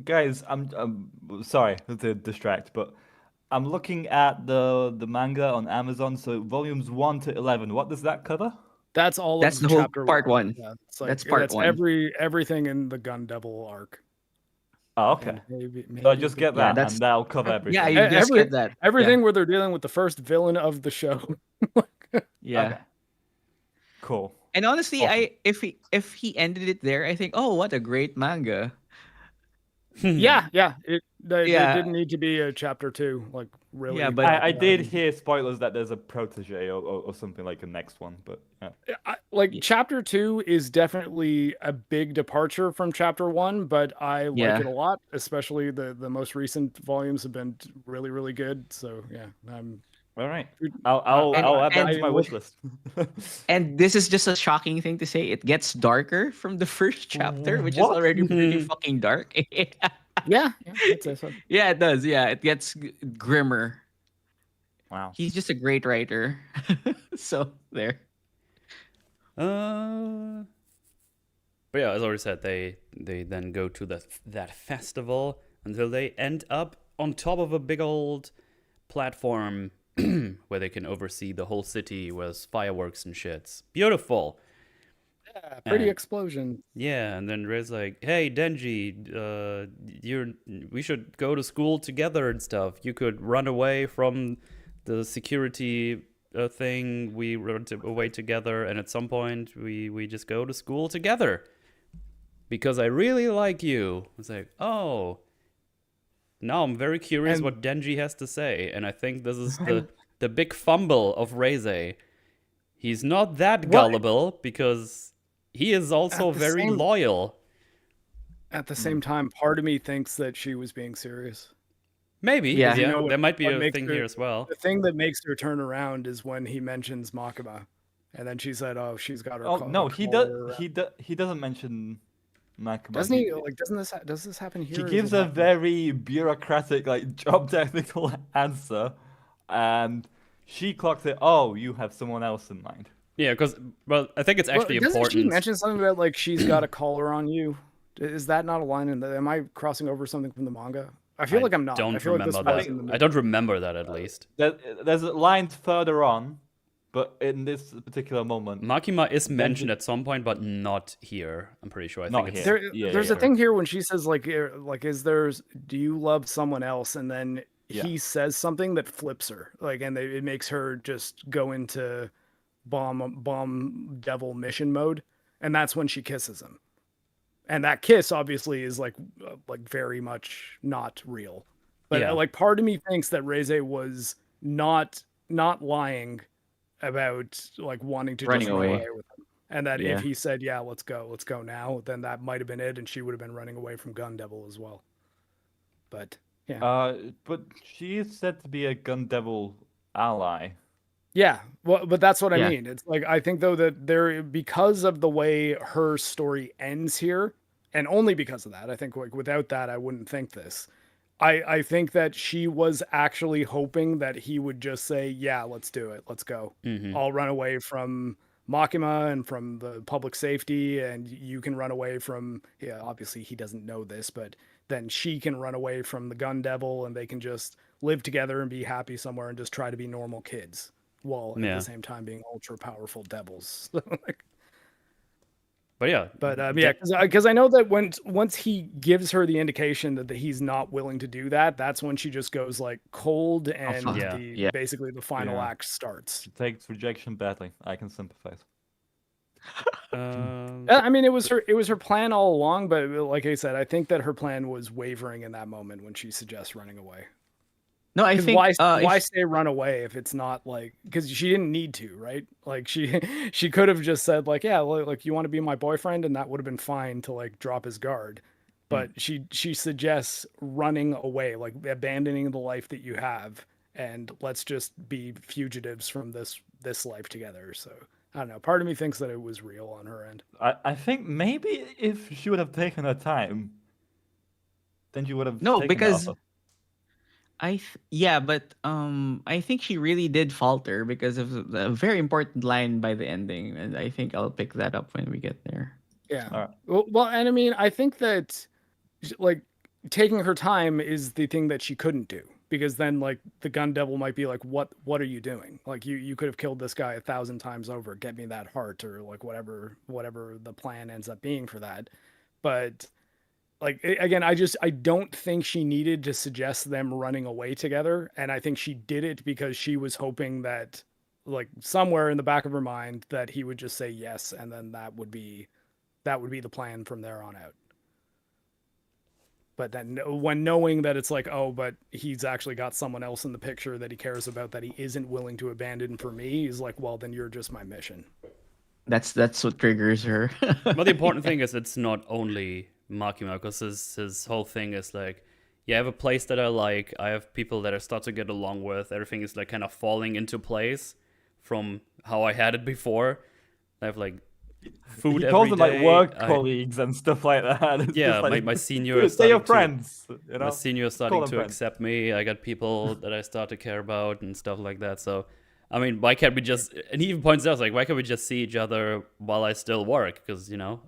Guys, I'm sorry to distract, but I'm looking at the manga on Amazon. So volumes 1 to 11. What does that cover? That's all That's of the whole chapter part one. one. Yeah, it's That's like part that's one. everything in the Gun Devil arc, Oh, okay. and maybe So I maybe a just bit get Yeah, that, that's and that'll cover yeah. everything. You just every get that. Yeah, everything where they're dealing with the first villain of the show. yeah. Okay, cool, And honestly, awesome. if he ended it there, I think, oh, what a great manga. Yeah. It Yeah, didn't need to be a chapter two, like yeah. really. But But I did hear spoilers that there's a protege or something like a next one, but yeah. like y- chapter two is definitely a big departure from chapter one, but I like yeah, it a lot. Especially the most recent volumes have been really really good. So yeah, All right, I and I'll add that to I my look. wish list. and this is just a shocking thing to say. It gets darker from the first chapter, which is What? already pretty fucking dark. Yeah, I'd say so. Yeah, it does. Yeah, it gets grimmer. Wow. He's just a great writer. So there. uh, but yeah, as already said, they then go to that festival until they end up on top of a big old platform where they can oversee the whole city with fireworks and shits. Beautiful. Yeah, pretty And explosion. yeah, and then Ray's like, "Hey, Denji, we should go to school together and stuff. You could run away from the security thing. We run away together, and at some point, we just go to school together because I really like you." It's like, oh, now I'm very curious And what Denji has to say, and I think this is and the big fumble of Reze. He's not that well, gullible because he is also at the very same loyal. at the same time, part of me thinks that she was being serious. Maybe, Yeah. Because you yeah, know there might be what a makes thing her here as well. the thing that makes her turn around is when he mentions Makima, and then she said, "Oh, she's got her Oh no, collar around." he doesn't mention Makima. Doesn't he? Like, does this happen He here? Or does gives it a happen? very bureaucratic, like job technical answer, and she clocks it. Oh, you have someone else in mind. Yeah, because well, I think it's Well, actually doesn't she important. mention something about like she's got a collar on you? Is that not a line in the? Am I crossing over something from the manga? I feel I like I'm not. I don't feel like this remember I was that. think in the I movie. don't remember that at least. there's lines further on, but in this particular moment, Makima is mentioned Denji at some point, but not here. I'm pretty sure. I not think it's here. Yeah, There's yeah, a thing here when she says like is there's do you love someone else, and then yeah. he says something that flips her like, and it makes her just go into bomb devil mission mode, and that's when she kisses him, And that kiss obviously is like very much not real. But Yeah. like part of me thinks that Reze was not lying about like wanting to Running just run away. away with him. And that if Yeah. he said, "Yeah, let's go now," then that might have been it, and she would have been running away from Gun Devil as well. But yeah, But she is said to be a Gun Devil ally. yeah. Well, but that's what I Yeah. mean. It's like I think though that there, because of the way her story ends here, and only because of that, I think like without that, I wouldn't think this. I think that she was actually hoping that he would just say, "Yeah, let's do it. Let's go. I'll run away from Makima and from the public safety, and you can run away from." Yeah, obviously he doesn't know this, but then she can run away from the Gun Devil, and they can just live together and be happy somewhere and just try to be normal kids, while at Yeah. the same time being ultra powerful devils. But yeah, But yeah, because I know that once he gives her the indication that he's not willing to do that, that's when she just goes like cold, and fuck. Yeah. Yeah. basically the final Yeah. act starts. She takes rejection badly. I can sympathize. I mean, it was her plan all along, but like I said, I think that her plan was wavering in that moment when she suggests running away. No, I 'Cause think why if, say run away if it's not like, because she didn't need to, right? Like she could have just said like, yeah, like you want to be my boyfriend, and that would have been fine to like drop his guard. But she suggests running away, like abandoning the life that you have, and let's just be fugitives from this life together. So I don't know. Part of me thinks that it was real on her end. I think maybe if she would have taken her time, then she would have No, taken because the offer. yeah, but I think she really did falter because of the very important line by the ending, and I think I'll pick that up when we get there. Yeah. All right. Well, and I mean, I think that like taking her time is the thing that she couldn't do, because then like the Gun Devil might be like, what are you doing? Like you could have killed this guy 1,000 times over, get me that heart, or like whatever the plan ends up being for that. But like again, I don't think she needed to suggest them running away together, and I think she did it because she was hoping that like somewhere in the back of her mind that he would just say yes, and then that would be the plan from there on out. But then when knowing that it's like, oh, but he's actually got someone else in the picture that he cares about that he isn't willing to abandon for me, he's like, well, then you're just my mission. That's what triggers her. But the important thing is it's not only Makima, because his whole thing is like, yeah, I have a place that I like, I have people that I start to get along with, everything is like kind of falling into place from how I had it before. I have like food He calls every them like day. work colleagues and stuff like that. It's Yeah, just like, my senior dude, is they're your starting to- friends. You know? My senior is Call starting them to friends. accept me. I got people that I start to care about and stuff like that. So, I mean, why can't we just? And he even points out, like, why can't we just see each other while I still work? Because you know,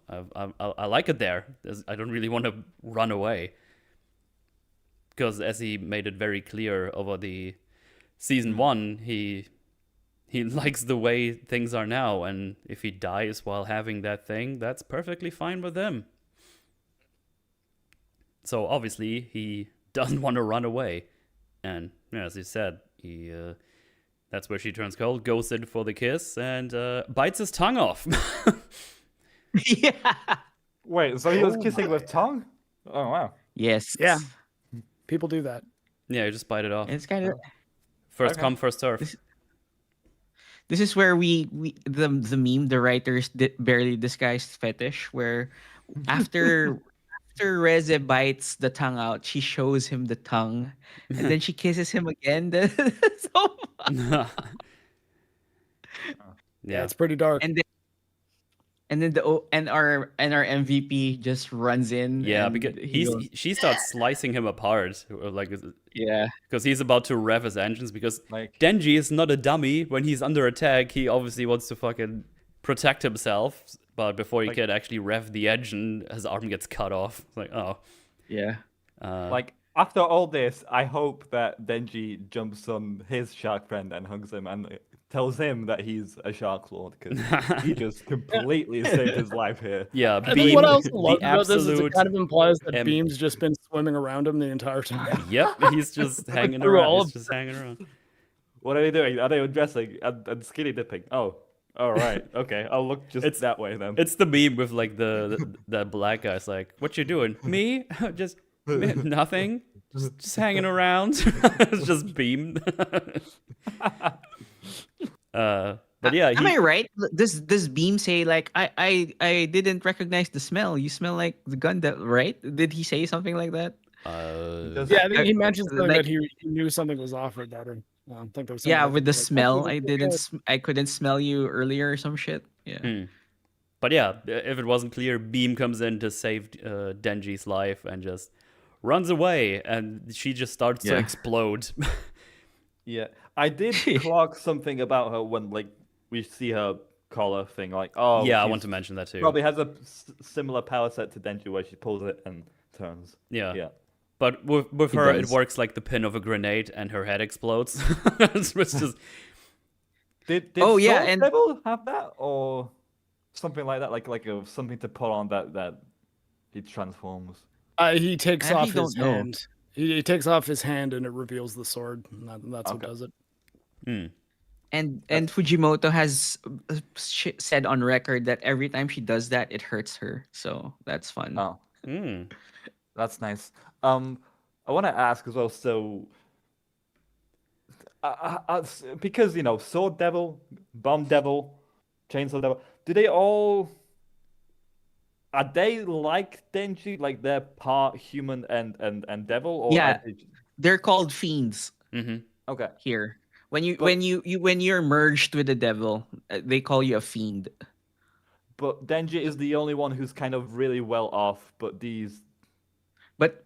I like it there. I don't really want to run away. Because as he made it very clear over the season one, he likes the way things are now, and if he dies while having that thing, that's perfectly fine with him. So obviously he doesn't want to run away, and yeah, as you said, he that's where she turns cold, goes in for the kiss, and bites his tongue off. Yeah. Wait, so he was kissing with tongue? Oh wow. Yes. Yeah. People do that. Yeah, you just bite it off. It's kind of First Okay. come, first serve. this is where we the meme, the writers barely disguised fetish, where after Reze bites the tongue out, she shows him the tongue, and then she kisses him again. So Yeah, Yeah, it's pretty dark. and then our MVP just runs in. yeah, and because he goes, she starts slicing him apart, like yeah. because he's about to rev his engines. Because Like Denji is not a dummy. When he's under attack, he obviously wants to fucking protect himself. But before he can actually rev the engine, his arm gets cut off. It's like, oh. Yeah. like after all this, I hope that Denji jumps on his shark friend and hugs him and tells him that he's a shark lord, because he just completely saved his life here. Yeah, I think Beam, what else I the love about this is it absolute. kind of implies that em- Beam's just been swimming around him the entire time. Yep, he's just hanging Through around. all He's of just hanging around. What are they doing? Are they undressing and skinny dipping? Oh, All right. Okay. I'll look just It's- that way then. It's the meme with like the black guy's like, "What you doing? Me? Just nothing. Just hanging around." It's just beam. But yeah, Am I right? Does Beam say like I didn't recognize the smell? You smell like the gun that right? Did he say something like that? Does- Yeah, I think he mentioned something like- that he knew something was offered that. I don't think there was something Yeah, like with the that, like, smell, "Okay, I that's didn't. okay." I couldn't smell you earlier or some shit. Yeah. But yeah, if it wasn't clear, Beam comes in to save Denji's life and just runs away, and she just starts to Yeah. explode. Yeah, I did clock something about her when like we see her collar thing. Like, oh, yeah, I she's want to mention that too. probably has a similar power set to Denji, where she pulls it and turns. Yeah. Yeah. But with It her, it does. works like the pin of a grenade, and her head explodes. It's just Did Oh, yeah, Sword and- Devil have that or something like that? Like something to put on that he transforms. He takes I off actually his don't know. hand. He takes off his hand and it reveals the sword. And that's what Okay. does it. And Fujimoto has said on record that every time she does that, it hurts her. So that's fun. Oh, that's nice. I want to ask as well. So, because Sword Devil, Bomb Devil, Chainsaw Devil, do they all? Are they like Denji, like they're part human and devil, or Yeah. are they... They're called fiends Okay. here. When you're merged with the devil, they call you a fiend. But Denji is the only one who's kind of really well off, but these... But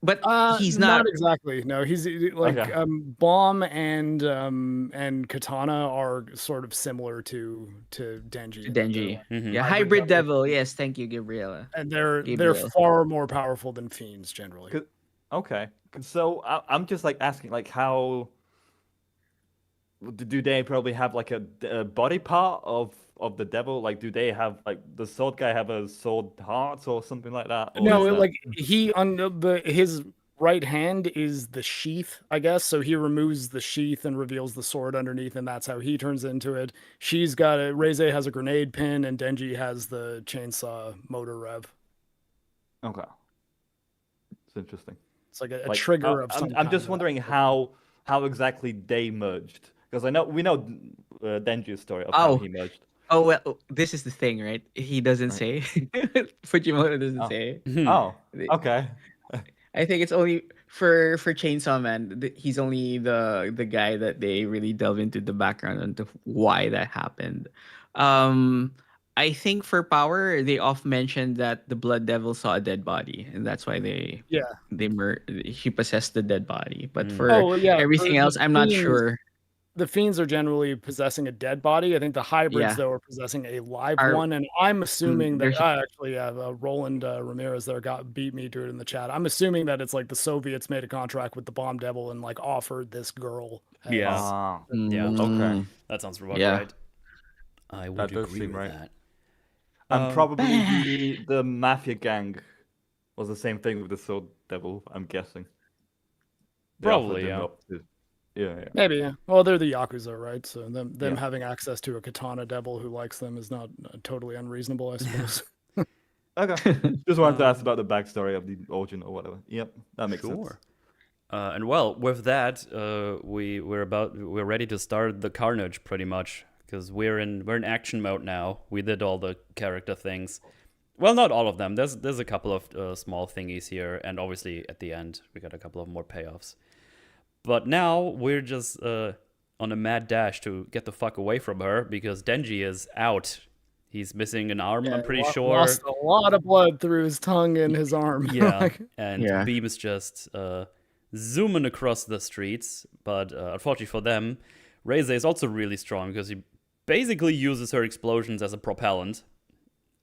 he's not not. exactly. No, he's like Okay. Bomb and Katana are sort of similar to Denji. in that they're Denji. like Yeah, hybrid devil. Yes, thank you, Gabriela. and they're Gabriel. far more powerful than fiends generally. Okay. So I'm just like asking, like, how do they probably have like a body part of the devil? Like, do they have like the sword guy have a sword heart or something like that? Or No, is that... like he on his right hand is the sheath, I guess. So he removes the sheath and reveals the sword underneath, and that's how he turns into it. She's got a Reze has a grenade pin, and Denji has the chainsaw motor rev. Okay. It's interesting. It's like a Like, trigger of some I'm kind just of- wondering how exactly they merged, because we know Denji's story of how Oh. he merged. Oh well, this is the thing, right? He doesn't say. Fujimoto doesn't say. Oh, okay. I think it's only for Chainsaw Man. He's only the guy that they really delve into the background into why that happened. I think for Power, they often mentioned that the Blood Devil saw a dead body, and that's why he possessed the dead body. But for everything for else, the I'm not fiends- sure. The fiends are generally possessing a dead body. I think the hybrids Yeah. though are possessing a live Are- one, and I'm assuming that there's- I actually have Roland Ramirez there beat me to it in the chat. I'm assuming that it's like the Soviets made a contract with the Bomb Devil and like offered this girl. as- Yeah. Ah, Yeah. okay. That sounds about Yeah. right. I would That does agree seem with right. that. And probably the mafia gang was the same thing with the Sword Devil, I'm guessing. They offered Probably, him yeah. up to- Yeah. Maybe. Yeah. Well, they're the Yakuza, right? So them Yeah. having access to a katana devil who likes them is not totally unreasonable, I suppose. Okay. Just wanted to ask about the backstory of the origin or whatever. Yep, that makes sense. Sure. And well, with that, we're ready to start the carnage pretty much because we're in action mode now. We did all the character things. Well, not all of them. There's a couple of small thingies here, and obviously at the end we got a couple of more payoffs. But now we're just on a mad dash to get the fuck away from her because Denji is out. He's missing an arm, I'm pretty sure. Lost a lot of blood through his tongue and his arm. Yeah, Like, and Yeah. Beam is just zooming across the streets. But unfortunately for them, Reze is also really strong because he basically uses her explosions as a propellant.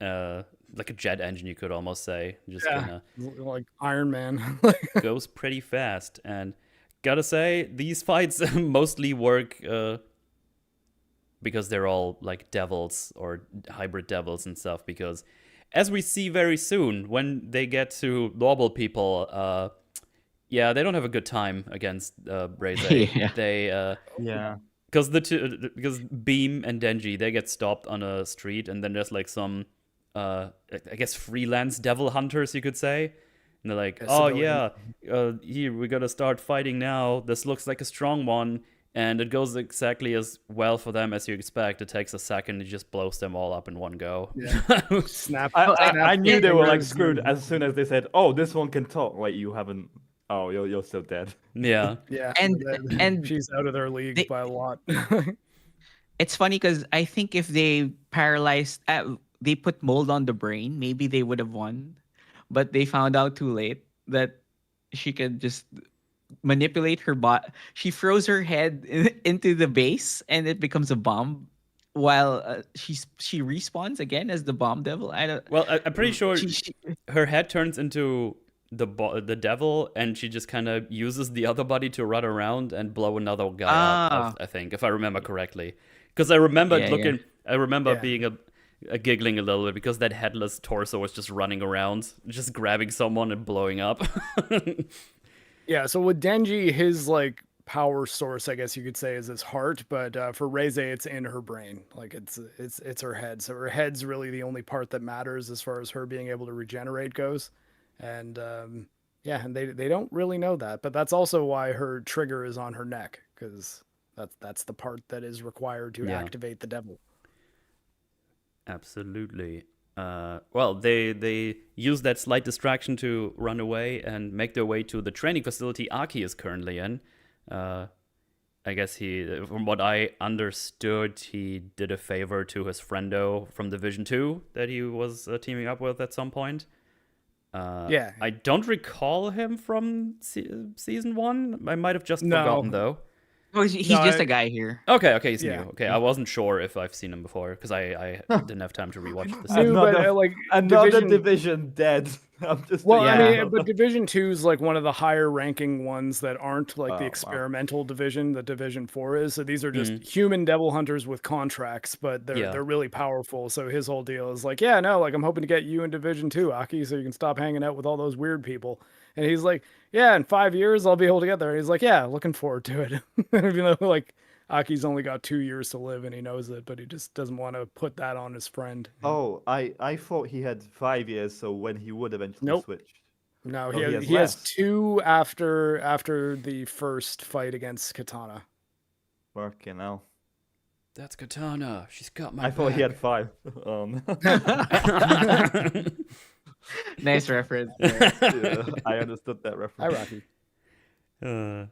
Like a jet engine, you could almost say. Just yeah, like Iron Man. goes pretty fast. And gotta say, these fights mostly work because they're all like devils or hybrid devils and stuff. Because as we see very soon, when they get to normal people, yeah, they don't have a good time against Reze. Yeah. They Yeah. because Beam and Denji, they get stopped on a street, and then there's like some I guess freelance devil hunters, you could say. And they're like, oh yeah, here we gotta start fighting now. This looks like a strong one, and it goes exactly as well for them as you expect. It takes a second, it just blows them all up in one go. Yeah. Snap. I knew they were like fingers screwed and- as soon as they said, "Oh, this one can talk." Wait, you haven't. Oh, you're still dead. Yeah. Yeah, And she's out of their league they- by a lot. it's funny because I think if they paralyzed, they put mold on the brain, maybe they would have won. But they found out too late that she could just manipulate her bot. She throws her head into the base, and it becomes a bomb. While she respawns again as the bomb devil. I don't. Well, I'm pretty sure She, her head turns into the devil, and she just kind of uses the other body to run around and blow another guy up. I think, if I remember correctly, because I remember Yeah. I remember Yeah. being a giggling a little bit because that headless torso was just running around, just grabbing someone and blowing up. Yeah, so with Denji, his like power source, I guess you could say, is his heart, but for Reze, it's in her brain. Like it's her head. So her head's really the only part that matters as far as her being able to regenerate goes. And yeah, and they don't really know that, but that's also why her trigger is on her neck, because that's the part that is required to Yeah. activate the devil. Absolutely. Well, they use that slight distraction to run away and make their way to the training facility Aki is currently in. I guess from what I understood, he did a favor to his friendo from Division 2 that he was teaming up with at some point. Yeah. I don't recall him from season 1. I might have just No. forgotten, though. oh, he's No, just I- a guy here. Okay, he's Yeah. new. Okay, I wasn't sure if I've seen him before because I didn't have time to rewatch the New, season. but Another- like Another Division- division dead. I'm just. Well, I Yeah. mean, but Division 2 is like one of the higher ranking ones that aren't like Oh, the wow. experimental division that Division 4 is. So these are just human devil hunters with contracts, but Yeah. they're really powerful. So his whole deal is like, yeah, no, like I'm hoping to get you in Division 2, Aki, so you can stop hanging out with all those weird people. And he's like, yeah, in 5 years I'll be able to get there. And he's like, yeah, looking forward to it. Even though like Aki's only got 2 years to live and he knows it, but he just doesn't want to put that on his friend. Oh, I thought he had 5 years, so when he would eventually Nope. switch. No, Oh, he has less. 2 after the first fight against Katana. Fucking hell. That's Katana. She's got my I thought he back. had 5. Nice reference. there. Yeah, I understood that Hi, reference. Rocky. But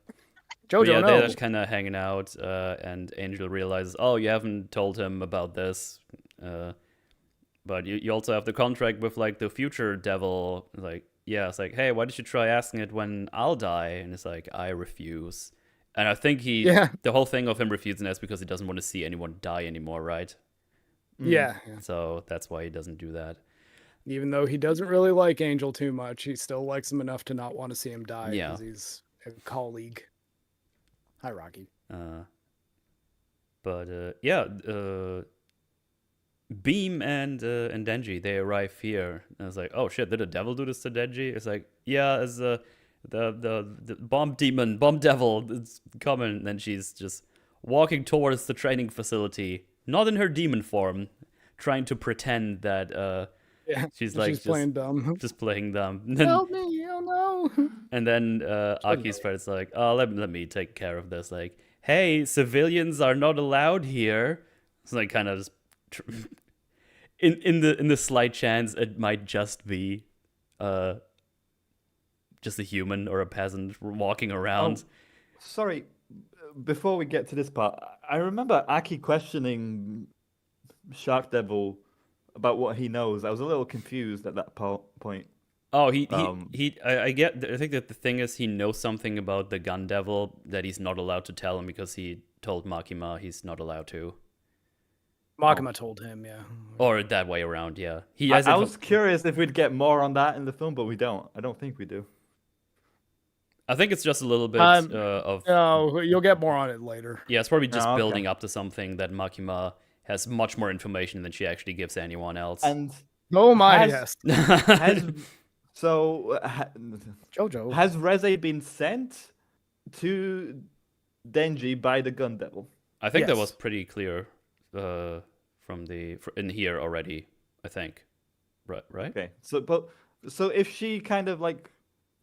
Jojo, yeah, no. they're just kind of hanging out, and Angel realizes, oh, you haven't told him about this, but you also have the contract with like the future devil. Like, yeah, it's like, hey, why did you try asking it when I'll die? And it's like, I refuse. And I think Yeah. the whole thing of him refusing is because he doesn't want to see anyone die anymore, right? Yeah. So that's why he doesn't do that. Even though he doesn't really like Angel too much, he still likes him enough to not want to see him die Yeah. because he's a colleague. Hi, Rocky. Beam and Denji, they arrive here. And I was like, oh shit, did a devil do this to Denji? It's like, yeah, it's the bomb demon, bomb devil, it's coming. And then she's just walking towards the training facility, not in her demon form, trying to pretend that Yeah. she's like She's playing dumb. just playing dumb. And then, Help me! Oh no! and then Aki's friend's like, oh, let me take care of this. Like, hey, civilians are not allowed here. It's like kind of just in the slight chance it might just be just a human or a peasant walking around. Sorry, before we get to this part, I remember Aki questioning Shark Devil about what he knows. I was a little confused at that point. Oh, I think that the thing is he knows something about the gun devil that he's not allowed to tell him because he told Makima he's not allowed to. Makima told him, yeah. Or that way around, yeah. He I has was curious if we'd get more on that in the film, but we don't. I don't think we do. I think it's just a little bit of No, you'll get more on it later. yeah, it's probably just Oh, okay. building up to something that Makima has much more information than she actually gives anyone else. And Oh my, Has- yes. has Jojo. has Reze been sent to Denji by the Gun Devil? I think that was Yes. pretty clear in here already. I think, right? Okay, so if she kind of like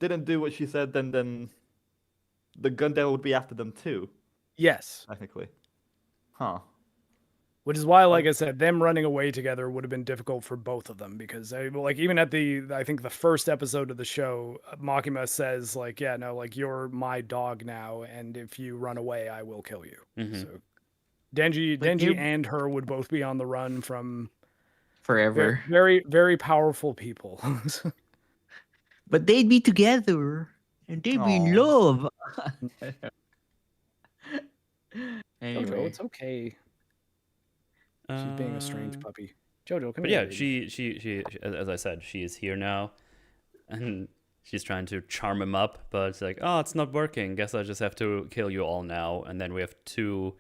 didn't do what she said, then the gun devil would be after them too, Yes. technically. Huh. Which is why, like Um, I said, them running away together would have been difficult for both of them because, like, even at I think the first episode of the show, Makima says, like, yeah, no, like, you're my dog now, and if you run away, I will kill you. Mm-hmm. So Denji, But Denji they and her would both be on the run from very, forever. very, very powerful people. But they'd be together and they'd be in Aw. love. Jojo, Anyway, it's okay. She's being a strange puppy. Jojo, come But here, yeah, baby. she, as I said, she is here now, and she's trying to charm him up, but it's like, oh, it's not working. Guess I just have to kill you all now. And then we have two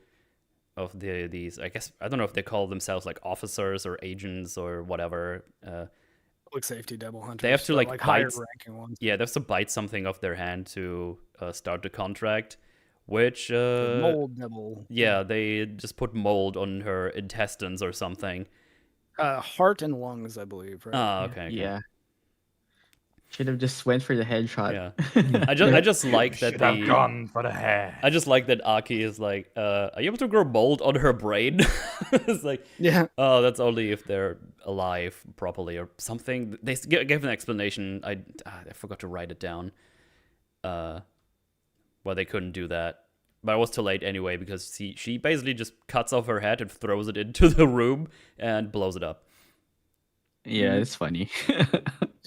of these. I guess I don't know if they call themselves like officers or agents or whatever. Public safety devil hunters. They have to but, like higher bite. ranking ones. Yeah, they have to bite something off their hand to start the contract, which Mold devil. yeah, they just put mold on her intestines or something. Heart and lungs, I believe. Right? Oh, okay. yeah. Should have just went for the headshot. Yeah. I just like that Should have gone for the hair. I just like that Aki is like, are you able to grow mold on her brain? It's like, Yeah. oh, that's only if they're alive properly or something. They gave an explanation. I forgot to write it down. Well, they couldn't do that. But it was too late anyway because she basically just cuts off her head and throws it into the room and blows it up. Yeah, it's funny.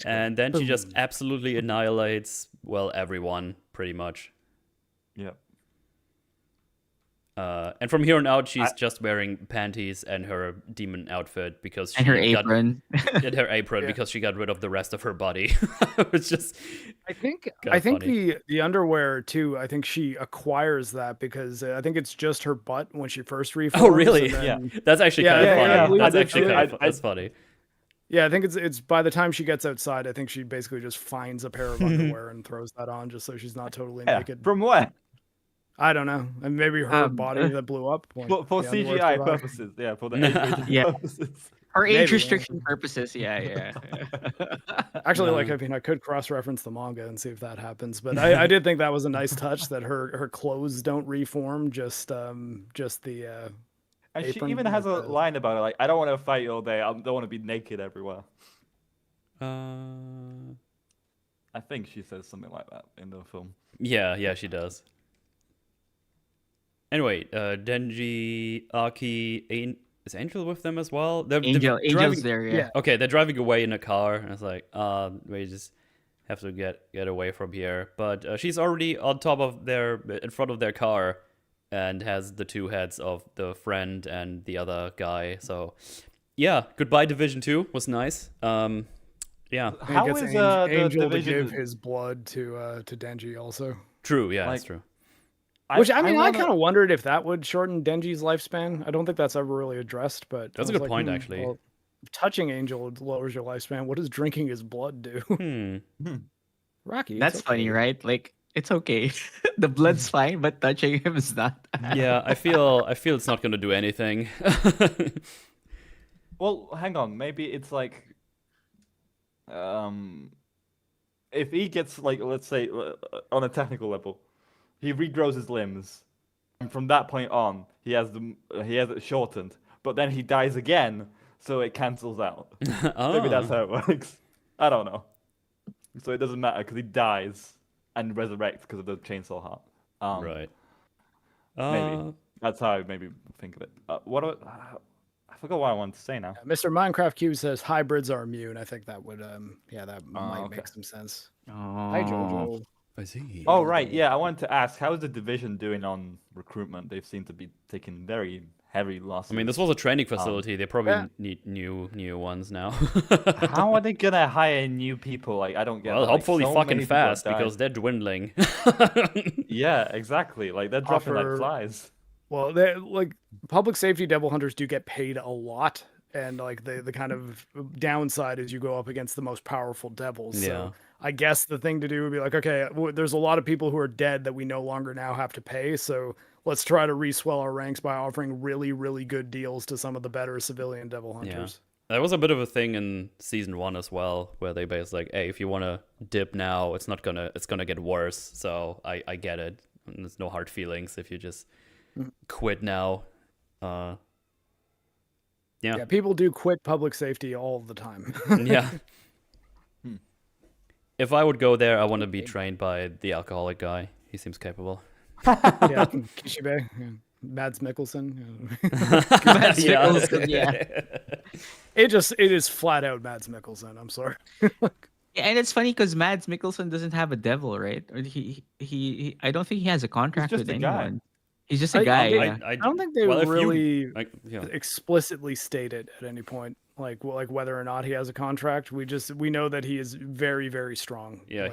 And then she just absolutely annihilates, well, everyone, pretty much. Yep. And from here on out, she's just wearing panties and her demon outfit because she And her got apron. and her apron Yeah. because she got rid of the rest of her body. It's just I think Kinda funny. the underwear too. I think she acquires that because I think it's just her butt when she first reforms. oh really? and then- That's actually Yeah, kind of yeah, funny. yeah, I believe That's it's actually really- kind of that's funny. Yeah, I think it's by the time she gets outside, I think she basically just finds a pair of underwear and throws that on just so she's not totally Yeah. naked. From where? I don't know, and maybe her body that blew up when For the underwear CGI flew out. purposes. Yeah, for the age-rated Yeah. purposes. For age Maybe, yeah. restriction purposes, yeah. Actually, No. like I mean, I could cross-reference the manga and see if that happens, but I did think that was a nice touch that her clothes don't reform, just the And she apron, even has a like the- line about it, like, I don't want to fight all day. I don't want to be naked everywhere. I think she says something like that in the film. Yeah, she does. Anyway, Denji, Aki, is Angel with them as well? They're Angel's driving- there, yeah. yeah. Okay, they're driving away in a car, and it's like, we just have to get away from here. But she's already on top of in front of their car, and has the two heads of the friend and the other guy. So, yeah, goodbye Division 2 was nice. Yeah, And How he gets is Angel, the Angel to division? give his blood to Denji also. true. Yeah, Like, that's true. Which I mean, I wanna- kind of wondered if that would shorten Denji's lifespan. I don't think that's ever really addressed, but That's I a was good like, point, actually. well, touching Angel lowers your lifespan. What does drinking his blood do? Rocky, it's That's funny, okay. right? Like, it's okay. The blood's fine, but touching him is not. Yeah, I feel it's not gonna do anything. Well, hang on. Maybe it's like, if he gets like, let's say, on a technical level, he regrows his limbs, and from that point on, he has it shortened. But then he dies again, so it cancels out. Maybe that's how it works. I don't know. So it doesn't matter because he dies and resurrects because of the chainsaw heart. Right. Maybe that's how I maybe think of it. I forgot what I wanted to say now. Mr. Minecraft Q says hybrids are immune. I think that would, that might okay. make some sense. Oh. Hi, Jojo. I see. Oh right, yeah. I wanted to ask, how is the division doing on recruitment? They seem to be taking very heavy losses. I mean, this was a training facility. They probably yeah. need new ones now. How are they gonna hire new people? Like, I don't get. Well, that. Like, hopefully so many fucking people are fast dying. because they're dwindling. Yeah, exactly. Like they're dropping Offer- like flies. Well, they like public safety devil hunters do get paid a lot, and like the kind of downside is you go up against the most powerful devils. Yeah. So I guess the thing to do would be like, okay, there's a lot of people who are dead that we no longer now have to pay, so let's try to re-swell our ranks by offering really, really good deals to some of the better civilian devil hunters. That was a bit of a thing in season 1 as well, where they basically like, hey, if you want to dip now, it's gonna get worse. So I get it. And there's no hard feelings if you just quit now. Yeah, people do quit public safety all the time. Yeah. If I would go there, I want to be trained by the alcoholic guy. He seems capable. Yeah, Kishibe, Mads Mikkelsen. Mads Mikkelsen, yeah. It is flat out Mads Mikkelsen. I'm sorry. Yeah, and it's funny because Mads Mikkelsen doesn't have a devil, right? Or he I don't think he has a contract just with a guy. anyone. He's just a guy. Yeah. I don't think they well, if you- really yeah. explicitly state it at any point, like whether or not he has a contract. We know that he is very, very strong. Yeah, Like,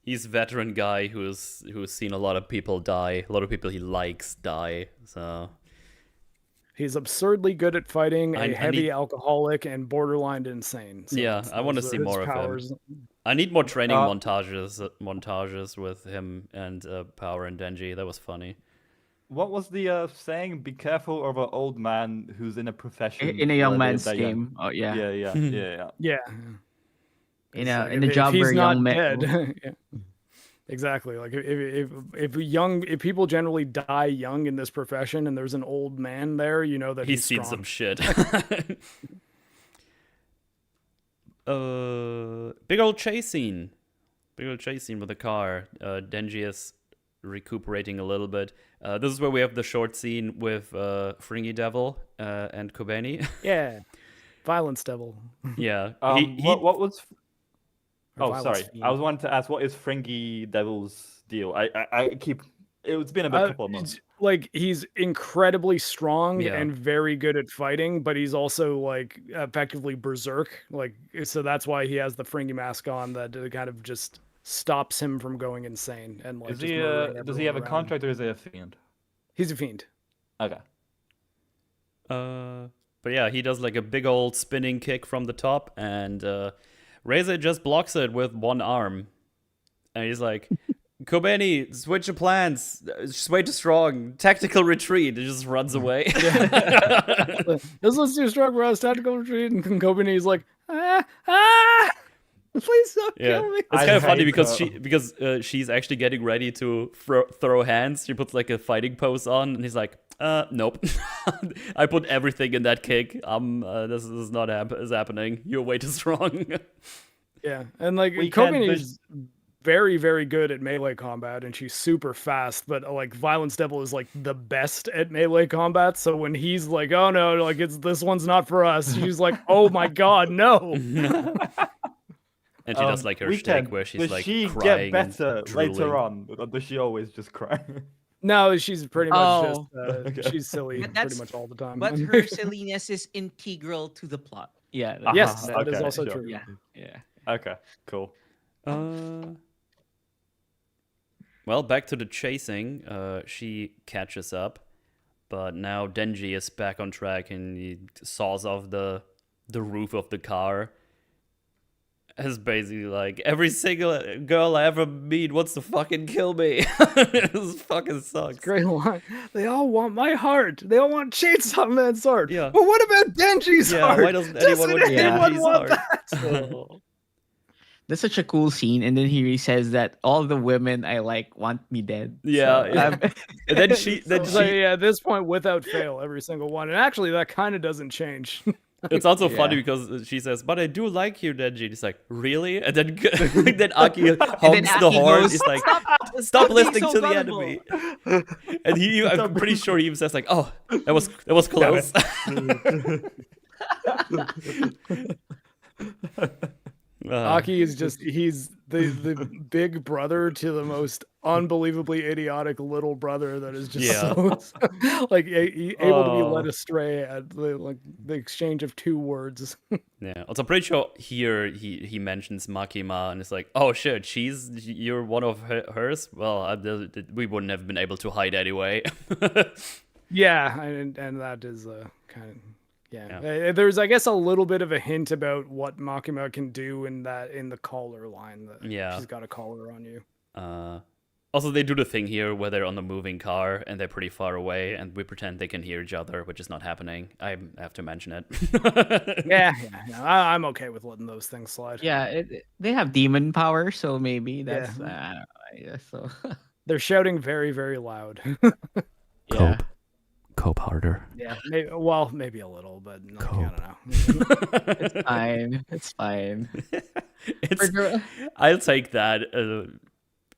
he's veteran guy who's seen a lot of people die, a lot of people he likes die. So he's absurdly good at fighting, I heavy need- alcoholic, and borderline insane. So Yeah, I wanna those are see his more of him. powers. I need more training Uh, montages with him and Power and Denji. That was funny. What was the saying? Be careful of an old man who's in a profession. In a young where they're man's that young. game. Oh yeah. Yeah. Yeah. In It's a like, in a if job he's where not young men. dead. Yeah. Exactly. Like if people generally die young in this profession, and there's an old man there, you know that He's he's seen strong. some shit. Big old chase scene. Big old chase scene with the car. Denji is recuperating a little bit. This is where we have the short scene with Fringy Devil and Kobeni. Yeah. Violence devil. Yeah. What was? Or Oh, violence sorry. fiend. I was wanting to ask, what is Fringy Devil's deal? I keep. It's been a couple of months. Like he's incredibly strong Yeah. and very good at fighting, but he's also like effectively berserk. Like so that's why he has the Fringy mask on that kind of just stops him from going insane and like. Is just he? murdering Does he have a everyone around him. contract or is he a fiend? He's a fiend. Okay. But yeah, he does like a big old spinning kick from the top, and Reze just blocks it with one arm. And he's like, Kobeni, switch your plans. It's way too strong. Tactical retreat. It just runs away. This was too strong for us. Tactical retreat, and Kobeni's like, please don't Yeah, kill me. it's I kind of funny hate because she's actually getting ready to throw hands. She puts like a fighting pose on, and he's like, nope. I put everything in that kick. This is not is happening. You're way too strong. Yeah, and like We can't Kobeni's very, very good at melee combat, and she's super fast. But like Violence Devil is like the best at melee combat. So when he's like, "Oh no, like this one's not for us," she's like, "Oh my god, no!" And she does like her we shtick can- where she's does like she crying get better and later drooling. on, or does she always just cry? No, she's pretty much Oh. just she's silly But pretty that's- much all the time. But her silliness is integral to the plot. Yeah. yes, Uh-huh, that is okay, also sure. true. Yeah. Yeah. Okay, cool. Well, back to the chasing. She catches up, but now Denji is back on track and he saws off the roof of the car. It's basically like, every single girl I ever meet wants to fucking kill me. This fucking sucks. Great line. They all want my heart. They all want Chainsaw Man's heart. Yeah. But what about Denji's Yeah, heart? why doesn't anyone want anyone Denji's want heart? That's such a cool scene. And then he says that all the women I like want me dead. Yeah, So, yeah. And then she So, yeah, at this point, without fail, every single one. And actually, that kind of doesn't change. It's also Yeah. funny because she says, "But I do like you, Denji." He's like, "Really?" And then then Aki honks the Aki horn. goes, He's like, "Stop stop being listening so to the gullible." enemy." And I'm pretty sure he even says like, "Oh, that was close." Aki is he's the big brother to the most unbelievably idiotic little brother that is just so like able to be led astray at the exchange of two words. Yeah. Also, I'm pretty sure here he mentions Makima and it's like, "Oh shit, you're one of hers." Well, we wouldn't have been able to hide anyway. Yeah, and that is kind of. Yeah. There's, I guess, a little bit of a hint about what Makima can do in the collar line. That Yeah. she's got a collar on you. Also, they do the thing here where they're on a moving car and they're pretty far away, and we pretend they can hear each other, which is not happening. I have to mention it. Yeah. I'm okay with letting those things slide. Yeah, they have demon power, so maybe that's Yeah. I don't know, I guess so. They're shouting very, very loud. Yeah. Cope harder. Yeah, maybe a little, but like, I don't know. It's fine. It's fine. I'll take that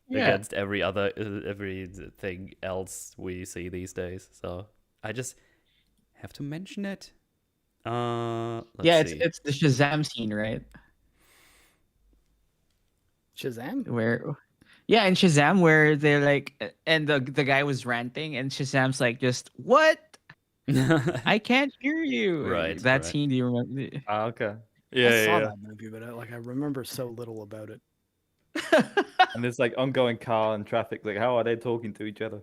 Yeah. against everything else we see these days. So I just have to mention it. Let's see. It's the Shazam scene, right? Shazam? Yeah, in Shazam where they're like, and the guy was ranting, and Shazam's like, just what? I can't hear you. Right, That right. scene. Do you remember? Okay. I saw that movie, but I remember so little about it. And there's like ongoing car and traffic. Like, how are they talking to each other?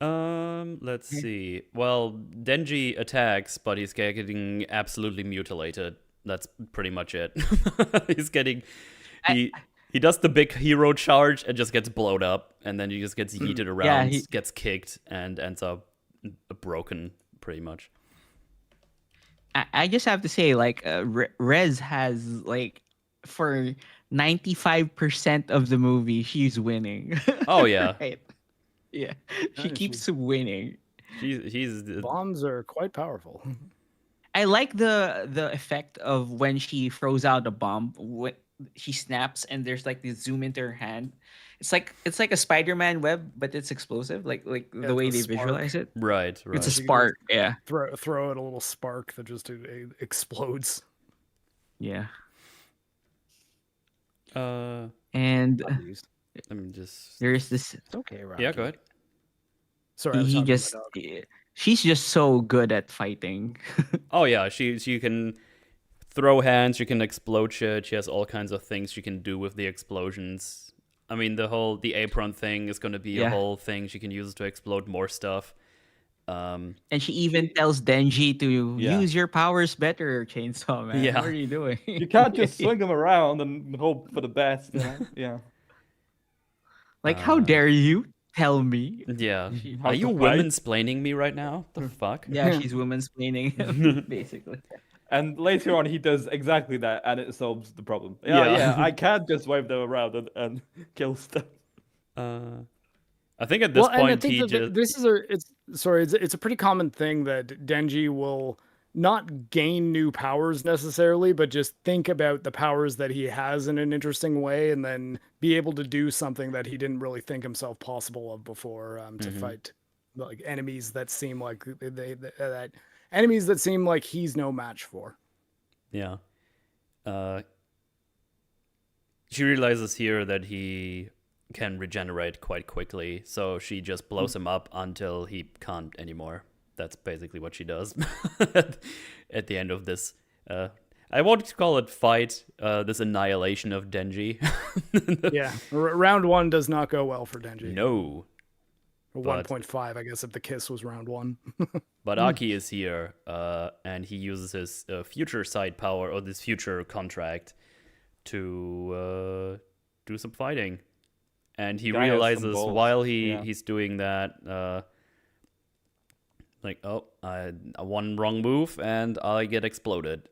Let's see. Well, Denji attacks, but he's getting absolutely mutilated. That's pretty much it. He's getting he does the big hero charge and just gets blown up, and then he just gets yeeted around, gets kicked, and ends up broken, pretty much. I just have to say, like, Rez has like for 95% of the movie, she's winning. Oh yeah, Right. Yeah, she Yeah, keeps winning. he's Bombs are quite powerful. I like the effect of when she throws out a bomb. When she snaps and there's like this zoom into her hand. It's like a Spider-Man web, but it's explosive. Like the way it's a they spark. visualize it. right. It's a She can spark. Yeah, Throw out a little spark that just explodes. yeah. Let And me just. there's this. It's okay, Rocky. Yeah, go ahead. Sorry, I was He talking to my just. dog. She's just so good at fighting. Oh yeah, she can throw hands, she can explode shit, she has all kinds of things she can do with the explosions. I mean, the apron thing is going to be a whole thing she can use to explode more stuff. And she even tells Denji to use your powers better, Chainsaw Man. Yeah. What are you doing? You can't just swing them around and hope for the best. You know? Yeah. Like, how dare you tell me? Yeah. How Are you to fight? women-splaining me right now? The fuck? Yeah, she's woman-splaining him, basically. And later on, he does exactly that, and it solves the problem. Yeah. Yeah. I can't just wave them around and kill stuff. I think at this And I point think he that just this is it's a pretty common thing that Denji will not gain new powers necessarily, but just think about the powers that he has in an interesting way, and then be able to do something that he didn't really think himself possible of before, to fight like enemies that seem like enemies that seem like he's no match for. Yeah. She realizes here that he can regenerate quite quickly, so she just blows him up until he can't anymore. That's basically what she does at the end of this. I won't call it fight, this annihilation of Denji. Yeah, round one does not go well for Denji. No. Or 1.5, I guess, if the kiss was round one. But Aki is here, and he uses his future side power, or this future contract, to do some fighting. And he Guy has some realizes balls. while he's doing that, like, oh, I one wrong move and I get exploded.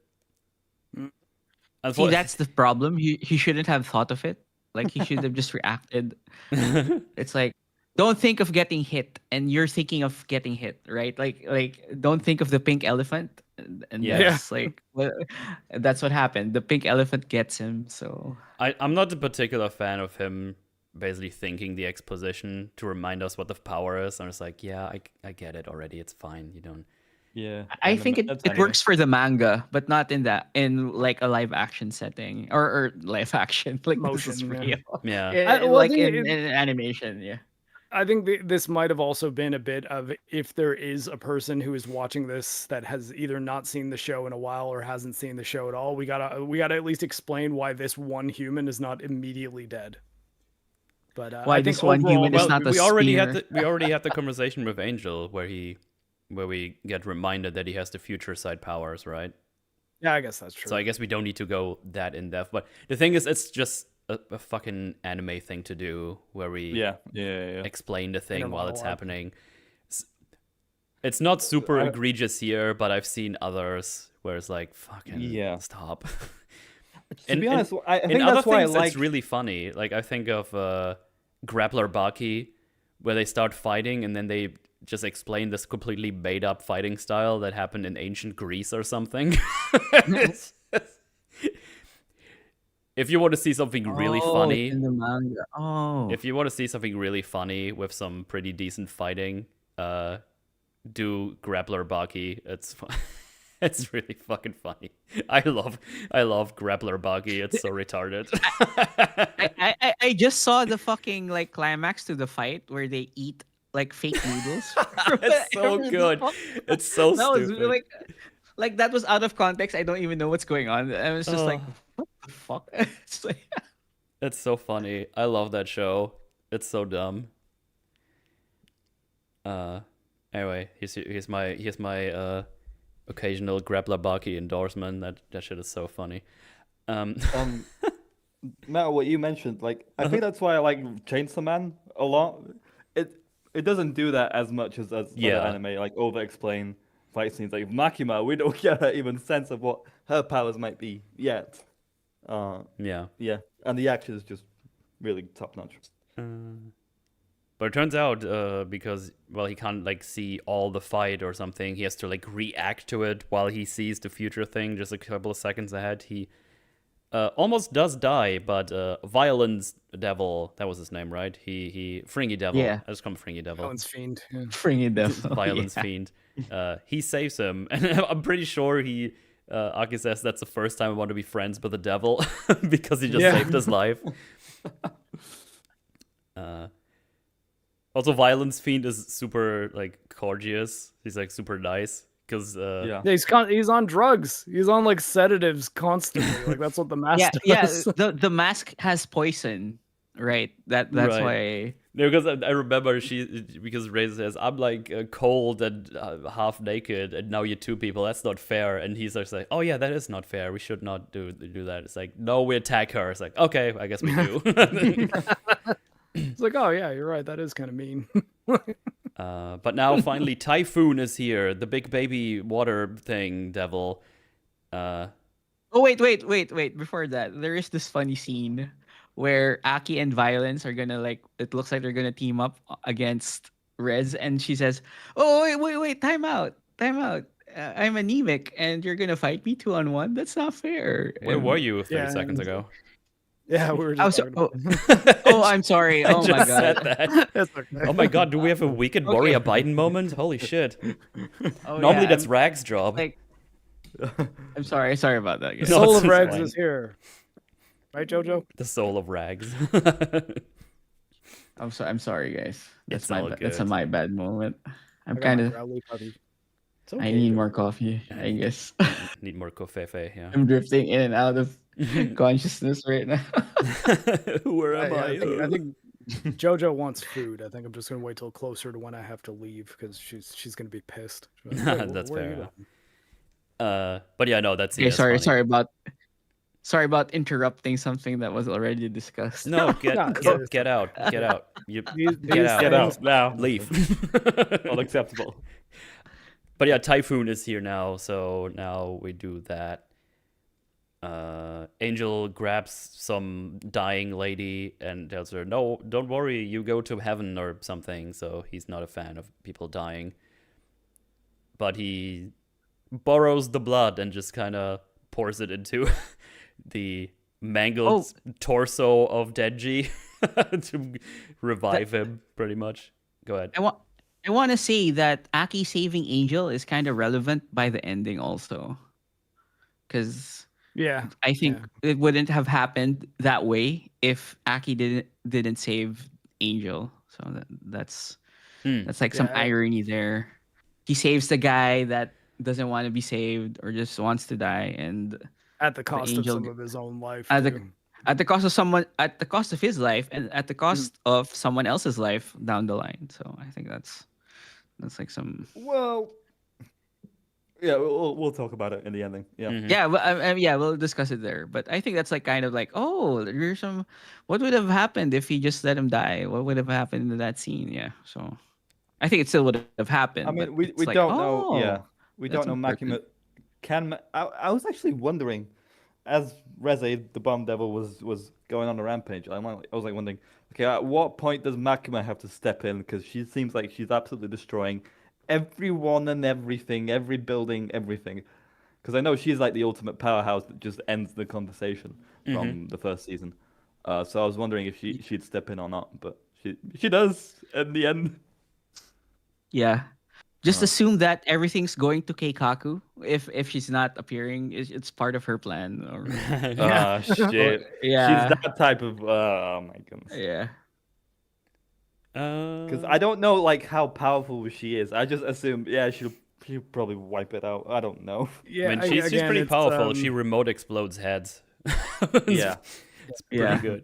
See, that's the problem. He shouldn't have thought of it. Like, he should have just reacted. It's like, don't think of getting hit, and you're thinking of getting hit, right? Like don't think of the pink elephant, and that's like, well, that's what happened. The pink elephant gets him. So I'm not a particular fan of him basically thinking the exposition to remind us what the power is. I'm just like, yeah, I get it already. It's fine. You don't. Yeah. I think it works for the manga, but not in like a live action setting or live action, like Motion, this is yeah. real. Yeah. Like in animation. Yeah. I think this might have also been a bit of, if there is a person who is watching this that has either not seen the show in a while or hasn't seen the show at all, we gotta at least explain why this one human is not immediately dead. But why I think this one human is not we already spear. had the conversation with Angel where we get reminded that he has the future side powers, right? Yeah, I guess that's true. So I guess we don't need to go that in depth. But the thing is, it's just a fucking anime thing to do where we Yeah. explain the thing Inner while it's monologue. happening. It's not super I- egregious here, but I've seen others where it's like, fucking Yeah. stop. To be honest, I in think other that's why I things, like. it's really funny. Like, I think of Grappler Baki, where they start fighting and then they just explain this completely made up fighting style that happened in ancient Greece or something. It's just- if you want to see something really Oh, funny, it's in the manga. Oh. if you want to see something really funny with some pretty decent fighting, do Grappler Baki. It's it's really fucking funny. I love Grappler Baki. It's so retarded. I just saw the fucking like climax to the fight where they eat like fake noodles. It's so Whatever the good. fuck. It's so That was stupid. like that was out of context. I don't even know what's going on. I was just like, Oh. what the fuck? It's like, It's so funny. I love that show. It's so dumb. Anyway, here's my occasional Grappler Baki endorsement. That shit is so funny. Matt, what you mentioned, like I think that's why I like Chainsaw Man a lot. It doesn't do that as much as Yeah. other anime, like over explain fight scenes. Like Makima, we don't get an even sense of what her powers might be yet. Yeah. Yeah, and the action is just really top notch. But it turns out, because he can't like see all the fight or something, he has to like react to it while he sees the future thing just a couple of seconds ahead. He almost does die, but Violence Devil, that was his name, right? He Fringy Devil. Yeah. I just call him Fringy Devil. Violence Fiend. Yeah. bringing them. Violence Yeah. Fiend. He saves him, and I'm pretty sure Aki says that's the first time I want to be friends with the devil because he just Yeah. saved his life. Also, Violence Fiend is super like courteous. He's like super nice because Yeah. Yeah, he's on drugs. He's on like sedatives constantly. Like that's what the mask Yeah, does. yeah. The mask has poison, right? That's Right. why. No, because I remember because Reze says, I'm like cold and half naked, and now you're two people. That's not fair. And he's just like, oh yeah, that is not fair. We should not do that. It's like, no, we attack her. It's like, okay, I guess we do. It's like, oh yeah, you're right. That is kind of mean. But now finally, Typhoon is here, the big baby water thing devil. Oh wait. Before that, there is this funny scene where Aki and Violence are gonna like. It looks like they're gonna team up against Rez, and she says, "Oh wait, time out. I'm anemic, and you're gonna fight me 2-on-1. That's not fair." Where were you 30 Yeah, seconds ago? Yeah, we were I was just so, talking about oh, I'm sorry. I Oh my just god. said that. It's okay. Oh my god, do we have a wicked warrior Biden moment? Holy shit. Oh, Normally yeah, that's I'm, Rag's job. like. I'm sorry about that, guys. No, Soul it's of Regs fine. is here. Right, Jojo? The soul of Rags. I'm sorry, guys. It's That's all that's a good. my bad moment. I'm I got kind my of. growly puppy. It's I okay, need Jojo. more coffee. I guess Need more kofefe, yeah. I'm drifting in and out of consciousness right now. Where am I? I think Jojo wants food. I think I'm just gonna wait till closer to when I have to leave because she's gonna be pissed. She's like, "Wait, That's where are you fair. going?" But yeah, no, that's Okay, that's funny. sorry about interrupting something that was already discussed. No, Yeah, get out. You These get out. Get things- out now. Leave. Unacceptable. But yeah, Typhoon is here now, so now we do that. Angel grabs some dying lady and tells her, "No, don't worry, you go to heaven or something." So he's not a fan of people dying, but he borrows the blood and just kind of pours it into the mangled torso of Denji to revive him, pretty much. Go ahead. I want to say that Aki saving Angel is kind of relevant by the ending also, because Yeah. I think it wouldn't have happened that way if Aki didn't save Angel. So that's like some Yeah. irony there. He saves the guy that doesn't want to be saved or just wants to die, and At the cost of angel some of his own life. at the too. at the cost of his life and at the cost of someone else's life down the line. So I think that's like some. Well, Yeah, we'll talk about it in the ending. Yeah. Yeah, well, yeah, we'll discuss it there. But I think that's like kind of like, oh, there's some. What would have happened if he just let him die? What would have happened in that scene? Yeah, so I think it still would have happened, I but mean, it's we like, don't know. oh, Yeah, we that's don't know. important. Makima can. I was actually wondering, as Reze, the bomb devil, was going on a rampage. I was like wondering, okay, at what point does Makima have to step in? Because she seems like she's absolutely destroying everyone and everything, every building, everything. Because I know she's like the ultimate powerhouse that just ends the conversation from the first season. So I was wondering if she'd step in or not, but she does in the end. Yeah, just Uh, assume that everything's going to Keikaku if she's not appearing. It's part of her plan. Or Yeah. shit. She's yeah, that type of. Oh my goodness. yeah. Because I don't know like how powerful she is. I just assume, yeah, she'll probably wipe it out. I don't know. I Yeah, mean, she's again, pretty it's, powerful. She remote explodes heads. Yeah. It's pretty Yeah. good.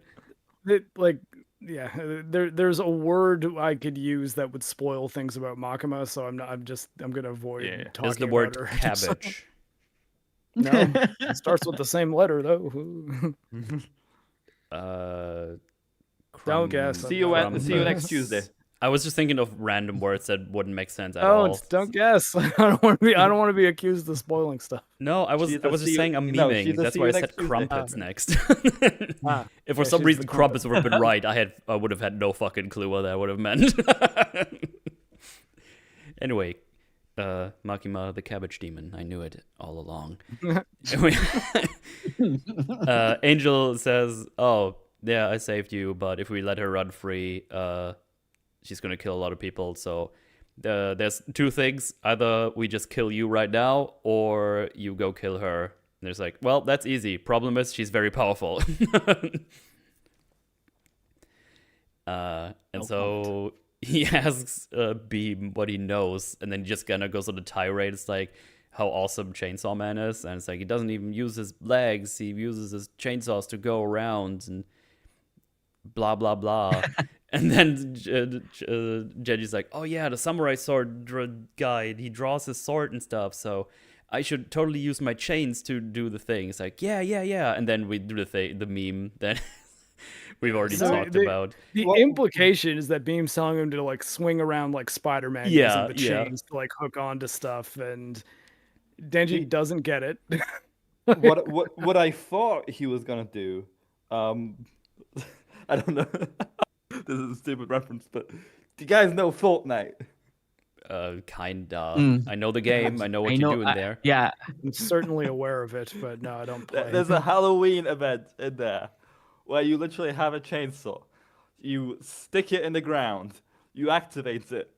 like yeah, there's a word I could use that would spoil things about Makima, so I'm gonna avoid Yeah. talking Is the about word her. cabbage? No, it starts with the same letter though. Don't guess. See you Crumbus. next Tuesday. I was just thinking of random words that wouldn't make sense at Oh, all. don't guess. I don't want to be accused of spoiling stuff. No, I was She's just see saying you- I'm no, memeing. she's a That's see why I you said next Tuesday. crumpets next. Ah, If for yeah, some she's reason the crumpets would have been right, I would have had no fucking clue what that would have meant. Anyway, Makima the cabbage demon. I knew it all along. Anyway, Angel says, "Oh, yeah, I saved you, but if we let her run free, she's gonna kill a lot of people. So there's two things: either we just kill you right now, or you go kill her." And there's like, well, that's easy. Problem is, she's very powerful. And so he asks Beam what he knows, and then he just kind of goes on a tirade. It's like how awesome Chainsaw Man is, and it's like he doesn't even use his legs; he uses his chainsaws to go around and blah blah blah. And then Genji's like, "Oh yeah, the samurai sword guy. He draws his sword and stuff. So I should totally use my chains to do the thing." It's like, yeah. And then we do the meme that we've already talked about. The implication is that Beam's telling him to like swing around like Spider-Man using the chains to like hook onto stuff, and Denji doesn't get it. what I thought he was gonna do, I don't know. This is a stupid reference, but do you guys know Fortnite? Kinda. I know the game. I know what you do in there. Yeah. I'm certainly aware of it, but no, I don't play. There's a Halloween event in there where you literally have a chainsaw, you stick it in the ground, you activate it,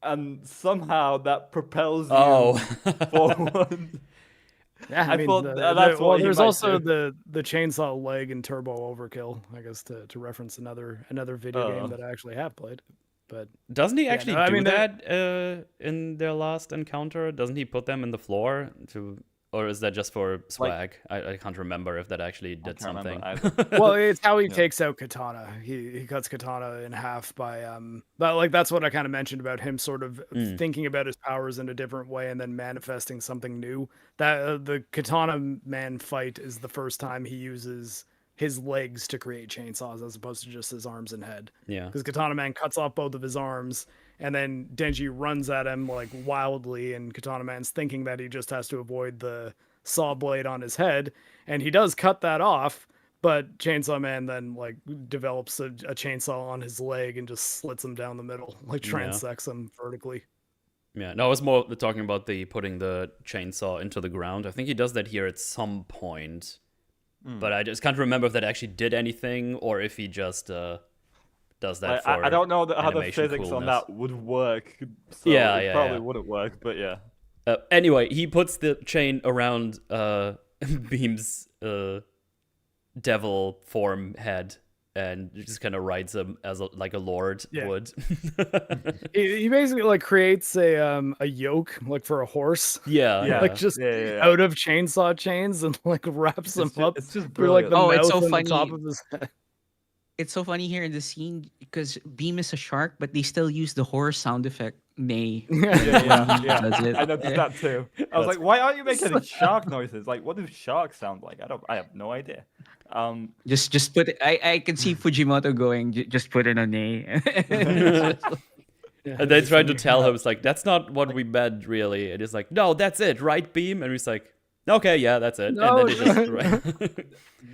and somehow that propels you forward. Yeah, I mean, thought that's what he there's might also do. the chainsaw leg and turbo overkill, I guess, to reference another video game that I actually have played. But doesn't he actually no, I do mean, that in their last encounter? Doesn't he put them in the floor or is that just for swag? I can't remember if that actually did something. Well, it's how he takes out Katana. He cuts Katana in half by but like that's what I kind of mentioned about him sort of thinking about his powers in a different way and then manifesting something new. That the Katana Man fight is the first time he uses his legs to create chainsaws as opposed to just his arms and head. Yeah. Because Katana Man cuts off both of his arms, and then Denji runs at him like wildly, and Katana Man's thinking that he just has to avoid the saw blade on his head, and he does cut that off, but Chainsaw Man then like develops a chainsaw on his leg and just slits him down the middle, like transects him vertically. Yeah, no, I was more talking about the putting the chainsaw into the ground. I think he does that here at some point. But I just can't remember if that actually did anything or if he just does that for I don't know how the animation physics on coolness. that would work. So Yeah, it yeah, probably yeah. wouldn't work, but yeah. Anyway, he puts the chain around Beam's devil form head and just kind of rides him as like a lord would. He basically like creates a yoke like for a horse. Yeah. Like just out of chainsaw chains and like wraps him up. It's just through like brilliant. the mouth it's so and funny. the top of his head. it's so funny here in the scene because Beam is a shark, but they still use the horror sound effect neigh Yeah. does it. I noticed that too. I was like, why aren't you making any shark noises? Like, what do sharks sound like? I have no idea. Just put it. I can see Fujimoto going. Just put it on neigh. Yeah, And they it'd be tried to funny. tell him, it's like, that's not what we meant, really. And he's like, no, that's it, right, Beam? And he's like, okay, yeah, that's it. No, and then they just... Right.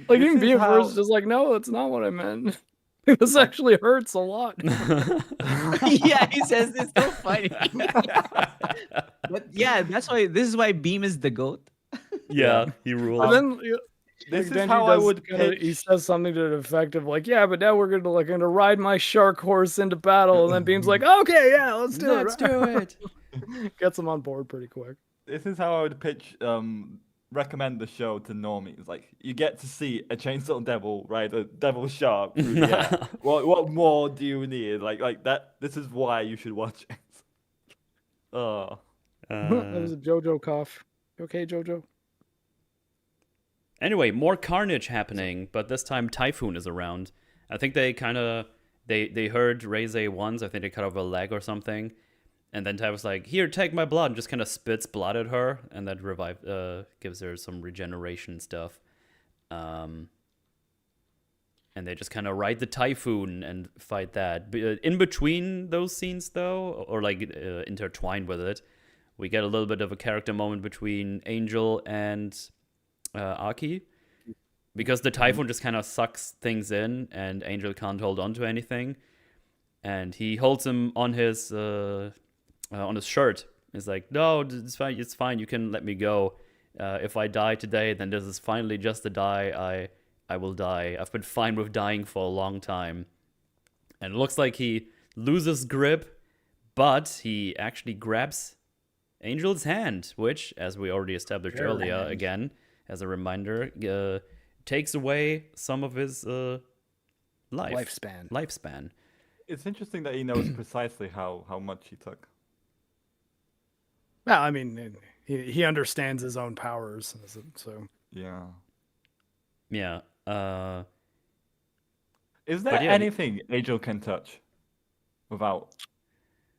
Like This even is being how- first, just like, no, that's not what I meant. This actually hurts a lot. Yeah, he says it's so funny. But yeah, that's why. This is why Beam is the goat. Yeah, he And rules. then This like, is Denji how I does would kinda- He pitch. says something to the effect of like, "Yeah, but now we're gonna ride my shark horse into battle." And then Beam's like, "Okay, yeah, let's do it." Gets him on board pretty quick. This is how I would pitch. Recommend the show to normies. Like, you get to see a chainsaw devil ride a devil shark through the air. What more do you need? Like that. This is why you should watch it. Oh. That was a JoJo cough. You okay, JoJo? Anyway, more carnage happening, but this time Typhoon is around. I think they kind of they heard Reze once. I think they cut off a leg or something, and then Typhoon's like, "Here, take my blood," and just kind of spits blood at her, and that gives her some regeneration stuff. And they just kind of ride the Typhoon and fight that. In between those scenes, though, or like intertwined with it, we get a little bit of a character moment between Angel and Aki, because the Typhoon just kind of sucks things in, and Angel can't hold on to anything, and he holds him on his shirt. He's like, "No, it's fine. You can let me go. If I die today, then this is finally just the die I will die. I've been fine with dying for a long time." And it looks like he loses grip, but he actually grabs Angel's hand, which, as we already established earlier, again, as a reminder, takes away some of his lifespan. It's interesting that he knows precisely how much he took. Well, I mean, he understands his own powers, so Yeah. Yeah. Is there But yeah, anything Angel can touch without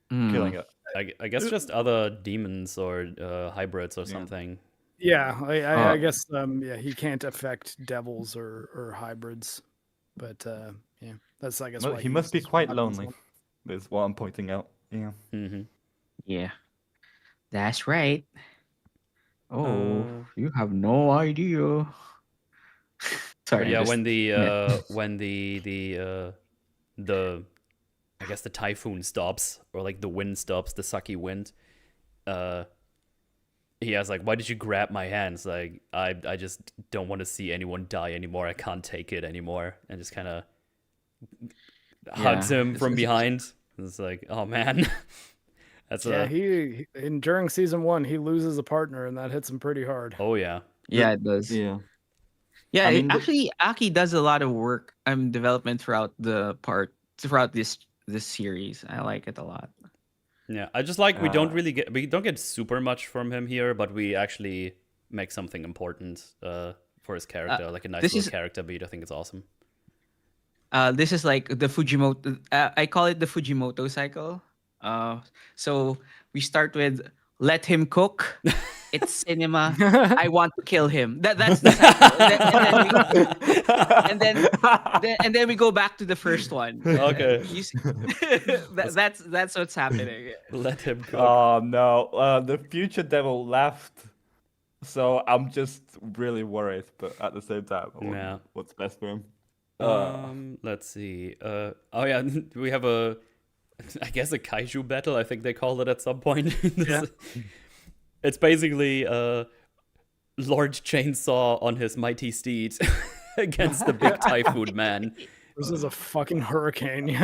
killing it? I guess just other demons or hybrids or something. yeah, I guess he can't affect devils or hybrids, but yeah, that's I guess Well, why he must be uses quite weapons. lonely. Is what I'm pointing out. Yeah. Mm-hmm. Yeah, that's right. Oh, Uh, you have no idea. Sorry. But yeah, I'm when just- the I guess the typhoon stops, or like the wind stops, the sucky wind, he has like, "Why did you grab my hands? Like, I just don't want to see anyone die anymore. I can't take it anymore." And just kind of hugs him from behind. It's like, oh man. That's during season 1 he loses a partner and that hits him pretty hard. Oh yeah. yeah, it does. Yeah. Yeah, I mean, actually, Aki does a lot of work development throughout this series. I like it a lot. Yeah, I just like we don't get super much from him here, but we actually make something important for his character, like a nice little character beat. I think it's awesome. This is like the Fujimoto. I call it the Fujimoto cycle. So we start with let him cook. It's cinema. I want to kill him. That's the cycle. And then we go back to the first one. Okay. You see, that's what's happening. Let him cook. Oh no, the future devil left. So I'm just really worried, but at the same time, I wonder what's best for him. Let's see. Oh yeah, we have I guess a kaiju battle. I think they called it at some point. It's basically Lord Chainsaw on his mighty steed against the big typhoon man. This is a fucking hurricane.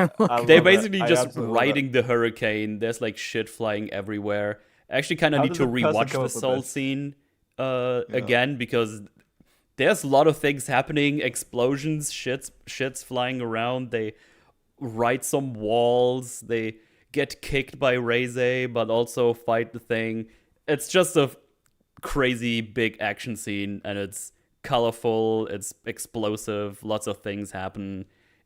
They're basically just riding the hurricane. There's like shit flying everywhere. I actually kind of need to rewatch this whole scene again, because there's a lot of things happening. Explosions, shit's flying around. They ride some walls. They get kicked by Reze, but also fight the thing. It's just a crazy big action scene, and it's colorful, it's explosive, lots of things happen.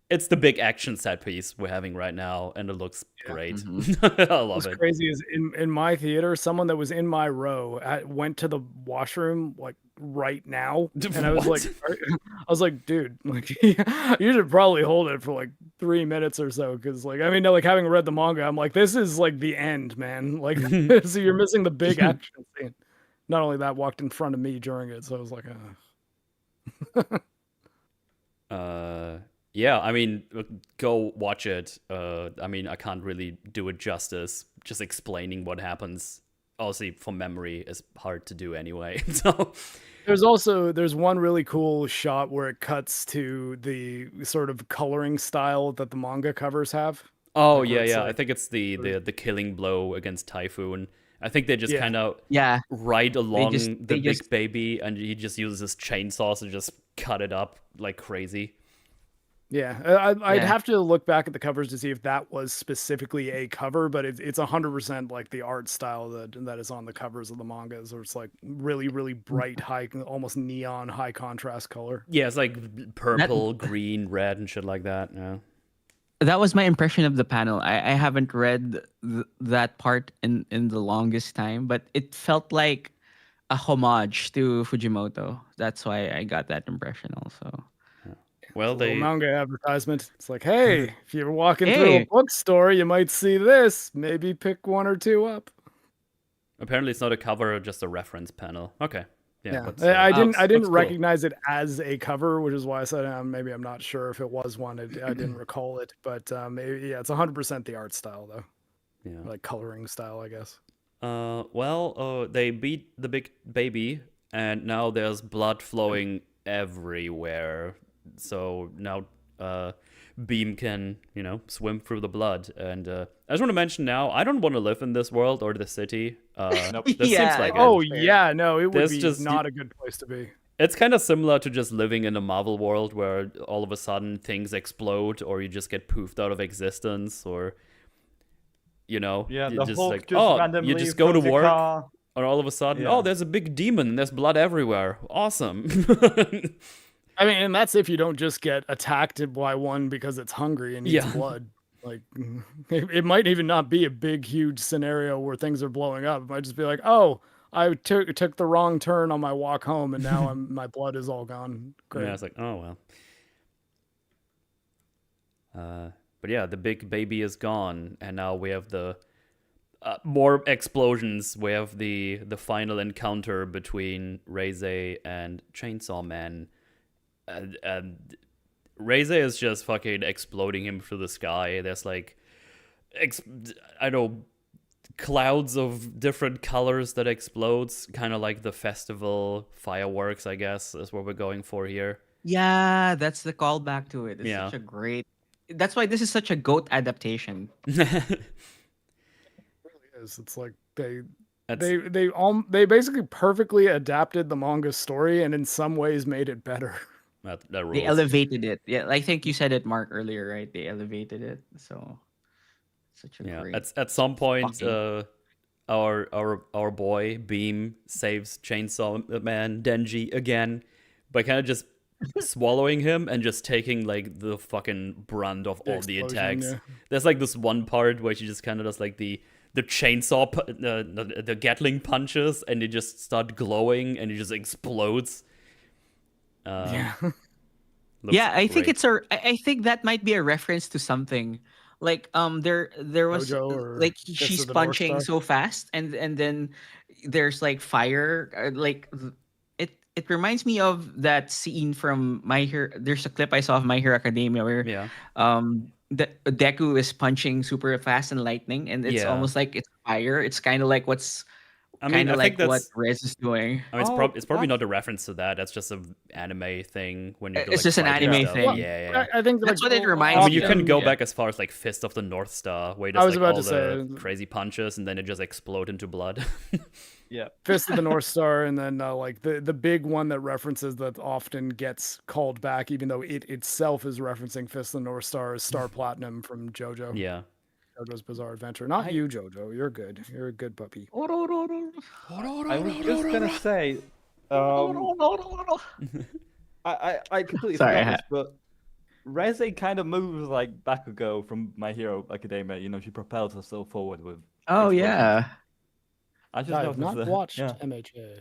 it's the big action set piece we're having right now, and it looks great. Mhm. I love What's it. crazy is in my theater, someone that was in my row went to the washroom like right now, and I was What? like, I was like, dude, like you should probably hold it for like 3 minutes or so, because like I mean, like having read the manga, I'm like, this is like the end, man. Like, so you're missing the big action scene. Not only that, walked in front of me during it, so I was like, Yeah, I mean, go watch it. I mean, I can't really do it justice. Just explaining what happens, obviously, from memory is hard to do anyway. So, There's one really cool shot where it cuts to the sort of coloring style that the manga covers have. oh Like where yeah, it's yeah. I like think it's the killing blow against Typhoon. I think they just yeah. kind of Yeah, ride along the they just big baby, and he just uses his chainsaws to just cut it up like crazy. Yeah, I'd yeah. have to look back at the covers to see if that was specifically a cover, but it's 100% like the art style that is on the covers of the mangas, where it's like really, really bright, high, almost neon, high contrast color. Yeah, it's like That purple, green, red, and shit like that. Yeah. that was my impression of the panel. I haven't read that part in the longest time, but it felt like a homage to Fujimoto. That's why I got that impression also. Well, It's a little they manga advertisement. It's like, hey, if you're walking through a Hey, bookstore, you might see this. Maybe pick one or two up. apparently it's not a cover, just a reference panel. Okay. Yeah, Yeah, but I oh, didn't looks cool. recognize it as a cover, which is why I said maybe I'm not sure if it was one. I didn't recall it, but maybe yeah, it's 100% the art style though, Yeah. like coloring style, I guess. Well, they beat the big baby, and now there's blood flowing everywhere. So now, Beam can, swim through the blood. And I just want to mention now, I don't want to live in this world or the city. Nope. This Yeah, seems like it. Oh fair. yeah, no, it would There's be just- not a good place to be. It's kind of similar to just living in a Marvel world where all of a sudden things explode, or you just get poofed out of existence, or Yeah, you the just Hulk like, just oh, randomly you just go to throws your work, car. or all of a sudden, Yeah. oh, there's a big demon, there's blood everywhere, awesome. I mean, and that's if you don't just get attacked by one because it's hungry and needs Yeah. blood. Like, it might even not be a big, huge scenario where things are blowing up. It might just be like, oh, I took the wrong turn on my walk home, and now my blood is all gone. Great. Yeah, it's like, oh well. But yeah, the big baby is gone, and now we have the more explosions. We have the final encounter between Reze and Chainsaw Man, and Reze is just fucking exploding him through the sky. There's like, I don't know, clouds of different colors that explodes, kind of like the festival fireworks, I guess, is what we're going for here. Yeah, that's the callback to it. It's Yeah. such a great. That's why this is such a goat adaptation. It is. It's like That's- they basically perfectly adapted the manga story and in some ways made it better. that They rules. elevated it. Yeah, I think you said it, Mark, earlier, right? They elevated it. So such a Yeah, great. at some point, fucking- our boy Beam saves Chainsaw Man Denji again by kind of just swallowing him and just taking like the fucking brunt of all the explosion, attacks. yeah. There's like this one part where she just kind of does like the chainsaw, the Gatling punches, and they just start glowing and it just explodes. Yeah. Looks Yeah, I think great. it's a. I think that might be a reference to something. Like there was JoJo or like Fist she's of the North punching Star? so fast, and then there's like fire. It reminds me of that scene from My Hero. There's a clip I saw of My Hero Academia where Yeah. the Deku is punching super fast and lightning, and it's Yeah. almost like it's fire. It's kind of like what's I mean, kind I of think like what that's. Rez is doing. I mean, it's, Oh, it's probably that's- not a reference to that. That's just an anime thing when you do It's like just an fighting anime stuff. thing. Yeah, yeah. I think That's like, what it reminds I mean, you me can of, go yeah. back as far as like Fist of the North Star, where you I just was like about all to the say- crazy punches and then it just explode into blood. Yeah. Fist of the North Star, and then like the big one that references that often gets called back, even though it itself is referencing Fist of the North Star, is Star Platinum from JoJo. Yeah. JoJo's Bizarre Adventure. Not you, JoJo. You're good. You're a good puppy. I was just gonna say, I completely Sorry, forgot this, but Reze kind of moves like Bakugo from My Hero Academia. You know, she propels herself forward with Oh explosions. yeah. I just I have noticed not that. watched Yeah, MHA.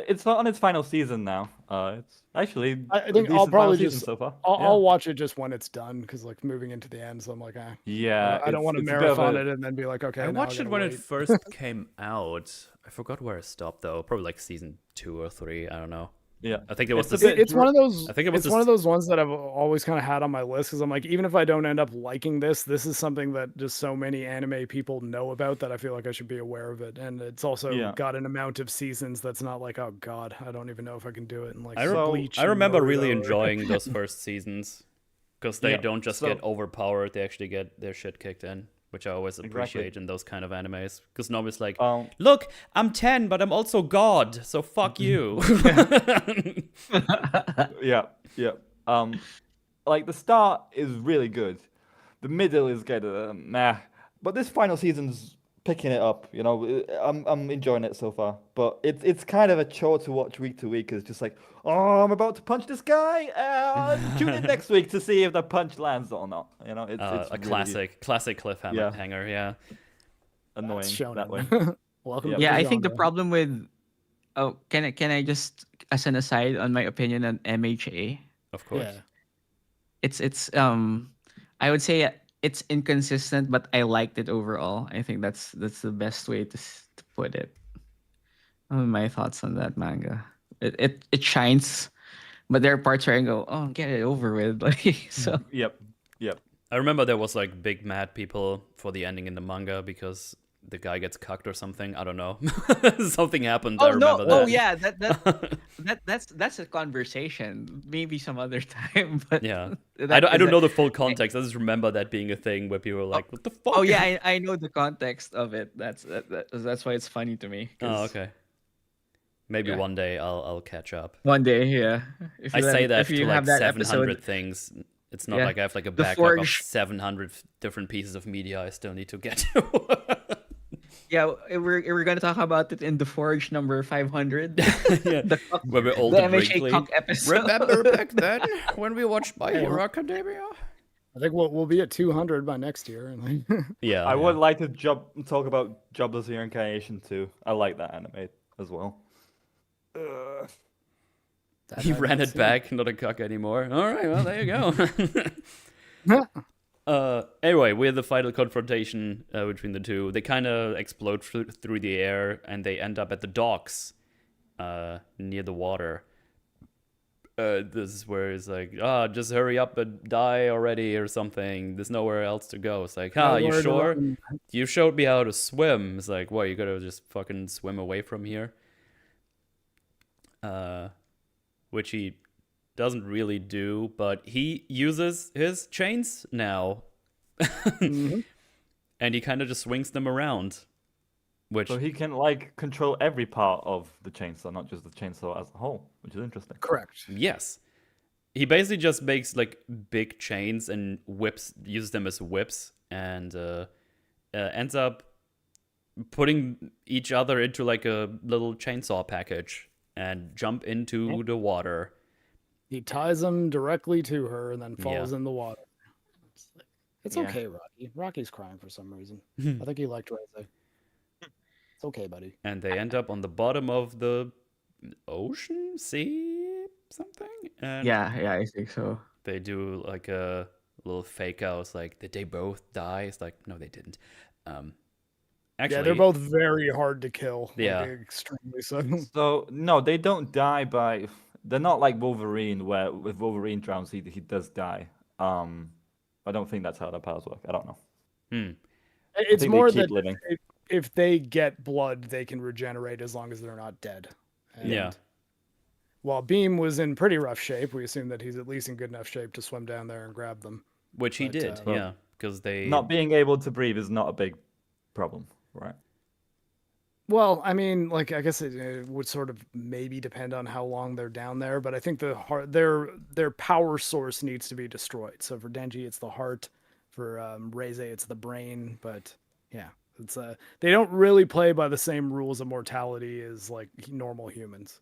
it's not on its final season now. It's actually I a think I'll decent final probably season just so far. I'll, Yeah. I'll watch it just when it's done because like moving into the end, so I'm like, Yeah, I don't want to it's a bit of marathon a- it and then be like, okay, I now watched it gotta when wait. it first came out. I forgot where I stopped though. Probably like season 2 or 3. I don't know. Yeah, I think it was It's a the bit It's one of those. I think it was It's one of the those ones that I've always kind of had on my list because I'm like, even if I don't end up liking this is something that just so many anime people know about that I feel like I should be aware of it. And it's also Yeah. got an amount of seasons that's not like, oh god, I don't even know if I can do it. And like So- Bleach. I and remember really Naruto, enjoying those first seasons because they Yeah, don't just so- get overpowered; they actually get their shit kicked in, which I always Exactly. appreciate in those kind of animes. Because normally it's like, Um, look, I'm 10, but I'm also God, so fuck you. yeah, yeah. Like the start is really good, the middle is kind of meh, but this final season's picking it up. You know, I'm enjoying it so far, but it's kind of a chore to watch week to week. It's just like, oh, I'm about to punch this guy. Tune in next week to see if the punch lands or not. You know, it's A really classic cliffhanger. Yeah. Hanger, yeah. annoying That's shown that way. Welcome Yep. to Yeah, the I think the genre. problem with can I just as an aside on my opinion on MHA? Of course. Yeah. It's I would say it's inconsistent, but I liked it overall. I think that's the best way to put it. My thoughts on that manga. It shines, but there are parts where I go, oh, get it over with. Like so. Yep, yep. I remember there was like big mad people for the ending in the manga because the guy gets cucked or something. I don't know. Something happened. I Oh no! remember that. Oh yeah, that's a conversation. Maybe some other time. But Yeah. I that don't is a- know the full context. I just remember that being a thing where people were like, "What the fuck?" Oh yeah, I know the context of it. That's why it's funny to me. 'Cause Oh, okay. Maybe Yeah. one day I'll catch up. One day, yeah. If I you say have- that if you to like have that 700 episode, things. It's not Yeah. like I have like a The backlog of Forge- 700 different pieces of media I still need to get to. yeah, we're gonna talk about it in the Forge number 500. Yeah. the, Where we're all the the MHA Brinkley. Conk episode. Remember back then when we watched My Yeah. Hero Academia? I think we'll be at 200 by next year. And like, Yeah. I would like to talk about Jobless Reincarnation too. I like that anime as well. that He I've ran not it seen. back, not a cuck anymore. All right, well, there you go. Anyway, we have the final confrontation between the two. They kind of explode through the air, and they end up at the docks near the water. This is where it's like, just hurry up and die already or something. There's nowhere else to go. It's like, No you word sure? around. You showed me how to swim. It's like, what, you gotta just fucking swim away from here? Which he doesn't really do, but he uses his chains now. Mhm. And he kind of just swings them around. Which, So he can like control every part of the chainsaw, not just the chainsaw as a whole, which is interesting. Correct. yes. He basically just makes like big chains and uses them as whips, and ends up putting each other into like a little chainsaw package and jump into the water. He ties them directly to her and then falls in the water. It's Yeah. okay, Rocky. Rocky's crying for some reason. I think he liked Reze. It's okay, buddy. And they end up on the bottom of the ocean, sea, something. And Yeah, I think so. they do like a little fake out. It's like, did they both die? It's like, no, they didn't. Actually, Yeah, they're both very hard to kill. Yeah. Like, extremely so. So no, they don't die by. They're not like Wolverine, where if Wolverine drowns, he does die. I don't think that's how their powers work. I don't know. It's think they more keep that living. if they get blood, they can regenerate as long as they're not dead. And Yeah. While Beam was in pretty rough shape, we assume that he's at least in good enough shape to swim down there and grab them. which he But, did, yeah, because they Not being able to breathe is not a big problem, right? Well, I mean, like I guess it would sort of maybe depend on how long they're down there, but I think their power source needs to be destroyed. So for Denji, it's the heart. For Reze, it's the brain. But yeah, it's they don't really play by the same rules of mortality as like normal humans.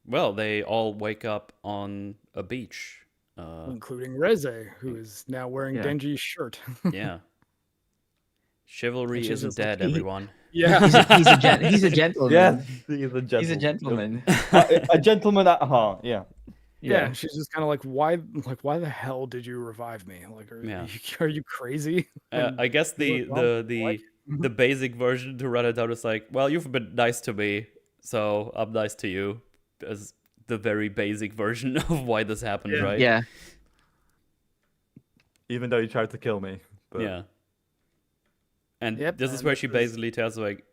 Well, they all wake up on a beach. including Reze, who is now wearing Yeah. Denji's shirt. Yeah. And Chivalry she's isn't just like, dead, everyone. yeah. He's a Yes, gentleman. he's a He's a gentleman. gentleman. A gentleman at heart. Yeah. Yeah, Yeah. she's just kind of like, why the hell did you revive me? Like, Yeah. are you crazy? And I guess he's like, the "Well, the I like the you." the basic version to run it out is like, well, you've been nice to me, so I'm nice to you. As the very basic version of why this happened, Yeah. right? Yeah. Even though he tried to kill me. But Yeah. And Yep, this is and where this she is- basically tells like,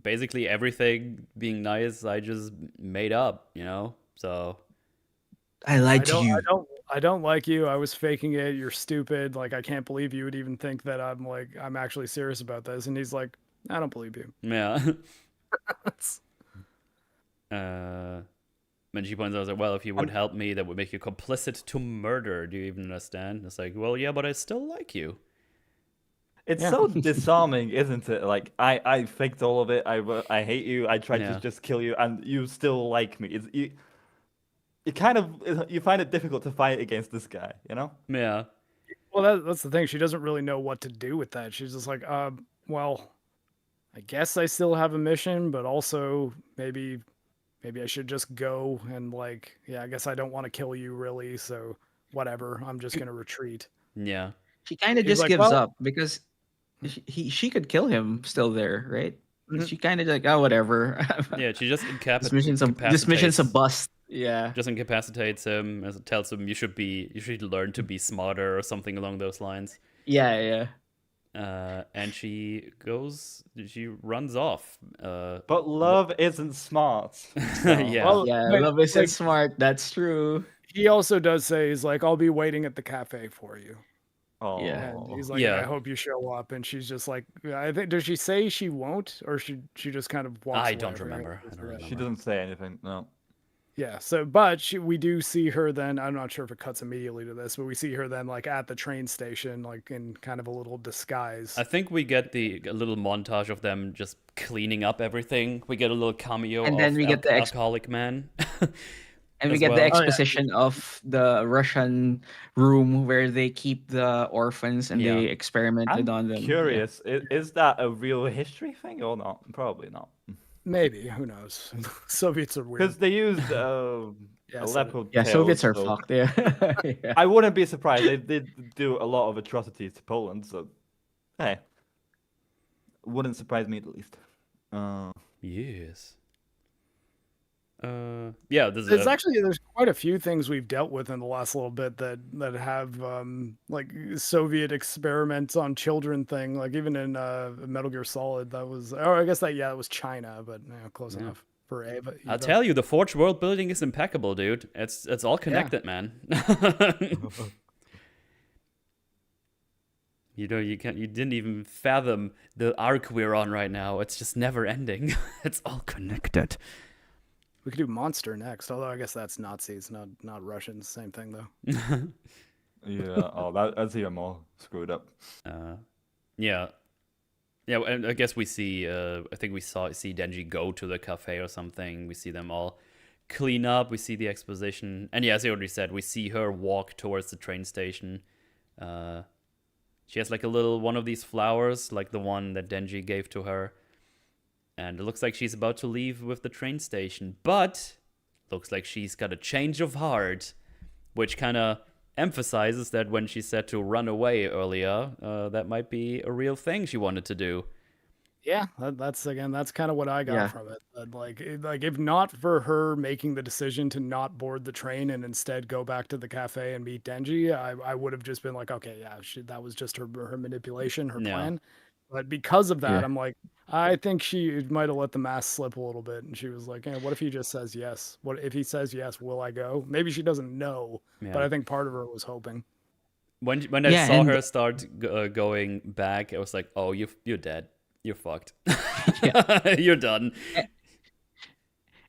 basically everything being nice, I just made up, you know. So I I lied to don't, you. I don't like you. I was faking it. You're stupid. Like, I can't believe you would even think that I'm actually serious about this. And he's like, I don't believe you. yeah. And she points out like, well, if you would help me, that would make you complicit to murder. Do you even understand? It's like, well, yeah, but I still like you. it's Yeah. so disarming, isn't it? Like I faked all of it. I hate you. I tried Yeah. to just kill you, and you still like me. It's you kind of you find it difficult to fight against this guy. You know? Yeah. Well, that's the thing. She doesn't really know what to do with that. She's just like, well, I guess I still have a mission, but also maybe I should just go and like, yeah, I guess I don't want to kill you really, so whatever. I'm just gonna retreat. Yeah. She kind of He's just like, gives well, up because she could kill him still there, right? Mhm. She kind of like, oh, whatever. Yeah. She just This mission's a bust. Yeah. Just incapacitates him, as it tells him you should learn to be smarter or something along those lines. Yeah. And she runs off. But love isn't smart. So. Yeah. well, Yeah. but, Love isn't like, smart. That's true. he also does say he's like, I'll be waiting at the cafe for you. Oh. Yeah. And he's like, Yeah. I hope you show up. And she's just like, I think, does she say she won't, or she just kind of walks I away? don't forgot remember. what I don't her- remember. She doesn't say anything. No. Yeah. So, but we do see her then. I'm not sure if it cuts immediately to this, but we see her then like at the train station, like in kind of a little disguise. I think we get a little montage of them just cleaning up everything. We get a little cameo And of then we get the alcoholic man. And we as get the well. exposition of the Russian room where they keep the orphans and Yeah. they experimented on I'm them. curious. Is that a real history thing or not? Probably not. Maybe, who knows? Soviets are weird. Because they used Yeah, Aleppo. Yeah, tales, Soviets are so fucked. Yeah. Yeah. I wouldn't be surprised. They did do a lot of atrocities to Poland, so hey, wouldn't surprise me at least. Yes. Yeah, There's quite a few things we've dealt with in the last little bit that have like Soviet experiments on children thing. Like even in Metal Gear Solid, that was, or I guess that was China, but close enough for Ava. I'll tell you, the Forge world building is impeccable, dude. It's all connected, man. You didn't even fathom the arc we're on right now. It's just never ending. It's all connected. We could do Monster next, although I guess that's Nazis, not Russians. Same thing though. Yeah. Oh, that's even more screwed up. Yeah. Yeah, and I guess we see. I think we see Denji go to the cafe or something. We see them all clean up. We see the exposition, and yeah, as I already said, we see her walk towards the train station. She has like a little one of these flowers, like the one that Denji gave to her, and it looks like she's about to leave with the train station. But looks like she's got a change of heart, which kind of emphasizes that when she said to run away earlier, that might be a real thing she wanted to do. Yeah, that's kind of what I got Yeah. from it. That, like if not for her making the decision to not board the train and instead go back to the cafe and meet Denji, I would have just been like, okay, yeah, that was just her manipulation, her Yeah. plan. But because of that, Yeah. I'm like, I think she might have let the mask slip a little bit, and she was like, what if he just says yes? What if he says yes? Will I go? Maybe she doesn't know, Yeah. but I think part of her was hoping. When I Yeah, saw and- her start going back, I was like, oh, you're dead. You're fucked. You're done.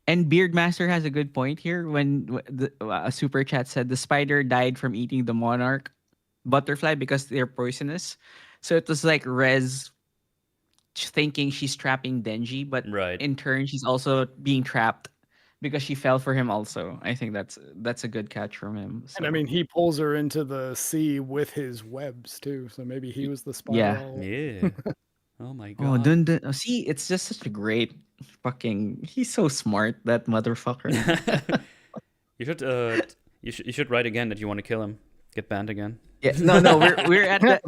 And Beardmaster has a good point here when a super chat said the spider died from eating the monarch butterfly because they're poisonous. So it was like Rez thinking she's trapping Denji, but Right. in turn she's also being trapped because she fell for him also. I think that's a good catch from him. So. And I mean, he pulls her into the sea with his webs too. So maybe he was the yeah. spiral. Yeah. Oh my Oh, god. see, it's just such a great fucking. He's so smart, that motherfucker. You should you should write again that you want to kill him. Get banned again. Yeah, no, we're at the.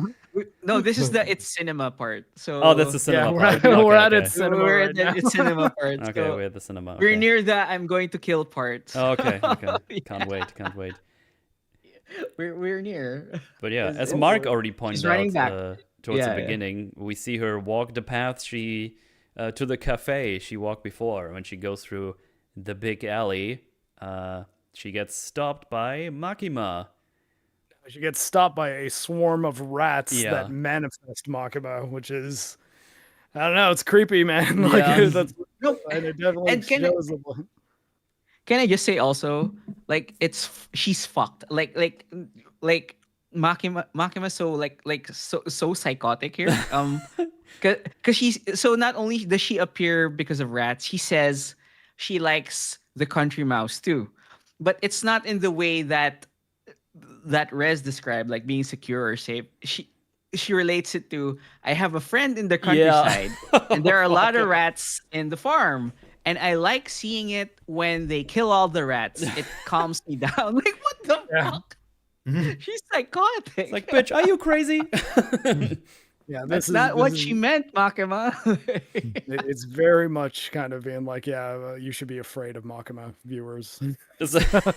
No, this is the it's cinema part. So Oh, that's the cinema we're part. at- we're Okay, at okay. it. cinema we're right at the now. it's cinema part. Okay, So we're at the cinema. we're Okay. near the I'm going to kill part. Oh, okay, okay. Yeah. Can't wait, can't wait. We're near. But yeah, It's- as it's- Mark already pointed she's running out back. towards Yeah, the yeah. beginning, we see her walk the path she to the cafe she walked before. When she goes through the big alley, she gets stopped by Makima. She gets stopped by a swarm of rats Yeah. that manifest Makima, which is, I don't know, it's creepy, man. Like Yeah. that's, No, and it definitely and can I- shows. Can I just say also, like she's fucked. Like Makima so psychotic here. Cause she's so not only does she appear because of rats, she says she likes the country mouse too, but it's not in the way that Rez described, like being secure or safe. She relates it to I have a friend in the countryside, and there are a lot of rats in the farm. And I like seeing it when they kill all the rats. It calms me down. Like, what the Yeah. fuck? She's psychotic. It's like, bitch, are you crazy? Yeah, That's not what she meant, Makima. It's very much kind of being like, yeah, you should be afraid of Makima, viewers.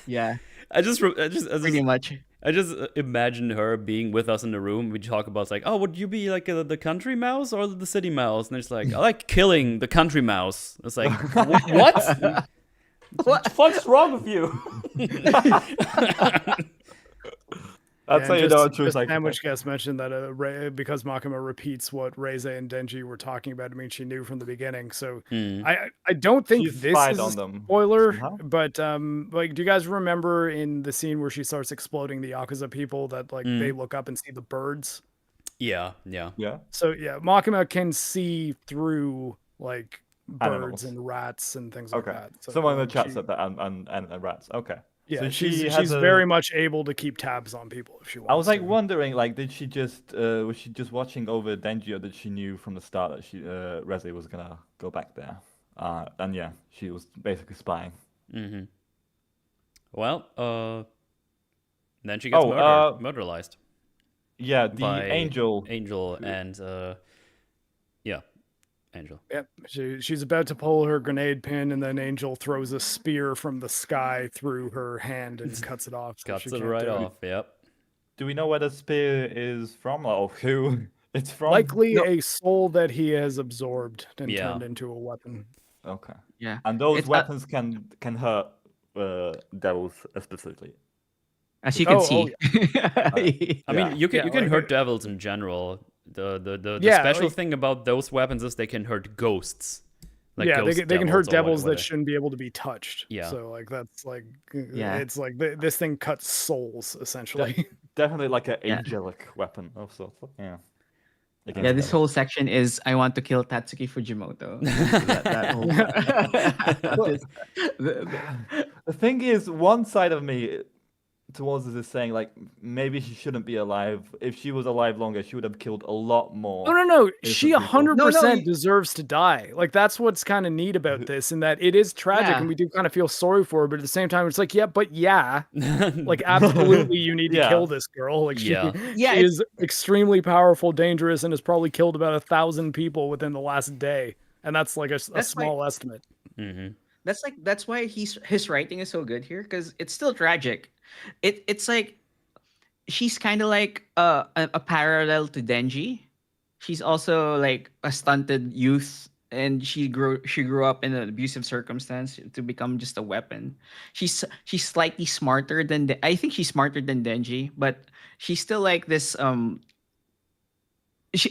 Yeah, I just pretty much. I just imagine her being with us in the room. We talk about like, oh, would you be like the country mouse or the city mouse? And it's like, I like killing the country mouse. It's like, what? What the fuck's wrong with you? That's how you know a true just psychopath. Sandwich guest mentioned that because Makima repeats what Reze and Denji were talking about. I mean, she knew from the beginning. So I don't think She's this spied is on a them spoiler. somehow. But like, do you guys remember in the scene where she starts exploding the Yakuza people that like they look up and see the birds? Yeah. Yeah. So yeah, Makima can see through like Animals. birds and rats and things like Okay. that. So, Someone in the like, chat she- said that, and rats. Okay. Yeah, So she's has a- very much able to keep tabs on people if she wants. I was like to. wondering, like, did she just was she just watching over Denji, or did she knew from the start that she Reze was gonna go back there? And yeah, she was basically spying. Mm-hmm. Well, then she gets murderized Yeah, the by angel. Angel and yeah, Angel. Yep, she's about to pull her grenade pin, and then Angel throws a spear from the sky through her hand and cuts it off. so Cuts she it can't right do it. off. Yep. Do we know where the spear is from, or who it's from? Likely a soul that he has absorbed and Yeah. turned into a weapon. Okay. Yeah, And those It's, weapons can hurt devils specifically. as you can Oh, see. I mean, you can Yeah, you can like hurt devils in general. The Yeah, special like- thing about those weapons is they can hurt ghosts. Like yeah, ghost they can hurt or devils that whatever. shouldn't be able to be touched. Yeah. So like that's like Yeah. it's like this thing cuts souls essentially. Definitely like an Yeah. angelic weapon of sorts. Yeah. Against Yeah, this devils. whole section is I want to kill Tatsuki Fujimoto. that whole The thing is, one side of me towards this is saying like maybe she shouldn't be alive. If she was alive longer, she would have killed a lot more. No. Innocent She people. 100% you- deserves to die. Like that's what's kind of neat about this, in that it is tragic Yeah. and we do kind of feel sorry for her, but at the same time, it's like, like absolutely, you need to Yeah. kill this girl. Like she, Yeah. Yeah, she is extremely powerful, dangerous, and has probably killed about 1,000 people within the last day, and that's like a That's why- small estimate. Mm-hmm. that's why his writing is so good here, because it's still tragic. It's like she's kind of like a parallel to Denji. She's also like a stunted youth, and she grew up in an abusive circumstance to become just a weapon. She's slightly smarter than I think she's smarter than Denji, but she's still like this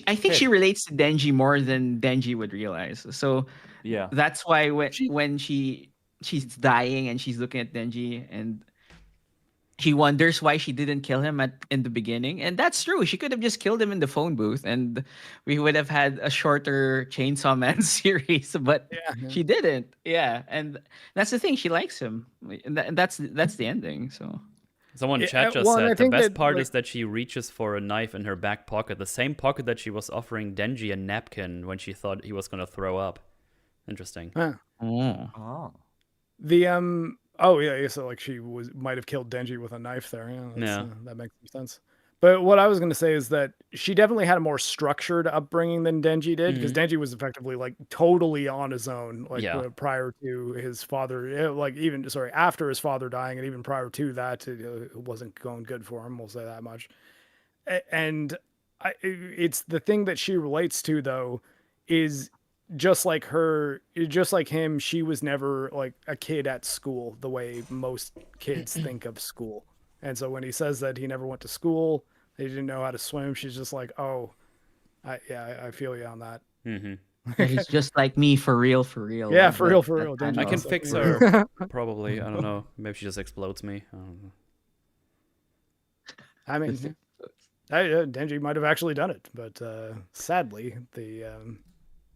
I think she relates to Denji more than Denji would realize. So Yeah. that's why when she's dying and she's looking at Denji, and she wonders why she didn't kill him in the beginning, and that's true. She could have just killed him in the phone booth, and we would have had a shorter Chainsaw Man series. But Yeah. she didn't. Yeah, and that's the thing. She likes him, and that's the ending. So Someone in Yeah, chat just well, and I said the think best that, part like- is that she reaches for a knife in her back pocket, the same pocket that she was offering Denji a napkin when she thought he was going to throw up. Interesting. Huh. oh. Oh. The oh yeah, so like she might have killed Denji with a knife there. Yeah, Yeah. that makes some sense. But what I was going to say is that she definitely had a more structured upbringing than Denji did, because Denji was effectively like totally on his own, like Yeah. prior to his father, like even after his father dying, and even prior to that, it wasn't going good for him. We'll say that much. And it's the thing that she relates to though is just like him, she was never like a kid at school the way most kids think of school. And so when he says that he never went to school, they didn't know how to swim, she's just like, oh, I feel you on that. Yeah, he's just like me for real, for real. Yeah, Like for real, that- for that real. kind Denji I of- can also fix for her. real. Probably. I don't know. Maybe she just explodes me. I don't know. I mean, Denji might have actually done it, but sadly, the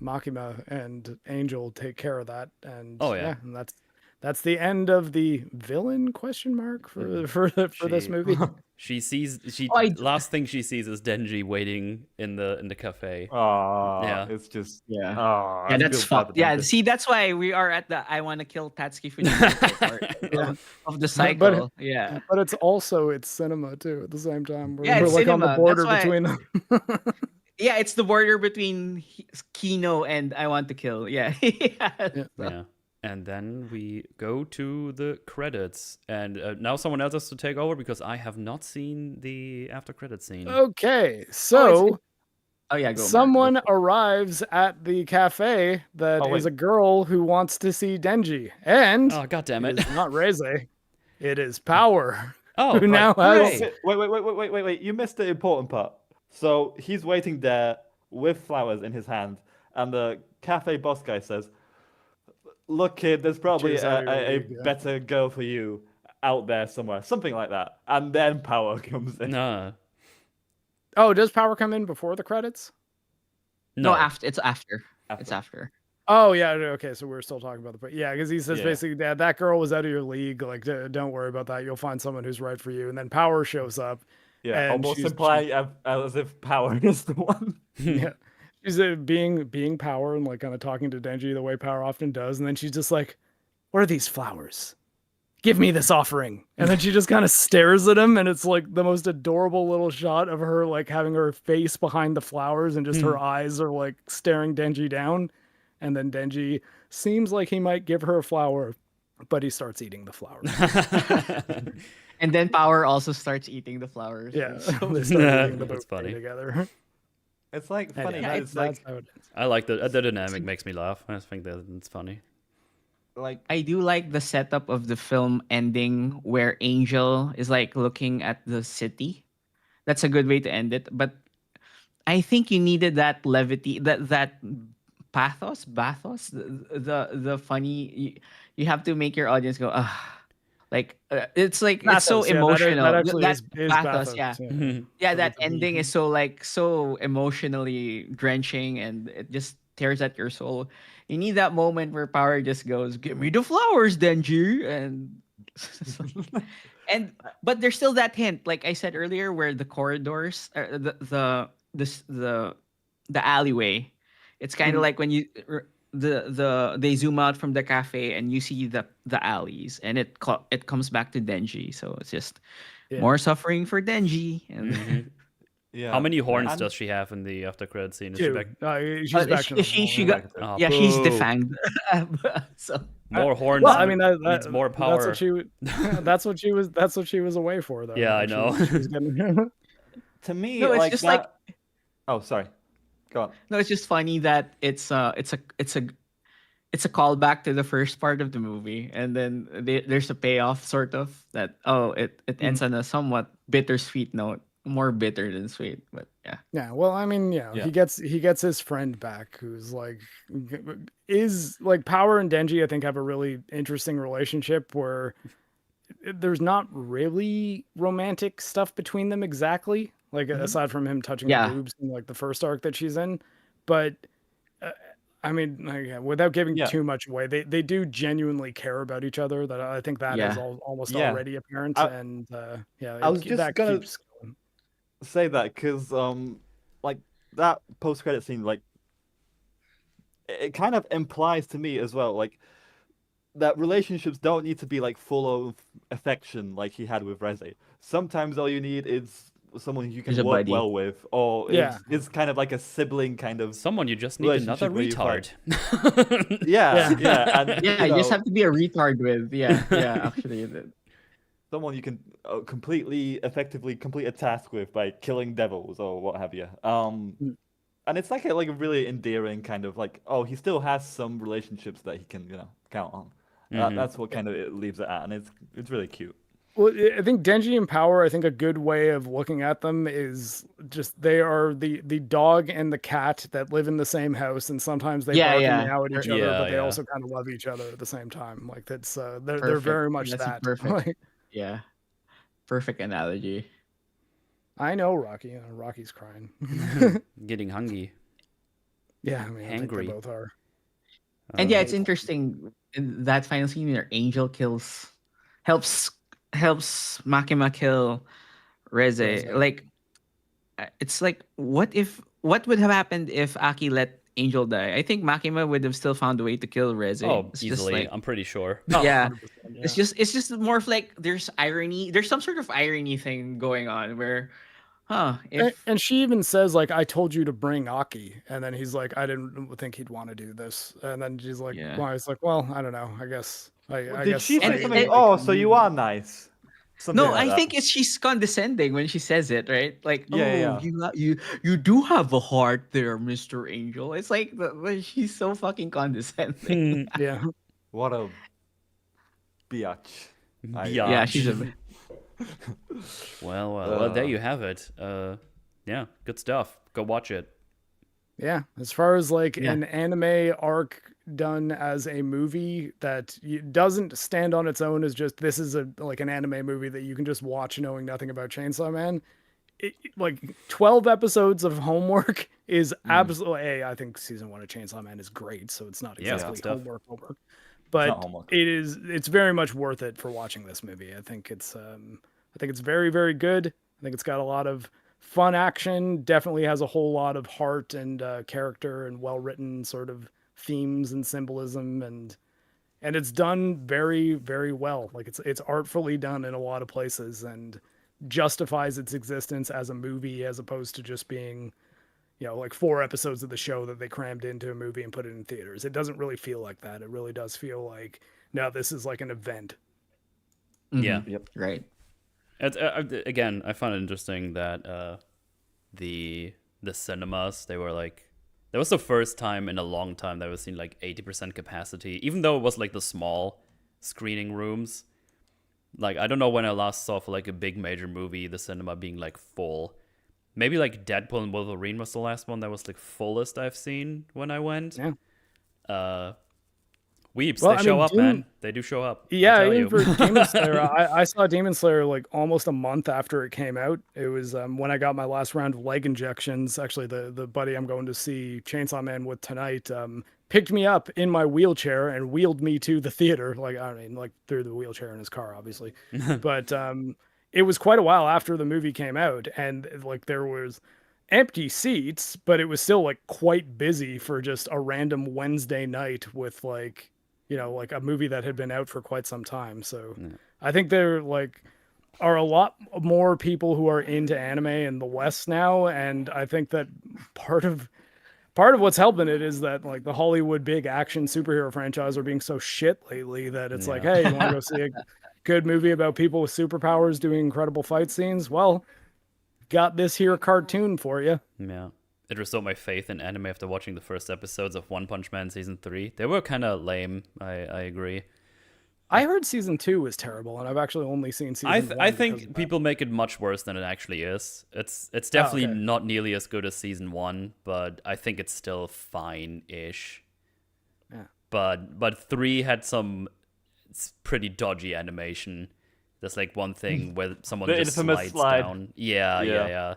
Makima and Angel take care of that, and Oh, yeah. and that's the end of the villain question mark for this She- movie. She sees I- last thing she sees is Denji waiting in the cafe. Oh, Yeah. it's just Yeah. Oh, Yeah, I that's feel bad fucked. for Yeah, Denji. see, that's why we are at the I want to kill Tatsuki Fujimoto part of the cycle. Yeah. But it's cinema too at the same time. Yeah, We're it's like on the cinema. border That's why- between them. Yeah, it's the border between Kino and I want to kill. Yeah. Yeah. Yeah. And then we go to the credits, and now someone else has to take over because I have not seen the after credit scene. Okay, so Oh yeah, go. Mark. someone arrives at the cafe that Oh, is wait. a girl who wants to see Denji, and Oh, god damn it it! is not Reze, it is Power. Oh, who now has hooray. Wait! You missed the important part. So he's waiting there with flowers in his hand, and the cafe boss guy says, "Look, kid, there's probably She's out of your a league, yeah. better girl for you out there somewhere, something like that." And then Power comes in. No. Oh, does Power come in before the credits? No, after it's after. It's after. Oh yeah, okay. So we're still talking about because he says Yeah. basically that girl was out of your league. Like, don't worry about that. You'll find someone who's right for you. And then Power shows up. Yeah, and almost she's- implying as if Power is the one. Yeah, she's being Power and like kind of talking to Denji the way Power often does. And then she's just like, "What are these flowers? Give me this offering." And then she just kind of stares at him, and it's like the most adorable little shot of her like having her face behind the flowers, and just her eyes are like staring Denji down. And then Denji seems like he might give her a flower, but he starts eating the flowers. And then Power also starts eating the flowers. Yeah, So- they start eating the That's bouquet funny. together. It's like And funny. yeah, how it's like that's how it is. I like the dynamic makes me laugh. I think that it's funny. I do like the setup of the film ending where Angel is like looking at the city. That's a good way to end it. But I think you needed that levity, that bathos, the funny. You have to make your audience go, ah. Like it's like it's so Bathos, yeah, emotional. That actually That is bathos, bathos. yeah. Yeah. Yeah, that With the ending is so emotionally drenching, and it just tears at your soul. You need that moment where Power just goes, "Give me the flowers, Denji," and but there's still that hint, like I said earlier, where the corridors, the alleyway, it's kind of like when you they zoom out from the cafe and you see the alleys, and it comes back to Denji, so it's just more suffering for Denji. And yeah. How many horns And- does she have in the after credit scene? Is she Two. back? She's back to she normal. got Oh, yeah, she's boo. defanged. So More horns. Well, I mean, that means more power. That's what she. That's what she was. That's what she was away for, though. Yeah, I Like, know. She was getting, To me, No, it's like just that... Oh, sorry. Go on. no, it's just funny that it's a callback to the first part of the movie, and then there's a payoff, sort of, that it ends on a somewhat bittersweet note, more bitter than sweet, but yeah. yeah. Well, I mean, yeah, Yeah. he gets his friend back, who's like, is like Power and Denji. I think have a really interesting relationship where there's not really romantic stuff between them exactly, like aside from him touching her Yeah. boobs in like the first arc that she's in. But uh, I mean, like, yeah, without giving Yeah. too much away, they do genuinely care about each other. That I think that is Yeah. almost Yeah. already apparent, I, and yeah, I was just that gonna keeps going. say that because like that post credit scene, like it kind of implies to me as well, like that relationships don't need to be like full of affection like he had with Reze. Sometimes all you need is someone you He's can a work buddy. well with, or Yeah, is kind of like a sibling kind of Someone you just need another relationship where you fight. retard. Yeah, yeah, yeah, and Yeah, you you just know, have to be a retard with. Yeah, yeah. Actually, someone you can completely effectively complete a task with by killing devils or what have you. Mm, And it's like a really endearing kind of like, oh, he still has some relationships that he can count on. Hmm. That's what kind of it leaves it at, and it's really cute. Well, I think Denji and Power, I think a good way of looking at them is just they are the dog and the cat that live in the same house, and sometimes they yeah, bark and yeah. meow at each other, Yeah, but they yeah. also kind of love each other at the same time. Like that's they're Perfect. very much That's a that. perfect. Like, Yeah, perfect analogy. I know Rocky. Rocky's crying. Getting hungry. Yeah, I mean, I think they Hangry. both are. And Uh, yeah, it's interesting in that final scene where Angel helps Makima kill Reze. Reze. Like, it's like, what would have happened if Aki let Angel die? I think Makima would have still found a way to kill Reze. oh, It's just easily. like, I'm pretty sure. Oh, yeah, 100%, yeah. it's just more of like there's irony. There's some sort of irony thing going on where, if And she even says like, "I told you to bring Aki," and then he's like, "I didn't think he'd want to do this," and then she's like, yeah, "Well," he's like, "Well, I don't know. I guess I Did guess she and say I something? and like." Oh, so you are nice. Something no, like I that. think she's condescending when she says it, right? Like, Yeah, oh, yeah. you do have a heart there, Mr. Angel. It's like she's so fucking condescending. Yeah. What a biatch. Yeah, she's a Biatch. Well, there you have it. Yeah, good stuff. Go watch it. Yeah, as far as like Yeah. an anime arc done as a movie that doesn't stand on its own as just this is a like an anime movie that you can just watch knowing nothing about Chainsaw Man. Like 12 episodes of homework is absolutely I think season 1 of Chainsaw Man is great, so it's not Yeah, it's good exactly stuff. homework, It's but not homework. it's very much worth it for watching this movie. I think it's very very good. I think it's got a lot of fun action, definitely has a whole lot of heart and character and well written sort of themes and symbolism, and it's done very very well. Like it's artfully done in a lot of places and justifies its existence as a movie as opposed to just being like 4 episodes of the show that they crammed into a movie and put it in theaters. It doesn't really feel like that. It really does feel like no, this is like an event. Yeah. Yep. right. It's, again, I found it interesting that the cinemas, they were like, that was the first time in a long time that was seen like 80% capacity, even though it was like the small screening rooms. Like, I don't know when I last saw for like a big major movie the cinema being like full. Maybe like Deadpool and Wolverine was the last one that was like fullest I've seen when I went. Yeah. Weeps, Well, they I show mean, up, man. They do show up. I Yeah, tell even you. for Demon Slayer, I saw Demon Slayer like almost a month after it came out. It was when I got my last round of leg injections. Actually, the buddy I'm going to see Chainsaw Man with tonight picked me up in my wheelchair and wheeled me to the theater. Like I mean, like through the wheelchair in his car, obviously. But it was quite a while after the movie came out, and like there was empty seats, but it was still like quite busy for just a random Wednesday night with like like a movie that had been out for quite some time. So I think there like are a lot more people who are into anime in the West now, and I think that part of what's helping it is that like the Hollywood big action superhero franchise are being so shit lately that it's like, Yeah. hey, you want to go see a good movie about people with superpowers doing incredible fight scenes? Well, got this here cartoon for you. Yeah. It restored my faith in anime after watching the first episodes of One Punch Man season 3. They were kind of lame. I agree. I heard season 2 was terrible, and I've actually only seen season 1. I because of think that. people make it much worse than it actually is. It's definitely okay. not nearly as good as season 1, but I think it's still fine-ish. Yeah. But 3 had some pretty dodgy animation There's like one thing where someone The just infamous slides slide. down. Yeah. Yeah.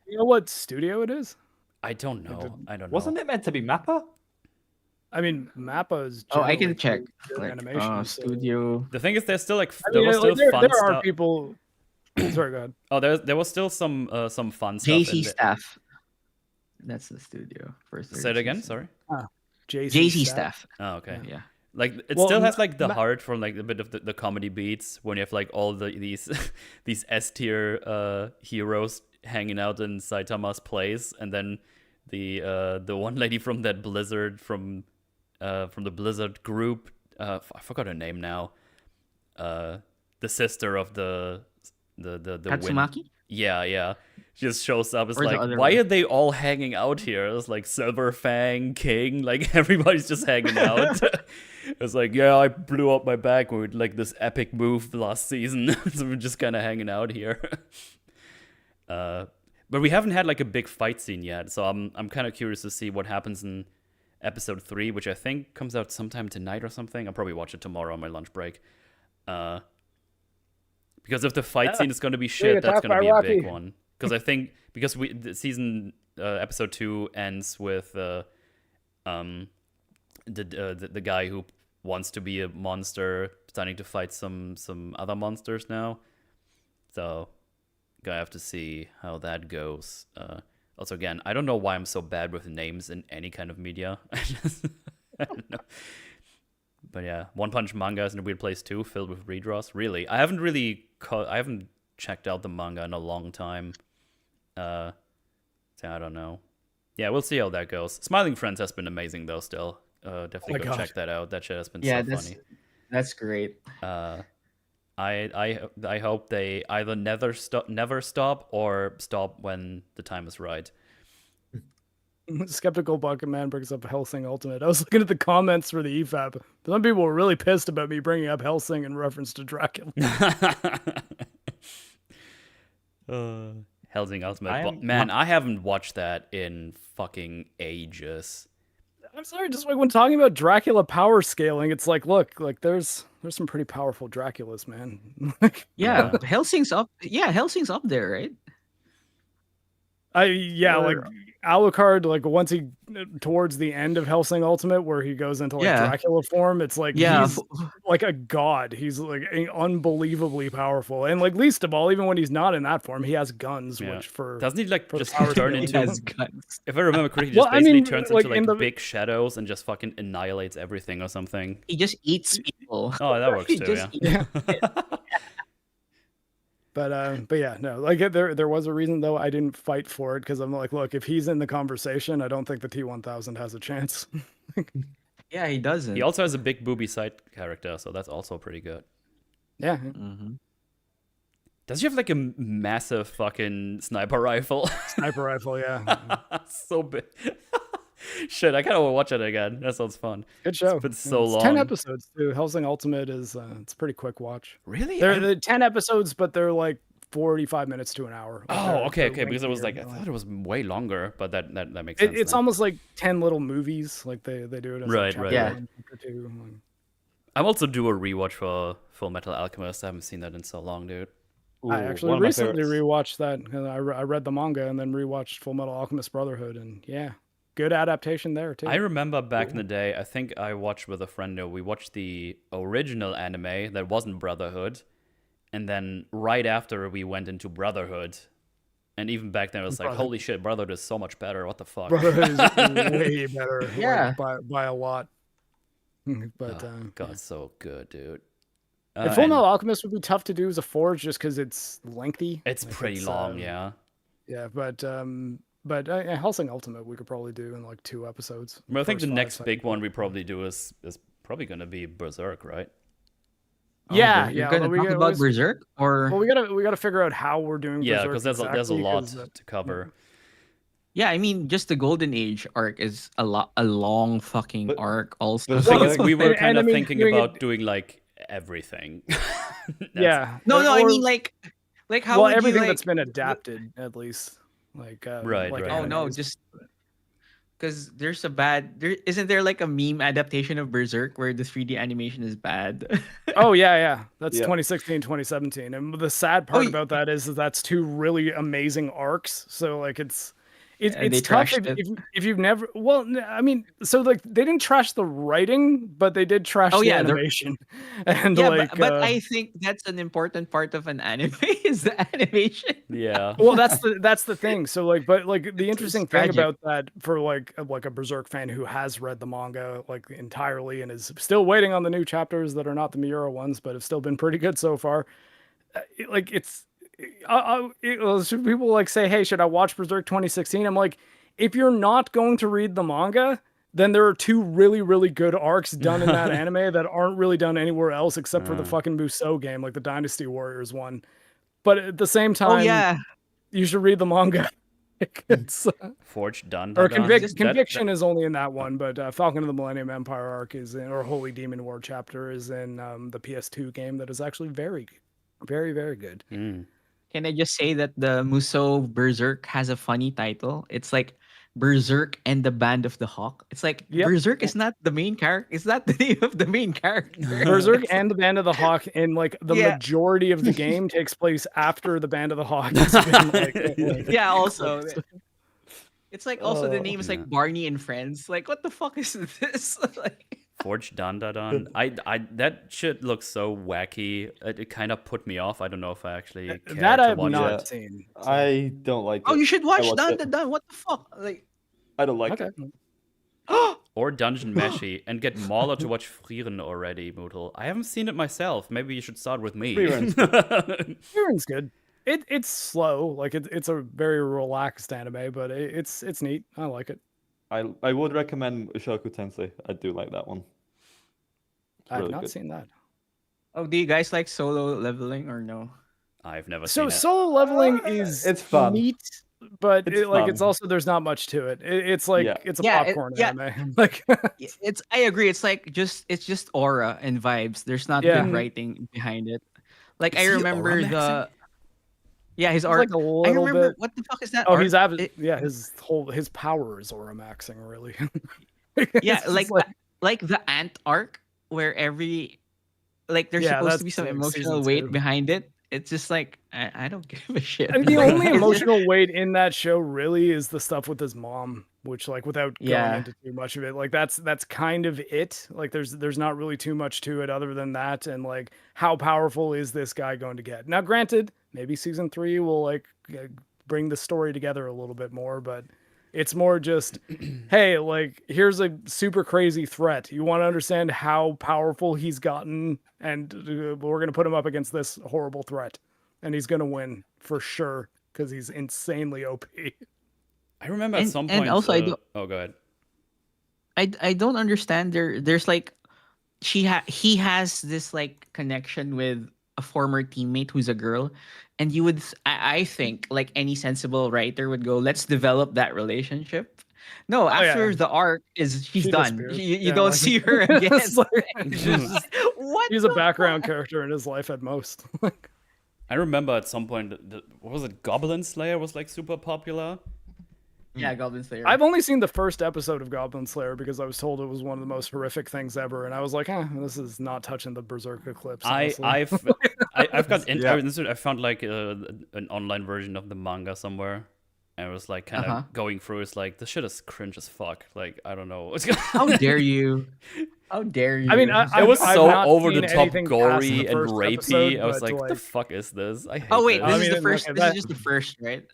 You know what studio it is? I don't know. I don't know. Wasn't it meant to be Mappa? I mean, Mappa is. Oh, I can generally check. good Like animation. So... studio. The thing is, there's still like I there mean, was still like, fun there are stuff. people. Sorry, go ahead. Oh, there was still some fun stuff. JC in there. staff. That's the studio. First. Say it again. Sorry. JC staff. Oh, okay. Yeah. Like it Well, still has like the heart from like a bit of the comedy beats when you have like all these these S tier heroes hanging out in Saitama's place, and then the one lady from that Blizzard from the Blizzard group, I forgot her name now. The sister of the Tatsumaki? Yeah. She just shows up. It's Or the like, other why one? are they all hanging out here? It's like Silver Fang, King, like everybody's just hanging out. It's like, yeah, I blew up my back with like this epic move last season, so we're just kind of hanging out here. But we haven't had like a big fight scene yet, so I'm kind of curious to see what happens in episode 3, which I think comes out sometime tonight or something. I'll probably watch it tomorrow on my lunch break. Because if the fight scene is going to be shit, that's going to be a big one. Because I think the season episode 2 ends with the guy who wants to be a monster starting to fight some other monsters now. So gonna have to see how that goes. Also, again, I don't know why I'm so bad with names in any kind of media. I don't know. But yeah, One Punch manga is in a weird place too, filled with redraws. Really, I haven't checked out the manga in a long time. So I don't know. Yeah, we'll see how that goes. Smiling Friends has been amazing though. Still, definitely go check that out. That shit has been so funny. That's great. I hope they either never stop or stop when the time is right. Skeptical Bucket Man brings up Hellsing Ultimate. I was looking at the comments for the EFAP. Some people were really pissed about me bringing up Hellsing in reference to Dracula. Hellsing Ultimate. Man, I haven't watched that in fucking ages. I'm sorry, just like when talking about Dracula power scaling, it's like, look, like there's some pretty powerful Draculas, man. Yeah, Helsing's up. Yeah, Helsing's up there, right? Like Alucard, like once he towards the end of Hellsing Ultimate, where he goes into like Dracula form, it's like he's like a god. He's like unbelievably powerful, and like least of all, even when he's not in that form, he has guns. Which doesn't he like just power turn scaling. into? Has guns. If I remember correctly, he just basically turns into like big shadows and just fucking annihilates everything or something. He just eats people. Oh, that works too. Yeah. But yeah, no, like there was a reason though I didn't fight for it because I'm like, look, if he's in the conversation, I don't think the T1000 has a chance. Yeah, he doesn't. He also has a big booby side character, so that's also pretty good. Yeah. Mm-hmm. Does he have like a massive fucking sniper rifle? Sniper rifle, yeah. So big. Shit, I kind of want to watch it again. That sounds fun. Good show. It's been so long. 10 episodes too. Hellsing Ultimate is it's a pretty quick watch. Really? They're 10 episodes, but they're like 45 minutes to an hour. Oh, okay. Because it was like I thought it was way longer, but that makes sense. It's almost like 10 little movies. Like they do it as right. Yeah. I'm also due a rewatch for Full Metal Alchemist. I haven't seen that in so long, dude. Ooh, I actually recently rewatched that. I read the manga and then rewatched Full Metal Alchemist Brotherhood, and yeah, good adaptation there too. I remember back in the day, I think I watched with a friend. We watched the original anime that wasn't Brotherhood, and then right after we went into Brotherhood, and even back then it was like, holy shit, Brotherhood is so much better. What the fuck? Brotherhood is way better. Yeah, like, by a lot. But God, it's so good, dude. Full Metal Alchemist would be tough to do as a forge just because it's lengthy. It's like pretty long, yeah. Yeah, but Hellsing Ultimate we could probably do in like 2 episodes. Well, I think the next big one we probably do is probably going to be Berserk, right? Yeah, You're gonna talk about Berserk, or well, we gotta figure out how we're doing. Yeah, because there's a lot to cover. Yeah, I mean, just the Golden Age arc is a long fucking arc. Also, we were kind of thinking about doing like everything. Yeah. No, I mean like how would everything you, that's been adapted at least. Like right. Oh no, just Because there's a bad. There isn't there like a meme adaptation of Berserk where the 3D animation is bad. Oh yeah. That's Yeah. 2016, 2017. And the sad Oh, part about that is that's two really amazing arcs. So like and it's they tough trashed it. if you've never I mean, so like they didn't trash the writing, but they did trash Oh the yeah, animation. And yeah, like but I think that's an important part of an anime is the animation. Yeah. well, that's the thing. So like, but like the It's interesting thing tragic. about that for like a Berserk fan who has read the manga like entirely and is still waiting on the new chapters that are not the Miura ones, but have still been pretty good so far. Like should people like say, hey, should I watch Berserk 2016? I'm like, if you're not going to read the manga, then there are two really, really good arcs done in that anime that aren't really done anywhere else except for the fucking Musou game, like the Dynasty Warriors one. But at the same Oh time, yeah, you should read the manga. It's, Forge done or that. Conviction is only in that one, but Falcon of the Millennium Empire arc is in, or Holy Demon War chapter is in the PS2 game that is actually very, very, very good. can I just say that the Musou Berserk has a funny title? It's like Berserk and the Band of the Hawk. It's like Yep. Berserk is not the main character. It's not the name of the main character. Berserk It's and the Band of the Hawk in like the Yeah. majority of the game takes place after the Band of the Hawk has been like yeah. Also, it's like also the Oh. name is like Yeah. Barney and Friends. Like, what the fuck is this? Like, Forge done that. I that shit looks so wacky. It kind of put me off. I don't know if I actually care that to I have watch not it. seen. I don't like oh, it. you should I watch watched Dun it. Dun Dun. What the fuck? Like, I don't like Okay. it. Or Dungeon Meshi and get Mauler to watch Frieren already, Mootal. I haven't seen it myself. Maybe you should start with me. Frieren's Aaron's good. It's slow, like it's a very relaxed anime, but it's neat. I like it. I would recommend Ushoku Tensei. I do like that one. It's I've really not good. seen that. oh, do you guys like solo leveling or no? I've never So seen it. solo leveling is It's fun. neat, but It's it's fun. also there's not much to it. It's like Yeah. it's a Yeah, popcorn yeah. anime. Like It's I agree. It's like it's just aura and vibes. There's not Yeah. good writing behind it. Like Is I he remember aura the his He's art. like a I little remember bit. what the fuck is that Oh, art? he's It- his power is aura maxing really. yeah, It's just like the ant arc where every like there's Yeah, supposed to that's be some like emotional season weight 2. behind it. It's just like I don't give a shit. And the Like, only it's just- emotional weight in that show really is the stuff with his mom, which like without going Yeah. into too much of it, like that's kind of it. Like there's not really too much to it other than that, and like how powerful is this guy going to get? Now, granted, maybe season 3 will like bring the story together a little bit more, but it's more just, hey, like here's a super crazy threat. You want to understand how powerful he's gotten, and we're gonna put him up against this horrible threat, and he's gonna win for sure because he's insanely OP. I remember at And- some and point. also I don't- Oh, go ahead. I don't understand. There's like he has this like connection with a former teammate who's a girl, and you would I think like any sensible writer would go, let's develop that relationship. No, yeah. after the arc is she's She done. disappears. You Yeah, don't like- see her again. It's like- It's just- what? He's a the background fuck? character in his life at most. I remember at some point, what was it? Goblin Slayer was like super popular. Yeah, Goblin Slayer. I've only seen the first episode of Goblin Slayer because I was told it was one of the most horrific things ever, and I was like, this is not touching the Berserk Eclipse. honestly. I've got Yeah. I found like an online version of the manga somewhere, and it was like kind of going through. It's like this shit is cringe as fuck. Like I don't know what's going. How dare you? How dare you? I mean, It was I've so not over the seen top, anything past gory the and first rapey. episode, I was but, like, what the fuck is this? I hate oh wait, this. this I is mean, the first. okay, This is that- just the first, right?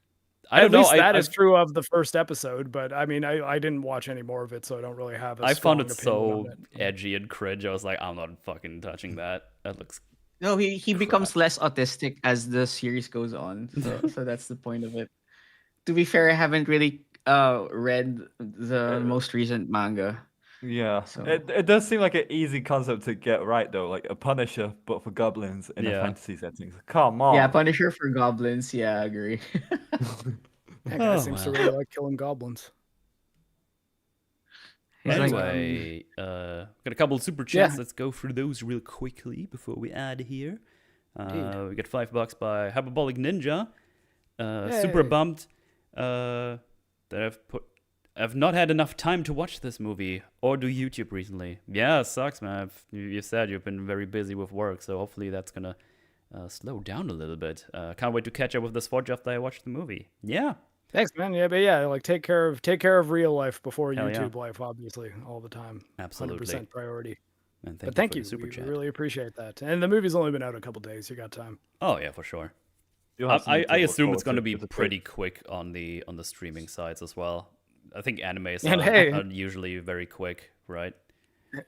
I don't at know. least I, that I, is true of the first episode, but I mean, I didn't watch any more of it, so I don't really have a I found strong it opinion on so it. edgy and cringe. I was like, I'm not fucking touching that. That looks. No, he becomes less autistic as the series goes on. So that's the point of it. To be fair, I haven't really read the most recent manga. Yeah, So- it does seem like an easy concept to get right though, like a Punisher but for goblins in a Yeah. fantasy setting. Come on. Yeah, Punisher for goblins. Yeah, I agree. That guy Oh, seems to wow. really like killing goblins. He's like, Anyway, got a couple of super chats. Let's go through those real quickly before we add here. We got $5 by Hyperbolic Ninja. Super Yay. bummed that I've put I've not had enough time to watch this movie or do YouTube recently. Yeah, it sucks, man. You said you've been very busy with work, so hopefully that's gonna slow down a little bit. Can't wait to catch up with this watch after I watch the movie. Yeah. Thanks, man. Yeah, but yeah, like take care of real life before Hell yeah. YouTube life, obviously, all the time. Absolutely. 100% priority. And But thank for you. the super We chat. really appreciate that. And the movie's only been out a couple days. You got time. Oh yeah, for sure. You'll have something to I look assume forward it's going to to. be It's a pretty quick on the streaming sites as well. I think animes And hey- are usually very quick, right?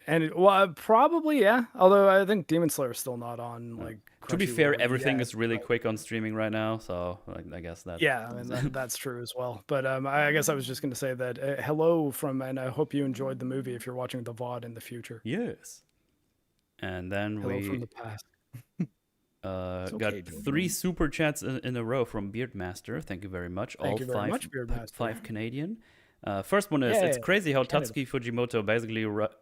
And well, probably yeah. Although I think Demon Slayer's still not on like. To be fair, Crunchyroll everything yet, is really but- quick on streaming right now, so I guess that. Yeah, I mean, that's true as well. But I guess I was just going to say that hello from, and I hope you enjoyed the movie if you're watching the VOD in the future. Yes. And then Hello we from the past. got okay, Joe. 3 super chats in a row from Beardmaster. Thank you very much. Thank All you very five, much, Beardmaster. 5 Canadian. First one is, it's Yay, crazy how Canada. Tatsuki Fujimoto basically wrote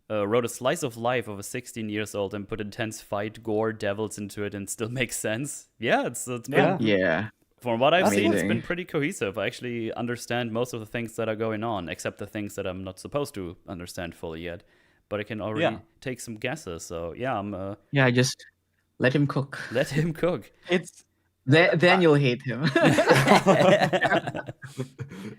a slice of life of a 16 years old and put intense fight, gore, devils into it and still makes sense. Yeah, it's been, Yeah. Yeah. from what I've seen, it's Amazing. been pretty cohesive. I actually understand most of the things that are going on, except the things that I'm not supposed to understand fully yet. But I can already take some guesses. So yeah, I'm Yeah, just let him cook. let him cook. It's Then you'll hate him.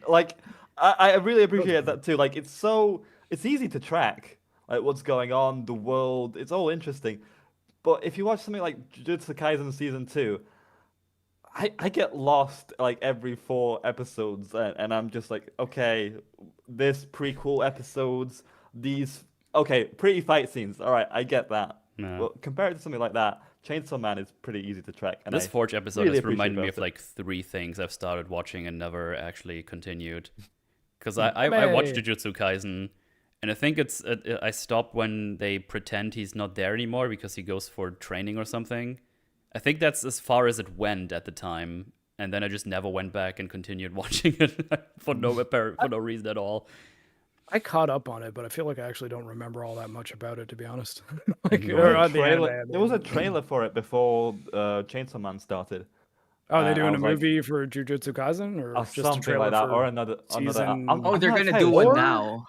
like I really appreciate that too. Like it's easy to track like what's going on, the world. It's all interesting. But if you watch something like Jujutsu Kaisen season 2, I get lost like every 4 episodes, and I'm just like, okay, this prequel episodes, these pretty fight scenes. All right, I get that. No. But compared to something like that, Chainsaw Man is pretty easy to track. And This I Forge episode really has reminded me appreciate of like 3 things I've started watching and never actually continued. Because I Hey. watched Jujutsu Kaisen, and I think I stopped when they pretend he's not there anymore because he goes for training or something. I think that's as far as it went at the time, and then I just never went back and continued watching it for no reason at all. I caught up on it, but I feel like I actually don't remember all that much about it, to be honest. like, No. or on the anime, I There was a mean. trailer for it before Chainsaw Man started. Oh, they I doing a was like- movie for Jujutsu Kaisen, or Or just a something trailer like that, for or another. season- Oh, they're not gonna entirely do one sure. now.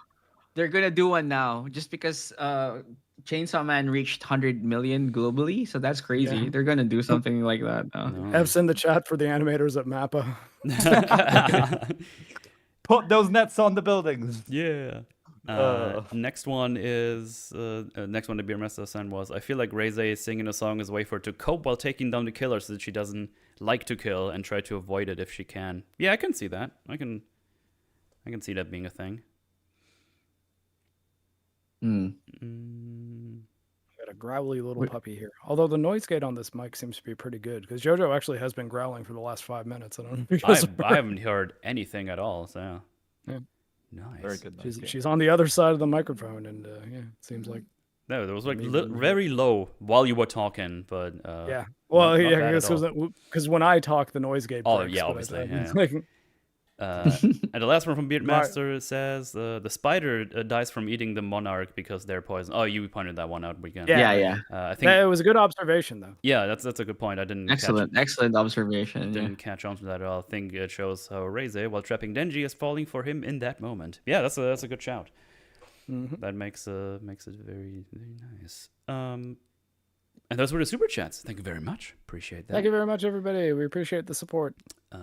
They're gonna do one now, just because Chainsaw Man reached 100 million globally, so that's crazy. Yeah. They're gonna do something like that now. No. F's in the chat for the animators at Mappa. Put those nets on the buildings. Yeah. Next one is next one the Beer Master sent was, I feel like Reze singing a song is a way for her to cope while taking down the killer so that she doesn't like to kill and try to avoid it if she can. Yeah, I can see that. I can see that being a thing. Hmm. Got a growly little Wait. puppy here. Although the noise gate on this mic seems to be pretty good, because JoJo actually has been growling for the last 5 minutes. I don't know if you guys I haven't heard anything at all, so Yeah. nice. Very good. She's on the other side of the microphone, and yeah, it seems like No, there was like Maybe- very low while you were talking, but yeah. Well, not yeah, bad at all. because when I talk, the noise gate. Oh, breaks, yeah, but obviously, it's yeah. like, And the last one from Right. Beardmaster says the spider dies from eating the monarch because they're poisoned. Oh, you pointed that one out again. Yeah. Yeah. I think it was a good observation, though. yeah, that's a good point. I didn't Excellent observation. Yeah. didn't catch on to that at all. I think it shows how Reze, while trapping Denji, is falling for him in that moment. Yeah, that's a good shout. Mhm. That makes it very very nice. And those were the super chats. Thank you very much. Appreciate that. Thank you very much, everybody. We appreciate the support.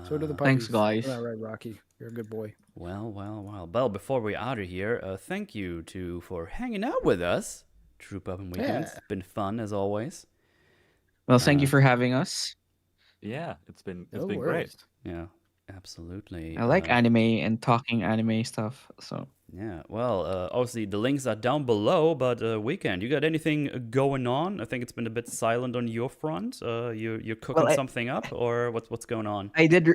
So do the puppies. Thanks, guys. All right, Rocky, you're a good boy. Well. Well, before we're out of here, thank you for hanging out with us. TruePop and Weekends. Yeah. Been fun as always. Well, thank you for having us. Yeah, it's been No great. worries. Yeah, absolutely. I like anime and talking anime stuff. So Yeah, well, obviously the links are down below, but Weekend, you got anything going on? I think it's been a bit silent on your front. You're cooking Well, something up, or what's going on? I did.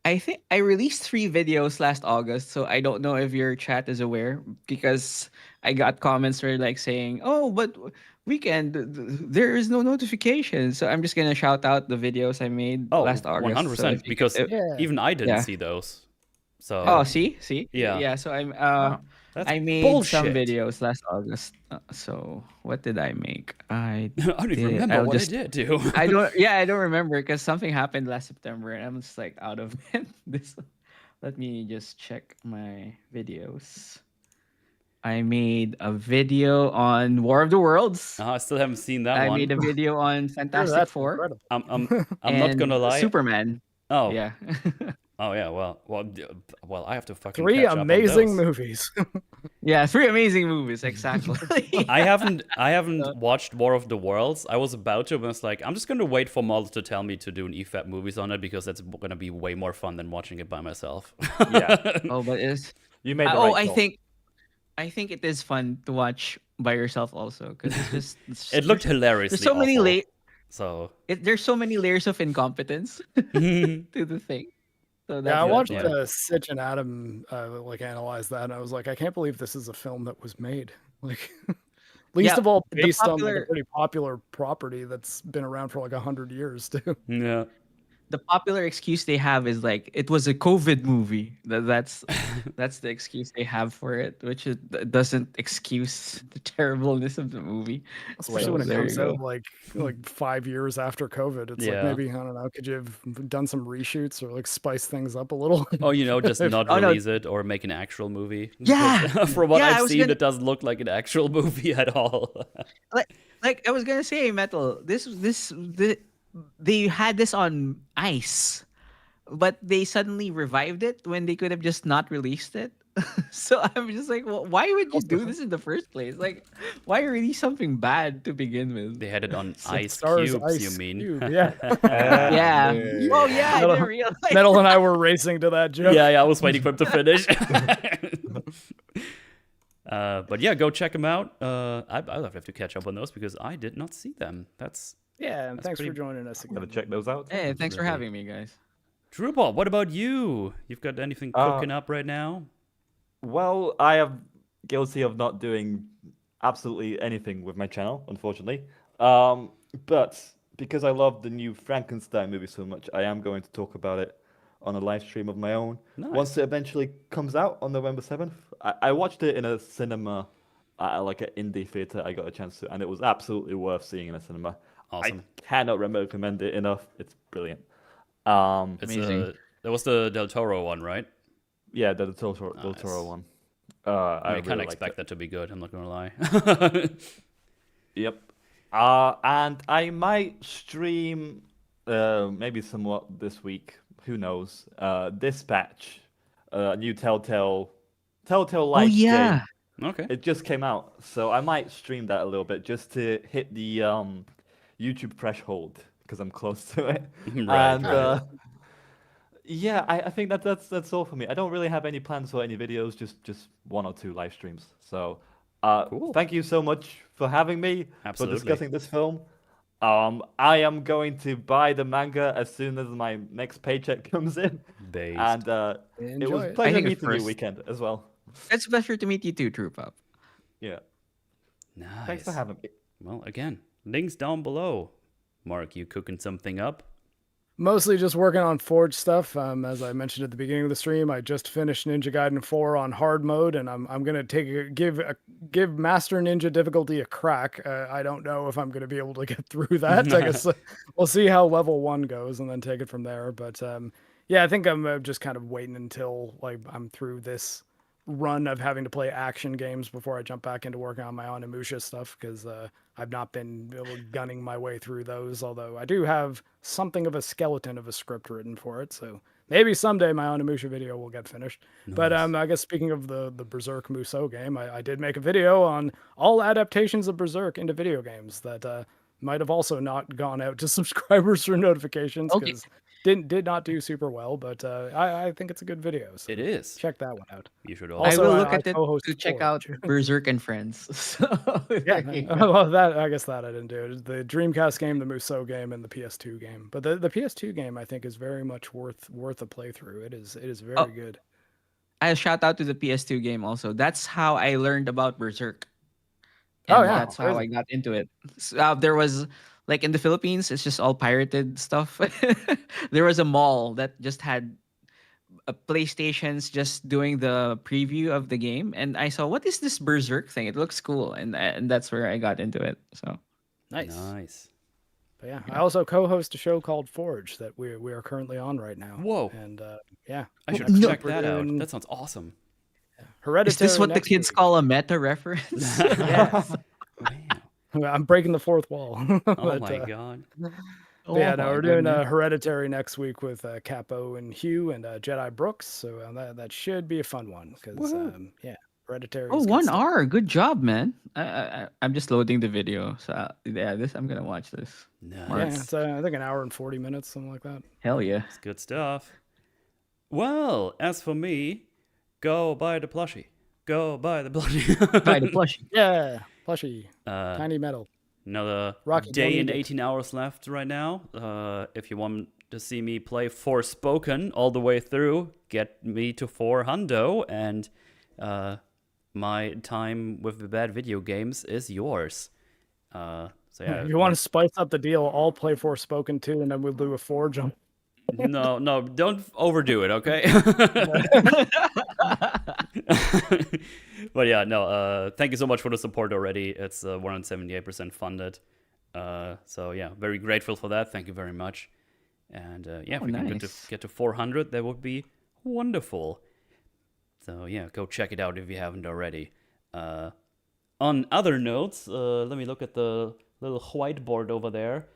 I think I released 3 videos last August, so I don't know if your chat is aware, because I got comments where like saying, "Oh, but Weekend, there is no notification." So I'm just gonna shout out the videos I made Oh, last August. 100%, So if you- because Yeah. even I didn't Yeah. see those. So Oh, see. Yeah. Yeah. So I'm. that's I made some bullshit. videos last August. So what did I make? I don't even did- remember I'll what just- I did do. I don't. Yeah, I don't remember because something happened last September, and I'm just like out of it. This. Let me just check my videos. I made a video on War of the Worlds. I still haven't seen that I one. made a video on Sure, Fantastic that's Four incredible. I'm not and gonna lie. Superman. Oh, Yeah. oh yeah. Well, I have to fucking 3 catch up on amazing those. movies. Yeah, 3 amazing movies, exactly. I haven't So- watched War of the Worlds. I was about to, but I was like, I'm just gonna wait for Mal to tell me to do an EFAP movies on it because that's gonna be way more fun than watching it by myself. Yeah, Oh, but it's you made the oh, right call. I think it is fun to watch by yourself also because It looked hilariously there's so many awful. So there's so many layers of incompetence to the thing. So Yeah, that's I that's watched fun. Sitch and Adam like analyze that, and I was like, I can't believe this is a film that was made. Like, least Yeah, of all, the based on like a popular pretty popular property that's been around for like 100 years too. yeah. the popular excuse they have is like it was a COVID movie. That's the excuse they have for it, which doesn't excuse the terribleness of the movie. Especially So when it there comes you out go. like 5 years after COVID. It's like Yeah. maybe I don't know. Could you have done some reshoots or like spice things up a little? Oh, just not Oh no, release it or make an actual movie. yeah, Because from what yeah. I've seen, it doesn't look like an actual movie at all. Like I was gonna say, Metal. They had this on ice, but they suddenly revived it when they could have just not released it. So I'm just like, well, why would you do this in the first place? Like, why release something bad to begin with? They had it on ice Stars cubes, you Ice mean? Cube, yeah. Yeah. Yeah. Oh yeah, I Metal, didn't realize. Metal and I were racing to that joke. Yeah, I was waiting for him to finish. But yeah, go check them out. I'll have to catch up on those because I did not see them. That's Yeah, and That's thanks for pretty- joining us again. Gotta check those out. Hey, thanks for Absolutely. having me, guys. TruePop. What about you? You've got anything cooking up right now? Well, I am guilty of not doing absolutely anything with my channel, unfortunately. But because I love the new Frankenstein movie so much, I am going to talk about it on a live stream of my own Nice. once it eventually comes out on November 7th. I watched it in a cinema, like an indie theater. I got a chance to, and it was absolutely worth seeing in a cinema. Awesome. I cannot recommend it enough. It's brilliant. It's Amazing. that was the Del Toro one, right? Yeah, the Del Toro Nice. one. I really kind of liked expect it. that to be good. I'm not gonna lie. Yep. And I might stream, maybe somewhat this week. Who knows? Dispatch, a new Telltale Oh like yeah. game. Okay. It just came out, so I might stream that a little bit just to hit the YouTube threshold because I'm close to it. Right, And right. yeah, I think that's all for me. I don't really have any plans for any videos, just one or two live streams. So, Cool. thank you so much for having me Absolutely. for discussing this film. I am going to buy the manga as soon as my next paycheck comes in, Based. and it Enjoy was it. a pleasure think at meeting you first- weekend as well. It's a pleasure to meet you too, TruePop. Yeah, Nice. thanks for having me. Well, again, links down below. Mark, you cooking something up? Mostly just working on Forge stuff. As I mentioned at the beginning of the stream, I just finished Ninja Gaiden 4 on hard mode, and I'm gonna give Master Ninja difficulty a crack. I don't know if I'm gonna be able to get through that. I guess we'll see how level 1 goes, and then take it from there. But yeah, I think I'm just kind of waiting until like I'm through this run of having to play action games before I jump back into working on my Onimusha stuff because I've not been gunning my way through those. Although I do have something of a skeleton of a script written for it, so maybe someday my Onimusha video will get finished. But I guess speaking of the Berserk Musou game, I did make a video on all adaptations of Berserk into video games that might have also not gone out to subscribers or notifications Okay. because did not do super well. But I think it's a good video. So It is. check that one out. You should I also. will Also, look I at it co-host to check Forge. out Berserk and Friends. So Yeah, there you go. well, that I guess that I didn't do. The Dreamcast game, the Musou game, and the PS2 game. But the PS2 game I think is very much worth a playthrough. It is very Oh. good. I shout out to the PS2 game also. That's how I learned about Berserk. Oh, And yeah, that's how I crazy. got into it. There was like in the Philippines, it's just all pirated stuff. There was a mall that just had PlayStations just doing the preview of the game, and I saw what is this Berserk thing? It looks cool, and that's where I got into it. So Nice. Nice. But yeah, I also co-host a show called Forge that we are currently on right now. Whoa. And yeah, I should no. check we're that out. doing That sounds awesome. Hereditary. Is this what the next kids week. call a meta reference? Yes. Wow. I'm breaking the fourth wall. Oh But, my god. Oh yeah, no, my we're doing goodness. Hereditary next week with Capo and Hugh and Jedi Brooks. So that should be a fun one because yeah, Hereditary. Oh, is good 1 stuff. hour. Good job, man. I'm just loading the video. So yeah, I'm gonna watch this. Nice. Yeah, it's I think an hour and 40 minutes, something like that. Hell yeah. It's good stuff. Well, as for me, go buy the plushie. Go buy the plushie. Buy the plushie. Yeah, plushie, Uh, tiny metal. Another Rocky, day don't and eat it. 18 hours left right now. If you want to see me play Forspoken all the way through, get me to 400, and my time with the bad video games is yours. So yeah, If you want to spice up the deal, I'll play Forspoken too, and then we'll do a Forge on. no, don't overdo it, okay? But yeah, no, thank you so much for the support already. It's 178% funded. So yeah, very grateful for that. Thank you very much. And yeah, if we can nice. get to 400, that would be wonderful. So yeah, go check it out if you haven't already. On other notes, let me look at the little whiteboard over there.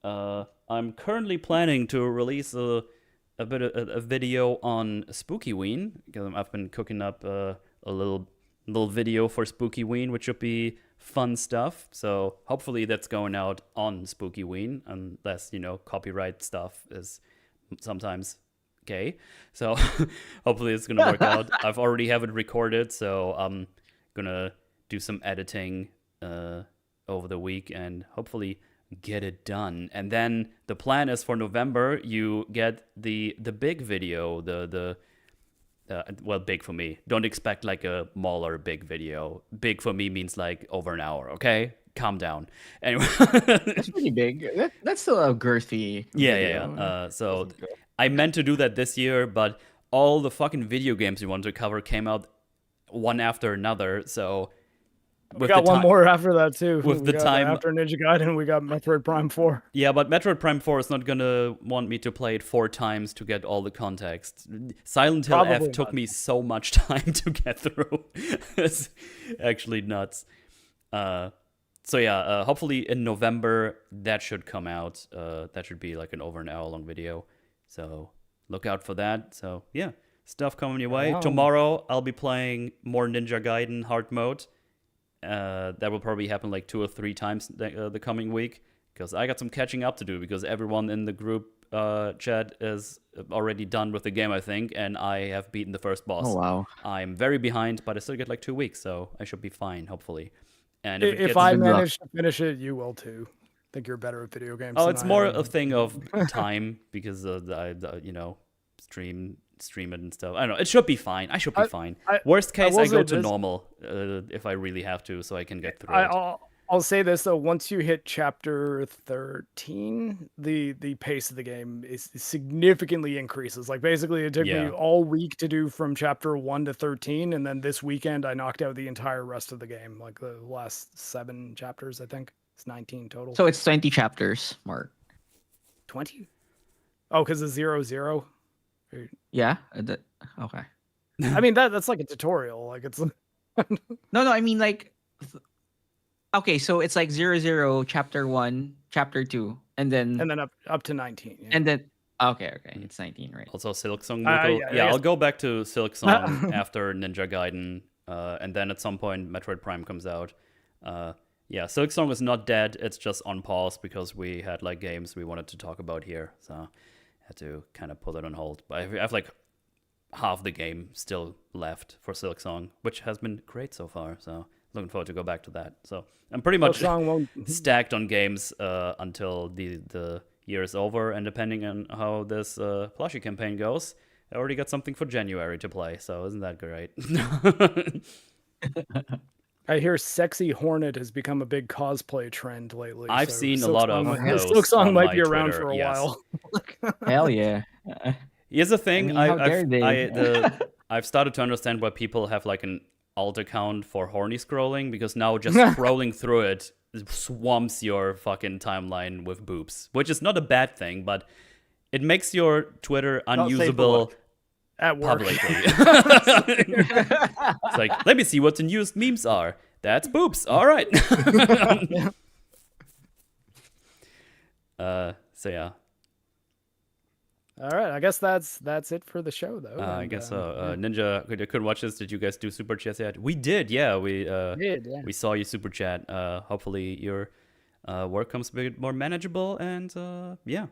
I'm currently planning to release a video on Spookyween because I've been cooking up a little video for Spookyween, which should be fun stuff. So hopefully that's going out on Spookyween, unless copyright stuff is sometimes gay. So hopefully it's gonna work out. I've already have it recorded, so I'm gonna do some editing over the week and hopefully get it done. And then the plan is for November you get the big video, well, big for me. Don't expect like a Mauler big video. Big for me means like over an hour, okay? Calm down. Anyway. It's pretty big. That's still a girthy video. Yeah. So I meant to do that this year, but all the fucking video games we wanted to cover came out one after another, so We got one more after that too. With the time after Ninja Gaiden, we got Metroid Prime 4. Yeah, but Metroid Prime 4 is not gonna want me to play it 4 times to get all the context. Silent Hill Probably F took not. me so much time to get through. It's actually nuts. So yeah, hopefully in November that should come out. That should be like an over an hour long video. So look out for that. So yeah, stuff coming your way. Wow. Tomorrow I'll be playing more Ninja Gaiden hard mode. That will probably happen like 2 or 3 times the coming week, because I got some catching up to do, because everyone in the group chat is already done with the game, I think, and I have beaten the first boss. Oh wow. I'm very behind, but I still get like 2 weeks, so I should be fine, hopefully. And If I Good luck. manage to finish it, you will too. I think you're better at video games. Oh, than it's I more am. a thing of time, because I stream it and stuff. I don't know. It should be fine. I should be fine. Worst case, I will go say to this. normal if I really have to, so I can get through it. I'll say this though: once you hit chapter 13, the pace of the game is significantly increases. Like basically, it took Yeah. me all week to do from chapter 1 to 13, and then this weekend I knocked out the entire rest of the game. Like the last 7 chapters, I think it's 19 total. So it's 20 chapters, Mark. 20? Oh, because it's 0-0. Yeah. Okay. I mean that's like a tutorial. Like it's No. I mean like. Okay, so it's like 0-0, chapter 1, chapter 2, and then up to 19. Yeah. and then okay, it's 19, right? Also, Silk Song. yeah, I Yeah, guess- I'll go back to Silk Song after Ninja Gaiden, and then at some point Metroid Prime comes out. Yeah, Silk Song is not dead. It's just on pause because we had like games we wanted to talk about here, so I had to kind of put it on hold. But I have like half the game still left for Silk Song, which has been great so far. So looking forward to go back to that. So I'm pretty much Song won't stacked on games until the year is over, and depending on how this plushie campaign goes, I already got something for January to play, so isn't that great? I hear Sexy Hornet has become a big cosplay trend lately. I've so seen a Silk lot Song of might- those Silk Song on might my be around Twitter, for a yes. while. Hell yeah. Here's the thing, I mean, how dare they? I've started to understand why people have like an alt account for horny scrolling, because now just scrolling through it swamps your fucking timeline with boobs, which is not a bad thing, but it makes your Twitter safe for unusable work. At work. publicly. It's like, let me see what the newest memes are. That's boobs. All right. So yeah, All right, I guess that's it for the show, though. I and, guess so. Ninja, couldn't watch this. Did you guys do super chats yet? We did. Yeah, we did, yeah. we saw you super chat. Hopefully your work comes a bit more manageable, and yeah,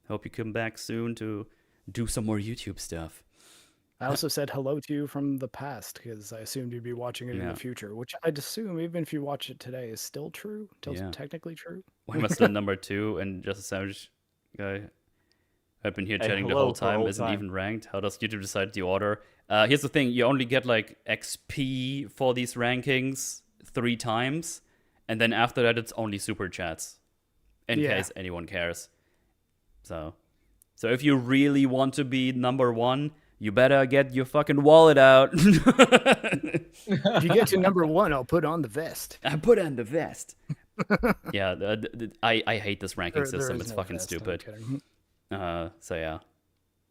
hope you come back soon to do some more YouTube stuff. I also said hello to you from the past because I assumed you'd be watching it in Yeah. the future, which I'd assume, even if you watch it today, is still true, Yeah. technically true. Why must the number 2 and just a savage guy I've been here Hey, chatting the hello whole for time all isn't time. even ranked? How does YouTube decide the order? Here's the thing: you only get like XP for these rankings 3 times, and then after that, it's only super chats, in Yeah. case anyone cares. So if you really want to be number 1, you better get your fucking wallet out. If you get to number 1, I'll put on the vest. I put on the vest. Yeah, I hate this ranking There system. is It's no fucking vest, I'm stupid. kidding. So yeah.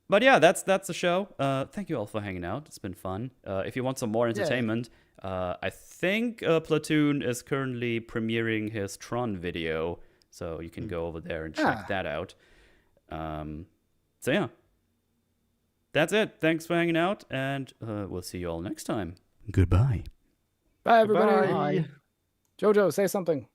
But yeah, that's the show. Thank you all for hanging out. It's been fun. If you want some more entertainment, I think Platoon is currently premiering his Tron video, so you can go over there and check that out. So yeah, that's it. Thanks for hanging out, and we'll see you all next time. Goodbye. Bye, everybody. Bye. Jojo, say something.